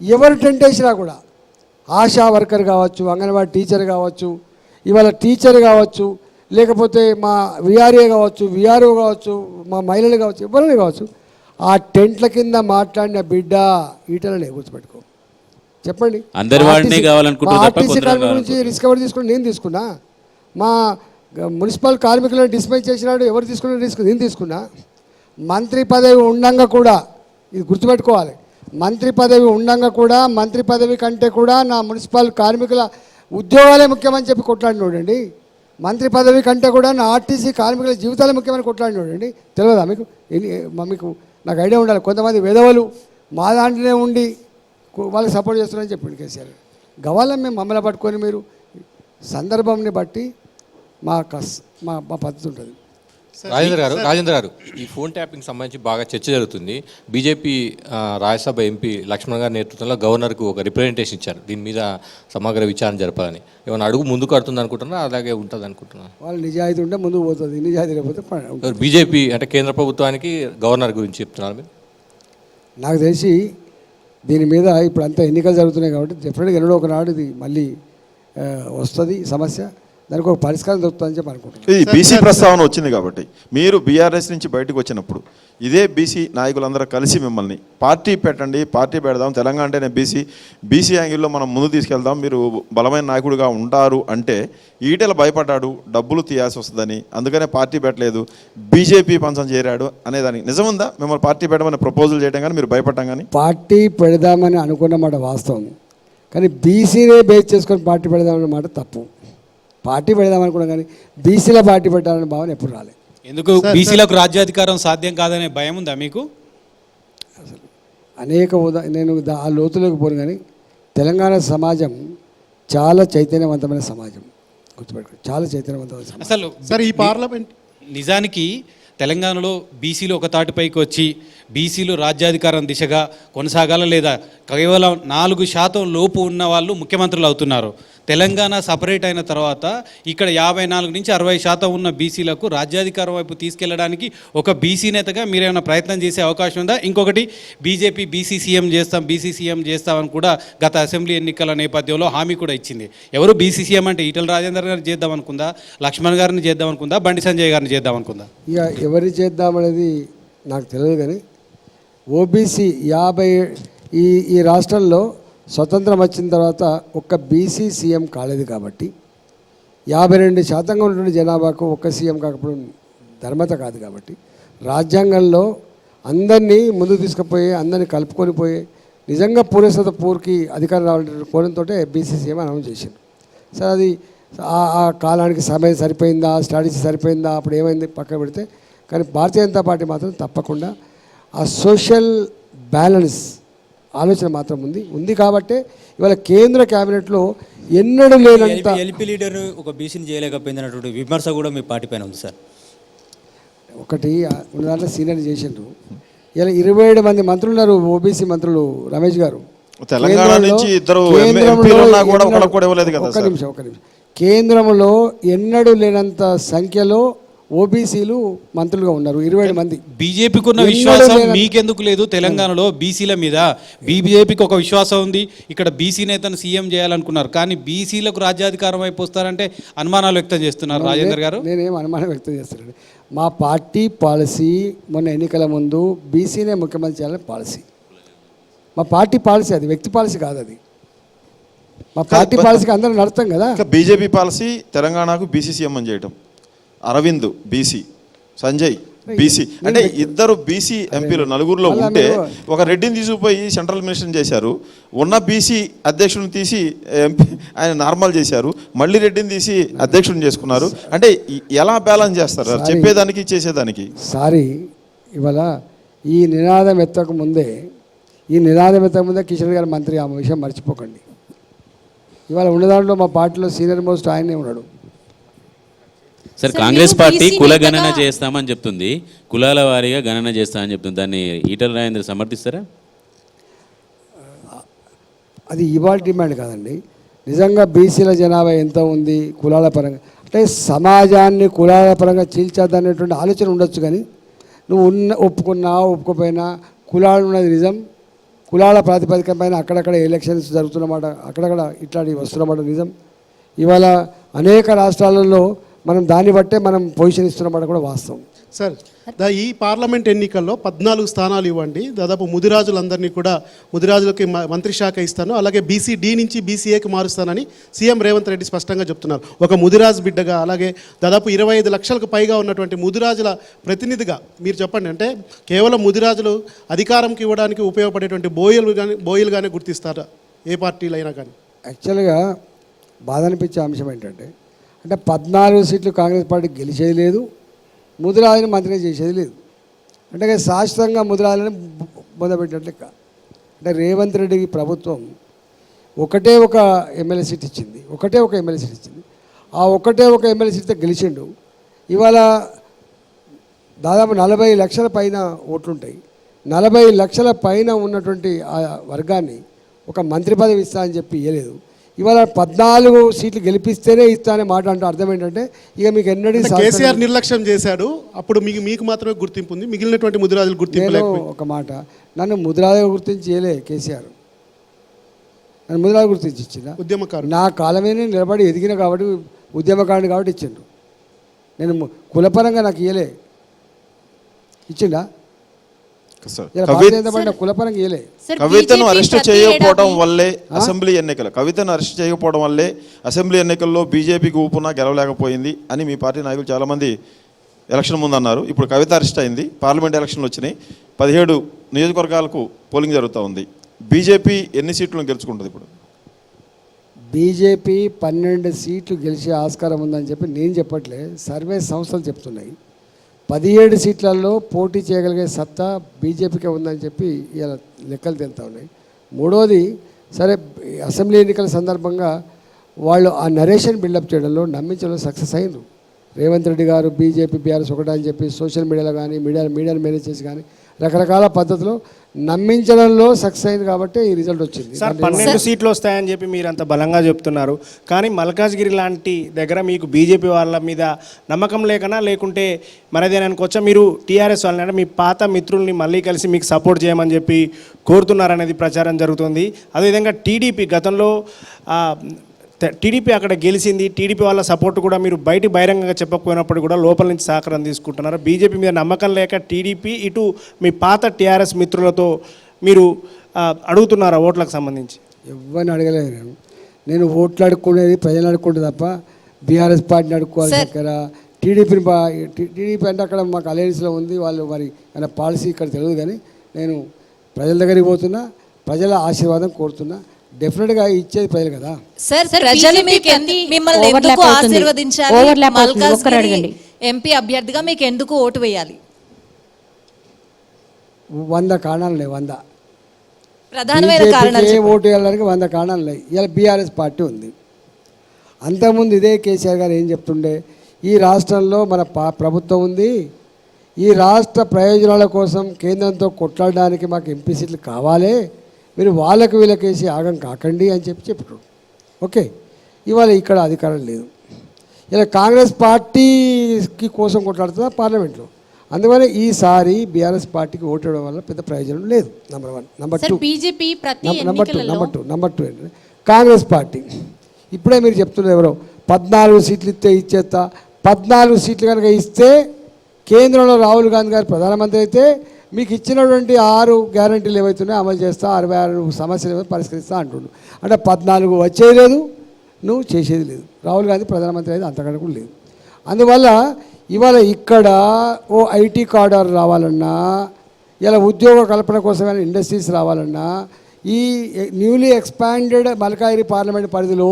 ఎవరు టెంట్ వేసినా కూడా, ఆశా వర్కర్ కావచ్చు, అంగన్వాడీ టీచర్ కావచ్చు, ఇవాళ టీచర్ కావచ్చు, లేకపోతే మా విఆర్ఏ కావచ్చు, విఆర్ఓ కావచ్చు, మా మహిళలు కావచ్చు, ఎవరైనా కావచ్చు, ఆ టెంట్ల కింద మాట్లాడిన బిడ్డ ఈటలనే గుర్తుపెట్టుకో. చెప్పండి, ఆర్టీసీ కార్మికుల నుంచి రిస్క్ ఎవరు తీసుకుని? నేను తీసుకున్నా. మా మున్సిపల్ కార్మికులను డిస్మిస్ చేసినాడు, ఎవరు తీసుకున్న రిస్క్? నేను తీసుకున్నా. మంత్రి పదవి ఉండంగా కూడా, ఇది గుర్తుపెట్టుకోవాలి, మంత్రి పదవి ఉండంగా కూడా, మంత్రి పదవి కంటే కూడా నా మున్సిపల్ కార్మికుల ఉద్యోగాలే ముఖ్యమని చెప్పి కొట్లాడినోడండి. మంత్రి పదవి కంటే కూడా నా ఆర్టీసీ కార్మికుల జీవితాలే ముఖ్యమని కొట్లాడినోడండి. తెలియదా మీకు? మీకు నాకు ఐడియా ఉండాలి. కొంతమంది విధవలు మా దాంట్లోనే ఉండి వాళ్ళకి సపోర్ట్ చేస్తున్నారని చెప్పింది కేసీఆర్. గవాలని మేము మమ్మల్ని పట్టుకొని మీరు సందర్భంని బట్టి మా పద్ధతి ఉంటుంది. రాజేంద్ర గారు, ఈ ఫోన్ ట్యాపింగ్ సంబంధించి బాగా చర్చ జరుగుతుంది. బీజేపీ రాజ్యసభ ఎంపీ లక్ష్మణ్ గారి నేతృత్వంలో గవర్నర్కు ఒక రిప్రజెంటేషన్ ఇచ్చారు, దీని మీద సమగ్ర విచారణ జరపాలని. ఏమైనా అడుగు ముందుకు కడుతుంది అనుకుంటున్నా, అలాగే ఉంటుంది అనుకుంటున్నా? వాళ్ళు నిజాయితీ ఉంటే ముందుకు పోతుంది, నిజాయితీ లేకపోతే బీజేపీ అంటే కేంద్ర ప్రభుత్వానికి గవర్నర్ గురించి చెప్తున్నారు మీరు? నాకు తెలిసి దీని మీద ఇప్పుడు అంతా ఎన్నికలు జరుగుతున్నాయి కాబట్టి డెఫినెట్గా ఎన్నడో ఒకనాడు ఇది మళ్ళీ వస్తుంది సమస్య, దానికి ఒక పరిష్కారం దొరుకుతుందని చెప్పి అనుకుంటున్నాను. ఈ బీసీ ప్రస్తావన వచ్చింది కాబట్టి మీరు బీఆర్ఎస్ నుంచి బయటకు వచ్చినప్పుడు ఇదే బీసీ నాయకులందరూ కలిసి మిమ్మల్ని పార్టీ పెట్టండి, పార్టీ పెడదాం, తెలంగాణ అంటేనే బీసీ యాంగిల్లో మనం ముందు తీసుకెళ్దాం, మీరు బలమైన నాయకుడిగా ఉంటారు అంటే ఈటెల భయపడ్డాడు, డబ్బులు తీయాల్సి వస్తుందని, అందుకనే పార్టీ పెట్టలేదు, బీజేపీ పంచం చేరాడు అనేదానికి నిజముందా? మిమ్మల్ని పార్టీ పెట్టమని ప్రపోజల్ చేయడం కానీ మీరు భయపడ్డాం కానీ? పార్టీ పెడదామని అనుకున్నమాట వాస్తవం, కానీ బీసీనే బేస్ చేసుకొని పార్టీ పెడదామన్నమాట తప్పు. పార్టీ పెడదామనుకున్నాం కానీ బీసీల పార్టీ పెట్టాలనే భావన ఎప్పుడు రాలేదు. ఎందుకు? బీసీలకు రాజ్యాధికారం సాధ్యం కాదనే భయం ఉందా మీకు? అసలు అనేక నేను ఆ లోతులోకి పోను కానీ తెలంగాణ సమాజం చాలా చైతన్యవంతమైన సమాజం, గుర్తుపెట్టుకోండి, చాలా చైతన్యవంతమైన సమాజం. అసలు సార్ ఈ పార్లమెంట్ నిజానికి తెలంగాణలో బీసీలు ఒక తాటిపైకి వచ్చి బీసీలు రాజ్యాధికారం దిశగా కొనసాగాల లేదా కేవలం 4% లోపు ఉన్న వాళ్ళు ముఖ్యమంత్రులు అవుతున్నారు. తెలంగాణ సపరేట్ అయిన తర్వాత ఇక్కడ 54 నుంచి 60% ఉన్న బీసీలకు రాజ్యాధికారం వైపు తీసుకెళ్లడానికి ఒక బీసీ నేతగా మీరేమైనా ప్రయత్నం చేసే అవకాశం ఉందా? ఇంకొకటి, బీజేపీ బీసీ సీఎం చేస్తామని కూడా గత అసెంబ్లీ ఎన్నికల నేపథ్యంలో హామీ కూడా ఇచ్చింది. ఎవరు బీసీ సీఎం అంటే ఈటల రాజేందర్ గారిని చేద్దాం అనుకుందా, లక్ష్మణ్ గారిని చేద్దాం అనుకుందా, బండి సంజయ్ గారిని చేద్దాం అనుకుందా? ఇక ఎవరు చేద్దామనేది నాకు తెలియదు, కానీ ఓబీసీ 50 ఈ రాష్ట్రంలో స్వతంత్రం వచ్చిన తర్వాత ఒక్క బీసీ సీఎం కాలేదు కాబట్టి 52% ఉన్నటువంటి జనాభాకు ఒక్క సీఎం కాకపోవడం ధర్మత కాదు కాబట్టి రాజ్యాంగంలో అందరినీ ముందుకు తీసుకుపోయి అందరినీ కలుపుకొని పోయి నిజంగా పూర్వశత పూర్కి అధికారం రావాలంటే కోరంతో బీసీ సీఎం అనౌన్స్ చేశారు. సరే, అది ఆ కాలానికి సమయం సరిపోయిందా, స్ట్రాటజీ సరిపోయిందా, అప్పుడు ఏమైంది పక్కన పెడితే, కానీ భారతీయ జనతా పార్టీ మాత్రం తప్పకుండా ఆ సోషల్ బ్యాలెన్స్ ఆలోచన మాత్రం ఉంది కాబట్టే ఇవాళ కేంద్ర క్యాబినెట్లో ఎన్నడూ లేనంత ఎల్పీ లీడర్ ఒక బీసీని చేయలేకపోయింది అన్నటువంటి విమర్శ కూడా మీ పార్టీ పైన ఉంది సార్. ఒకటి ఉన్న దాంట్లో సీనియర్ చేసిండ్రు. ఇలా 27 మంది మంత్రులు ఉన్నారు, ఓబీసీ మంత్రులు. రమేష్ గారు, తెలంగాణ నుంచి ఇద్దరు ఎంపీలు ఉన్నా కూడా ఒకళ్ళకు కూడా ఇవ్వలేదు కదా. ఒక్క నిమిషం. కేంద్రంలో ఎన్నడూ లేనంత సంఖ్యలో ఓబీసీలు మంత్రులుగా ఉన్నారు, 27 మంది. బీజేపీకి ఉన్న విశ్వాసం మీకెందుకు లేదు? తెలంగాణలో బీసీల మీద బీజేపీకి ఒక విశ్వాసం ఉంది. ఇక్కడ బీసీ నేతను సీఎం చేయాలనుకున్నారు, కానీ బీసీలకు రాజ్యాధికారం వైపు వస్తారంటే అనుమానాలు వ్యక్తం చేస్తున్నారు రాజేందర్ గారు. నేనేం అనుమానం వ్యక్తం చేస్తున్నాను. మా పార్టీ పాలసీ మొన్న ఎన్నికల ముందు బీసీనే ముఖ్యమంత్రి చేయాలని పాలసీ. మా పార్టీ పాలసీ, అది వ్యక్తి పాలసీ కాదు. అది మా పార్టీ పాలసీకి అందరూ నడుస్తాం కదా. బీజేపీ పాలసీ తెలంగాణకు బీసీ సీఎం అని చేయటం, అరవింద్ బీసీ, సంజయ్ బీసీ, అంటే ఇద్దరు బీసీ ఎంపీలు నలుగురిలో ఉంటే ఒక రెడ్డిని తీసుకుపోయి సెంట్రల్ మినిస్టర్ చేశారు. ఉన్న బీసీ అధ్యక్షుడిని తీసి ఎంపీ ఆయన నార్మల్ చేశారు, మళ్ళీ రెడ్డిని తీసి అధ్యక్షుడిని చేసుకున్నారు. అంటే ఎలా బ్యాలెన్స్ చేస్తారు సార్ చెప్పేదానికి చేసేదానికి? సారీ, ఇవాళ ఈ నినాదం ఎత్తక ముందే కిషన్ గారు మంత్రి, ఆ విషయం మర్చిపోకండి. ఇవాళ ఉన్న దాంట్లో మా పార్టీలో సీనియర్ మోస్ట్ ఆయనే ఉన్నాడు. సార్, కాంగ్రెస్ పార్టీ కుల గణన చేస్తామని చెప్తుంది, కులాల వారీగా గణన చేస్తామని చెప్తుంది. దాన్ని ఈటల రాజేందర్ సమర్థిస్తారా? అది ఇవాళ డిమాండ్ కాదండి. నిజంగా బీసీల జనాభా ఎంత ఉంది కులాల పరంగా, అంటే సమాజాన్ని కులాల పరంగా చీల్చేద్దనేటువంటి ఆలోచన ఉండొచ్చు, కానీ నువ్వు ఒప్పుకున్నా ఒప్పుకోపోయినా కులాలు ఉన్నది నిజం. కులాల ప్రాతిపదిక పైన అక్కడక్కడ ఎలక్షన్స్ జరుగుతున్నమాట, అక్కడక్కడ ఇట్లాంటివి వస్తున్నమాట నిజం. ఇవాళ అనేక రాష్ట్రాలలో మనం దాన్ని బట్టే మనం పొజిషన్ ఇస్తున్నమాట కూడా వాస్తవం. సార్, ఈ పార్లమెంట్ ఎన్నికల్లో 14 స్థానాలు ఇవ్వండి, దాదాపు ముదిరాజులందరినీ కూడా ముదిరాజులకి మంత్రి శాఖ ఇస్తాను, అలాగే బీసీ-డి నుంచి బీసీఏకి మారుస్తానని సీఎం రేవంత్ రెడ్డి స్పష్టంగా చెప్తున్నారు. ఒక ముదిరాజు బిడ్డగా, అలాగే దాదాపు 25 లక్షలకు పైగా ఉన్నటువంటి ముదిరాజుల ప్రతినిధిగా మీరు చెప్పండి. అంటే కేవలం ముదిరాజులు అధికారంకి ఇవ్వడానికి ఉపయోగపడేటువంటి బోయలుగానే గుర్తిస్తారా ఏ పార్టీలు అయినా కానీ? యాక్చువల్గా బాధ అనిపించే అంశం ఏంటంటే, అంటే 14 సీట్లు కాంగ్రెస్ పార్టీ గెలిచేది లేదు, ముదిరాజుని మంత్రిగా చేసేది లేదు. అంటే శాశ్వతంగా ముదిరాజుని మొదలుపెట్టినట్లే. అంటే రేవంత్ రెడ్డికి ప్రభుత్వం ఒకటే ఒక ఎమ్మెల్యే సీట్ ఇచ్చింది. ఆ ఒకటే ఒక ఎమ్మెల్యే సీట్తో గెలిచిండు. ఇవాళ దాదాపు 40 లక్షల పైన ఓట్లుంటాయి. 40 లక్షల పైన ఉన్నటువంటి ఆ వర్గాన్ని ఒక మంత్రి పదవి ఇస్తా అని చెప్పి ఇవ్వలేదు. ఇవాళ 14 సీట్లు గెలిపిస్తేనే ఇస్తా అనే మాట అంటే అర్థం ఏంటంటే, ఇక మీకు ఎన్నడూ కేసీఆర్ నిర్లక్ష్యం చేశాడు, అప్పుడు మీకు మాత్రమే గుర్తింపు ఉంది, మిగిలినటువంటి ముదిరాజులు గుర్తింపు. ఒక మాట, నన్ను ముదిరాజుగా గుర్తించి చేయలే కేసీఆర్, నన్ను ముదిరాజు గుర్తించి ఇచ్చిందా? ఉద్యమకారుడు. నా కాలమే నిలబడి ఎదిగిన కాబట్టి ఉద్యమకారుడు కాబట్టి ఇచ్చిండు. నేను కులపరంగా నాకు ఇయ్యలే, ఇచ్చిండా? కులపరంగా ఇయ్యలే. కవితను అరెస్ట్ చేయకపోవడం వల్లే అసెంబ్లీ ఎన్నికల్లో బీజేపీకి ఊపున గెలవలేకపోయింది అని మీ పార్టీ నాయకులు చాలామంది ఎలక్షన్ ముందు అన్నారు. ఇప్పుడు కవిత అరెస్ట్ అయింది, పార్లమెంట్ ఎలక్షన్లు వచ్చినాయి, 17 నియోజకవర్గాలకు పోలింగ్ జరుగుతూ ఉంది. బీజేపీ ఎన్ని సీట్లను గెలుచుకుంటుంది ఇప్పుడు? బీజేపీ 12 సీట్లు గెలిచే ఆస్కారం ఉందని చెప్పి నేను చెప్పట్లే, సర్వే సంస్థలు చెప్తున్నాయి. 17 సీట్లలో పోటీ చేయగలిగే సత్తా బీజేపీకే ఉందని చెప్పి ఇలా లెక్కలు తేలుతూ ఉన్నాయి. మూడోది, సరే అసెంబ్లీ ఎన్నికల సందర్భంగా వాళ్ళు ఆ నరేషన్ బిల్డప్ చేయడంలో నమ్మించడంలో సక్సెస్ అయ్యారు. రేవంత్ రెడ్డి గారు బీజేపీ బీఆర్ఎస్ ఒకటని చెప్పి సోషల్ మీడియాలో కానీ మీడియాను మేనేజ్ చేసి కానీ రకరకాల పద్ధతిలో నమ్మించడంలో సక్సెస్ అయింది కాబట్టి ఈ రిజల్ట్ వచ్చింది. సార్ 12 సీట్లు వస్తాయని చెప్పి మీరు అంత బలంగా చెప్తున్నారు, కానీ మల్కాజ్గిరి లాంటి దగ్గర మీకు బీజేపీ వాళ్ళ మీద నమ్మకం లేకనా లేకుంటే మరేదేననుకోవచ్చా? మీరు టీఆర్ఎస్ వాళ్ళని అంటే మీ పాత మిత్రుల్ని మళ్ళీ కలిసి మీకు సపోర్ట్ చేయమని చెప్పి కోరుతున్నారనేది ప్రచారం జరుగుతుంది. అదేవిధంగా టీడీపీ గతంలో టీడీపీ అక్కడ గెలిచింది, టీడీపీ వాళ్ళ సపోర్ట్ కూడా మీరు బయట బహిరంగంగా చెప్పకపోయినప్పుడు కూడా లోపల నుంచి సహకారం తీసుకుంటున్నారు. బీజేపీ మీద నమ్మకం లేక టీడీపీ ఇటు మీ పాత టీఆర్ఎస్ మిత్రులతో మీరు అడుగుతున్నారా ఓట్లకు సంబంధించి? ఎవరిని అడగలేదు నేను ఓట్లు అడుక్కునేది ప్రజలు అడుక్కుంటే తప్ప బీఆర్ఎస్ పార్టీని అడుక్కోవాలి దగ్గర. టీడీపీ అంటే అక్కడ మాకు అలయన్స్లో ఉంది, వాళ్ళు మరి ఆయన పాలసీ ఇక్కడ తెలియదు, కానీ నేను ప్రజల దగ్గరికి పోతున్నా, ప్రజల ఆశీర్వాదం కోరుతున్నా. డెఫినెట్గా ఇచ్చేది ప్రజలు కదా. సార్ ప్రజలు మిమ్మల్ని ఎందుకు ఆశీర్వదించాలి? మల్కాజ్గిరి ఎంపీ అభ్యర్థిగా మీకు ఎందుకు ఓటు వేయాలి? 100 కారణాలు ఉన్నాయి. 100 ప్రధానమైన కారణాలు ఓటు వేయడానికి 100 కారణాలు ఉన్నాయి. ఇలా బీఆర్ఎస్ పార్టీ ఉంది. అంతకుముందు ఇదే కేసీఆర్ గారు ఏం చెప్తుండే, ఈ రాష్ట్రంలో మన ప్రభుత్వం ఉంది, ఈ రాష్ట్ర ప్రయోజనాల కోసం కేంద్రంతో కొట్లాడడానికి మాకు ఎంపీ సీట్లు కావాలి, మీరు వాళ్ళకు వీళ్ళకేసి ఆగం కాకండి అని చెప్పారు. ఓకే, ఇవాళ ఇక్కడ అధికారం లేదు. ఇలా కాంగ్రెస్ పార్టీకి కోసం కొట్లాడుతుందా పార్లమెంట్లో. అందువల్ల ఈసారి బీఆర్ఎస్ పార్టీకి ఓటేయడం వల్ల పెద్ద ప్రయోజనం లేదు. నెంబర్ 1. నెంబర్ 2 బీజేపీ నెంబర్ 2 ఏంటంటే కాంగ్రెస్ పార్టీ ఇప్పుడే మీరు చెప్తున్నారు ఎవరో 14 సీట్లు ఇస్తే ఇచ్చేస్తా. 14 సీట్లు కనుక ఇస్తే కేంద్రంలో రాహుల్ గాంధీ గారు ప్రధానమంత్రి అయితే మీకు ఇచ్చినటువంటి 6 గ్యారంటీలు ఏవైతున్నాయో అమలు చేస్తా, 66 సమస్యలు ఏవైతే పరిష్కరిస్తా అంటుండు. అంటే 14 వచ్చేది లేదు, నువ్వు చేసేది లేదు. రాహుల్ గాంధీ ప్రధానమంత్రి అయితే అంతకంటే కూడా లేదు. అందువల్ల ఇవాళ ఇక్కడ ఓ ఐటీ కారిడార్ రావాలన్నా, ఇలా ఉద్యోగ కల్పన కోసమైన ఇండస్ట్రీస్ రావాలన్నా, ఈ న్యూలీ ఎక్స్పాండెడ్ మల్కాజిగిరి పార్లమెంట్ పరిధిలో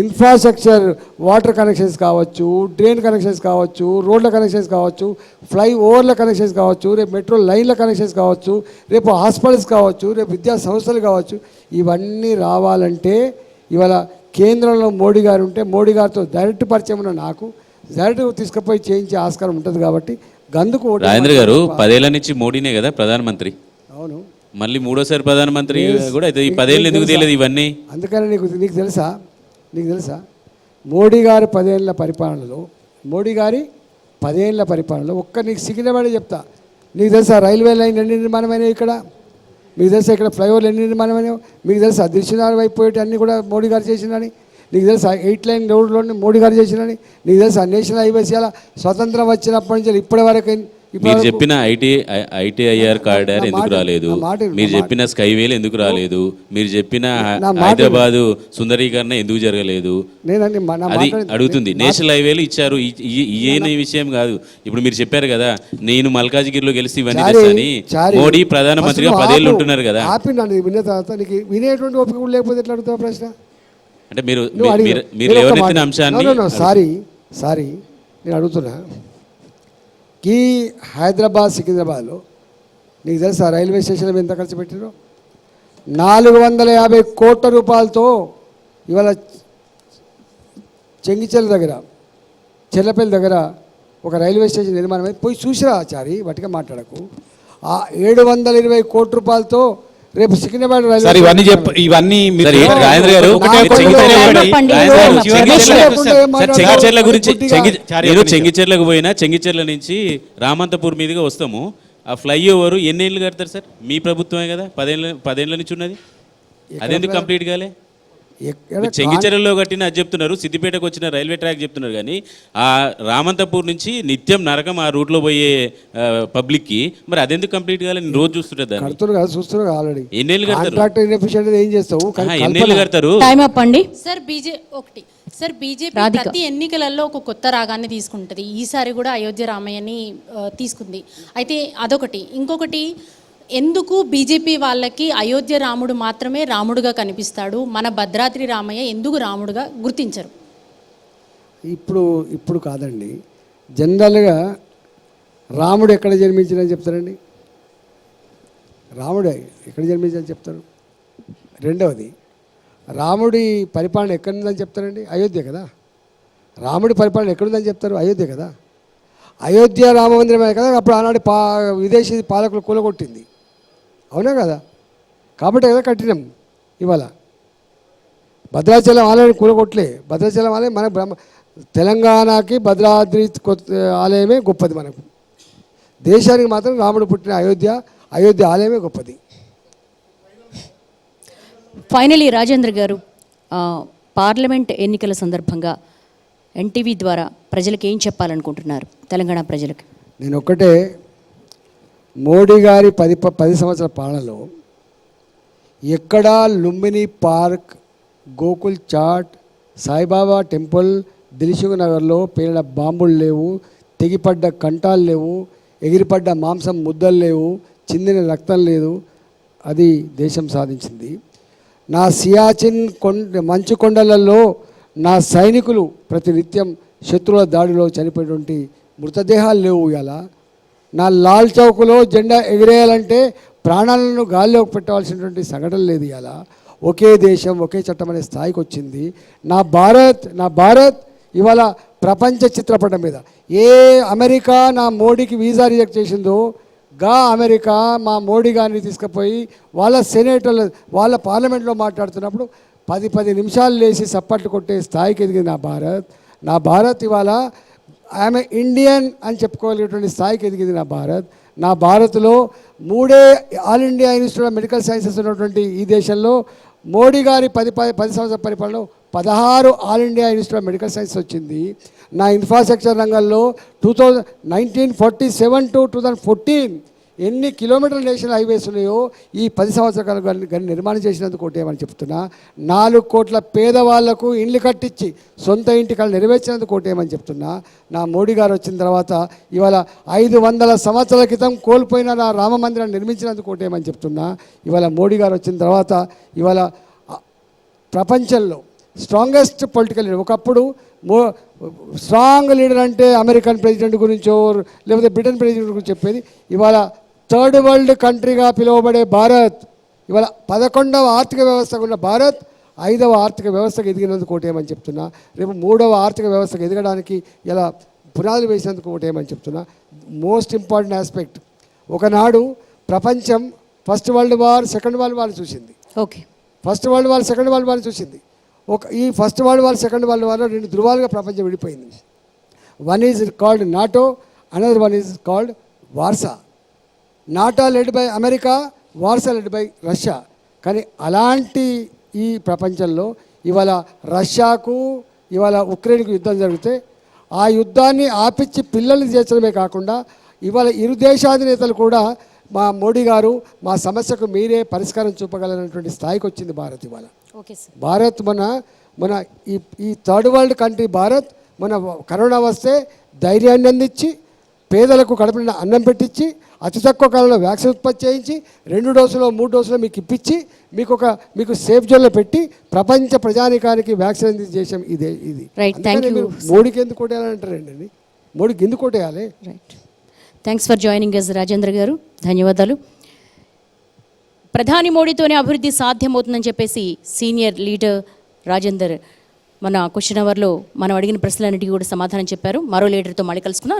ఇన్ఫ్రాస్ట్రక్చర్, వాటర్ కనెక్షన్స్ కావచ్చు, డ్రైన్ కనెక్షన్స్ కావచ్చు, రోడ్ల కనెక్షన్స్ కావచ్చు, ఫ్లైఓవర్ల కనెక్షన్స్ కావచ్చు, రేపు మెట్రో లైన్ల కనెక్షన్స్ కావచ్చు, రేపు హాస్పిటల్స్ కావచ్చు, రేపు విద్యా సంస్థలు కావచ్చు, ఇవన్నీ రావాలంటే ఇవాళ కేంద్రంలో మోడీ గారు ఉంటే మోడీ గారితో డైరెక్ట్ పరిచయం ఉన్న నాకు డైరెక్ట్ తీసుకుపోయి చేయించే ఆస్కారం ఉంటుంది. కాబట్టి గందుకు రాజేంద్ర గారు 10 ఏళ్ల నుంచి మోడీనే కదా ప్రధానమంత్రి. అవును, మళ్ళీ 3వ ప్రధానమంత్రి కూడా అయితే ఈ 10 ఏళ్ళు ఎందుకు తెలియదు ఇవన్నీ? అందుకని నీకు తెలుసా మోడీ గారి 10 ఏళ్ళ పరిపాలనలో ఒక్క నీకు సికింద్రాబాద్ చెప్తా. నీకు తెలుసా రైల్వే లైన్ ఎన్ని నిర్మాణమైనవి ఇక్కడ? మీకు తెలుసా ఇక్కడ ఫ్లైఓవర్లు ఎన్ని నిర్మాణమైనవి? మీకు తెలుసా దిల్సుఖ్నగర్ వైపు పోయేటి అన్నీ కూడా మోడీ గారు చేసినని? నీకు తెలుసా 8 లైన్ రోడ్లోని మోడీ గారు చేసినని? నీకు తెలుసా నేషనల్ హైవేస్ ఇలా స్వతంత్రం వచ్చినప్పటి నుంచి ఇప్పటి వరకు మీరు చెప్పిన ఐటీఐఆర్ కారిడార్ ఎందుకు రాలేదు? మీరు చెప్పిన స్కైవేలు ఎందుకు రాలేదు? మీరు చెప్పిన హైదరాబాదు సుందరీకరణ ఎందుకు జరగలేదు? అది అడుగుతుంది. నేషనల్ హైవేలు ఇచ్చారు, ఈయన విషయం కాదు. ఇప్పుడు మీరు చెప్పారు కదా, నేను మల్కాజిగిరిలో గెలిచి ఇవన్నీ చేస్తాని. మోడీ ప్రధానమంత్రిగా 10 ఏళ్ళు ఉంటున్నారు కదా. విన్న తర్వాత నీకు వినేటువంటి ఓపిక లేకపోతే ఎట్లా అడుగుతావు ప్రశ్న? అంటే మీరు ఎవరెత్తిన అంశాన్ని సారీ నేను అడుగుతున్నా. ఈ హైదరాబాద్ సికింద్రాబాద్లో నీకు తెలుసా రైల్వే స్టేషన్ ఎంత ఖర్చు పెట్టారో? 450 కోట్ల రూపాయలతో ఇవాళ చెంగిచెర్ల దగ్గర, చెర్లపల్లి దగ్గర ఒక రైల్వే స్టేషన్ నిర్మాణం అయితే పోయి చూసిరా చారి, వాటిగా మాట్లాడకు. ఆ 720 కోట్ల రూపాయలతో రేపు సికింద్రాబాద్ చెంగిచెర్లకు పోయినా చెంగిచెర్ల నుంచి రామంతపూర్ మీదుగా వస్తాము. ఆ ఫ్లైఓవర్ ఎన్ని ఏళ్ళు కడతారు సార్? మీ ప్రభుత్వమే కదా 10 ఏళ్ళ నుంచి ఉన్నది. అదెందుకు కంప్లీట్ కాలే? చెంగిచెర్లలో కట్టిన అది చెప్తున్నారు, సిద్దిపేటకు వచ్చిన రైల్వే ట్రాక్ చెప్తున్నారు, కానీ ఆ రామంతపూర్ నుంచి నిత్యం నరకం ఆ రూట్లో పోయే పబ్లిక్కి మరి అదెందుకు కంప్లీట్ కాలే? నేను రోజు చూస్తుంటా. ఎన్ని ఏళ్ళు కడతారు? ఎన్ని ఏళ్ళు కడతారు? సార్ బీజేపీ ప్రతి ఎన్నికలలో ఒక కొత్త రాగాన్ని తీసుకుంటుంది. ఈసారి కూడా అయోధ్య రామయ్యని తీసుకుంది. అయితే అదొకటి. ఇంకొకటి, ఎందుకు బీజేపీ వాళ్ళకి అయోధ్య రాముడు మాత్రమే రాముడుగా కనిపిస్తాడు, మన భద్రాద్రి రామయ్య ఎందుకు రాముడుగా గుర్తించరు? ఇప్పుడు కాదండి, జనరల్గా రాముడు ఎక్కడ జన్మించినని చెప్తారండి? రాముడు ఎక్కడ జన్మించని చెప్తారు? రెండవది, రాముడి పరిపాలన ఎక్కడుందని చెప్తారండి? అయోధ్య కదా. రాముడి పరిపాలన ఎక్కడుందని చెప్తారు? అయోధ్య కదా. అయోధ్య రామ మందిరమే కదా అప్పుడు ఆనాడు విదేశీ పాలకులు కూలగొట్టింది, అవునా కదా? కాబట్టి కదా కట్టినాం. ఇవాళ భద్రాచలం ఆలయాన్ని కూలగొట్టలే. భద్రాచలం ఆలయం మన తెలంగాణకి భద్రాద్రి ఆలయమే గొప్పది. మనకు దేశానికి మాత్రం రాముడు పుట్టిన అయోధ్య ఆలయమే గొప్పది. ఫైనలీ రాజేంద్ర గారు, పార్లమెంట్ ఎన్నికల సందర్భంగా ఎన్టీవీ ద్వారా ప్రజలకు ఏం చెప్పాలనుకుంటున్నారు, తెలంగాణ ప్రజలకు? నేను ఒక్కటే, మోడీ గారి 10 సంవత్సరాల పాలనలో ఎక్కడా లుంబిని పార్క్, గోకుల్ చాట్, సాయిబాబా టెంపుల్, దిల్సుఖ్ నగర్లో పేలిన బాంబులు లేవు, తెగిపడ్డ కంటాలు లేవు, ఎగిరిపడ్డ మాంసం ముద్దలు లేవు, చిందిన రక్తం లేదు. అది దేశం సాధించింది. నా సియాచిన్ మంచు కొండలలో నా సైనికులు ప్రతినిత్యం శత్రువుల దాడిలో చనిపోయినటువంటి మృతదేహాలు లేవు. ఇలా నా లాల్ చౌక్లో జెండా ఎగిరేయాలంటే ప్రాణాలను గాల్లోకి పెట్టవలసినటువంటి సంఘటన లేదు. ఇలా ఒకే దేశం ఒకే చట్టం అనే స్థాయికి వచ్చింది. నా భారత్ ఇవాళ ప్రపంచ చిత్రపటం మీద ఏ అమెరికా నా మోడీకి వీసా రిజెక్ట్ చేసిందో అమెరికా మా మోడీ గారిని తీసుకుపోయి వాళ్ళ సెనేటర్లు వాళ్ళ పార్లమెంట్లో మాట్లాడుతున్నప్పుడు 10 నిమిషాలు లేచి సప్పట్లు కొట్టే స్థాయికి ఎదిగింది నా భారత్ ఇవాళ ఆమె ఇండియన్ అని చెప్పుకోగలిగేటువంటి స్థాయికి ఎదిగింది నా భారత్లో 3 all India institute of medical sciences ఉన్నటువంటి ఈ దేశంలో మోడీ గారి 10 సంవత్సరాల పరిపాలనలో 16 all India institute of medical science వచ్చింది. నా ఇన్ఫ్రాస్ట్రక్చర్ రంగంలో 1947 to 2014 ఎన్ని కిలోమీటర్ల నేషనల్ హైవేస్ ఉన్నాయో ఈ 10 సంవత్సరాల కానీ నిర్మాణం చేసినందుకు కోటేమని చెప్తున్నా. 4 కోట్ల పేదవాళ్లకు ఇండ్లు కట్టించి సొంత ఇంటి కళ నెరవేర్చినందుకు కోటేమని చెప్తున్నా. నా మోడీ గారు వచ్చిన తర్వాత ఇవాళ 500 సంవత్సరాల క్రితం కోల్పోయిన నా రామ మందిరాన్ని నిర్మించినందుకు కోటేమని చెప్తున్నా. ఇవాళ మోడీ గారు వచ్చిన తర్వాత ఇవాళ ప్రపంచంలో స్ట్రాంగెస్ట్ పొలిటికల్ లీడర్. ఒకప్పుడు స్ట్రాంగ్ లీడర్ అంటే అమెరికన్ ప్రెసిడెంట్ గురించో లేకపోతే బ్రిటన్ ప్రెసిడెంట్ గురించి చెప్పేది. ఇవాళ 3rd వరల్డ్ కంట్రీగా పిలువబడే భారత్ ఇవాళ 11వ ఆర్థిక వ్యవస్థగా ఉన్న భారత్ 5వ ఆర్థిక వ్యవస్థకు ఎదిగినందుకు కోటేమని చెప్తున్నా. రేపు 3వ ఆర్థిక వ్యవస్థకు ఎదగడానికి ఇలా పునాదులు వేసినందుకు కోటేమని చెప్తున్నా. మోస్ట్ ఇంపార్టెంట్ ఆస్పెక్ట్, ఒకనాడు ప్రపంచం first world war second world war చూసింది. Okay, first world war second world war చూసింది. ఈ first world war second world వార్లో 2 ధృవాలుగా ప్రపంచం విడిపోయింది. One is called NATO, another one is called Warsaw. NATO led by America, Warsaw led by Russia. కానీ అలాంటి ఈ ప్రపంచంలో ఇవాళ రష్యాకు ఇవాళ ఉక్రెయిన్కు యుద్ధం జరిగితే ఆ యుద్ధాన్ని ఆపిచ్చి పిల్లల్ని చేర్చడమే కాకుండా ఇవాళ ఇరు దేశాధినేతలు కూడా మా మోడీ గారు మా సమస్యకు మీరే పరిష్కారం చూపగలనటువంటి స్థాయికి వచ్చింది భారత్. ఇవాళ ఓకే సార్, భారత్ మన ఈ 3rd వరల్డ్ కంట్రీ భారత్ మన కరోనా వస్తే ధైర్యాన్ని అందించి పేదలకు కడుపున అన్నం పెట్టించి అతి తక్కువ కాలంలో వ్యాక్సిన్ ఉత్పత్తి చేయించి 2 డోసులో 3 డోసులో మీకు ఇప్పించి మీకు సేఫ్ జోన్లో పెట్టి ప్రపంచ ప్రజానికానికి వ్యాక్సిన్ అందించే దేశం ఇది. Right, thank you. మోడీకి ఎందుకు కొట్టేయాలంటారండి? మోడీకి ఎందుకు కొట్టేయాలి? Right, thanks for joining us Rajendra garu, ధన్యవాదాలు. ప్రధాని మోడీతోనే అభివృద్ధి సాధ్యమవుతుందని చెప్పేసి సీనియర్ లీడర్ రాజేందర్ మన క్వశ్చన్ అవర్లో మనం అడిగిన ప్రశ్నలన్నిటికీ కూడా సమాధానం చెప్పారు. మరో లీడర్తో మళ్ళీ కలుసుకుందాం.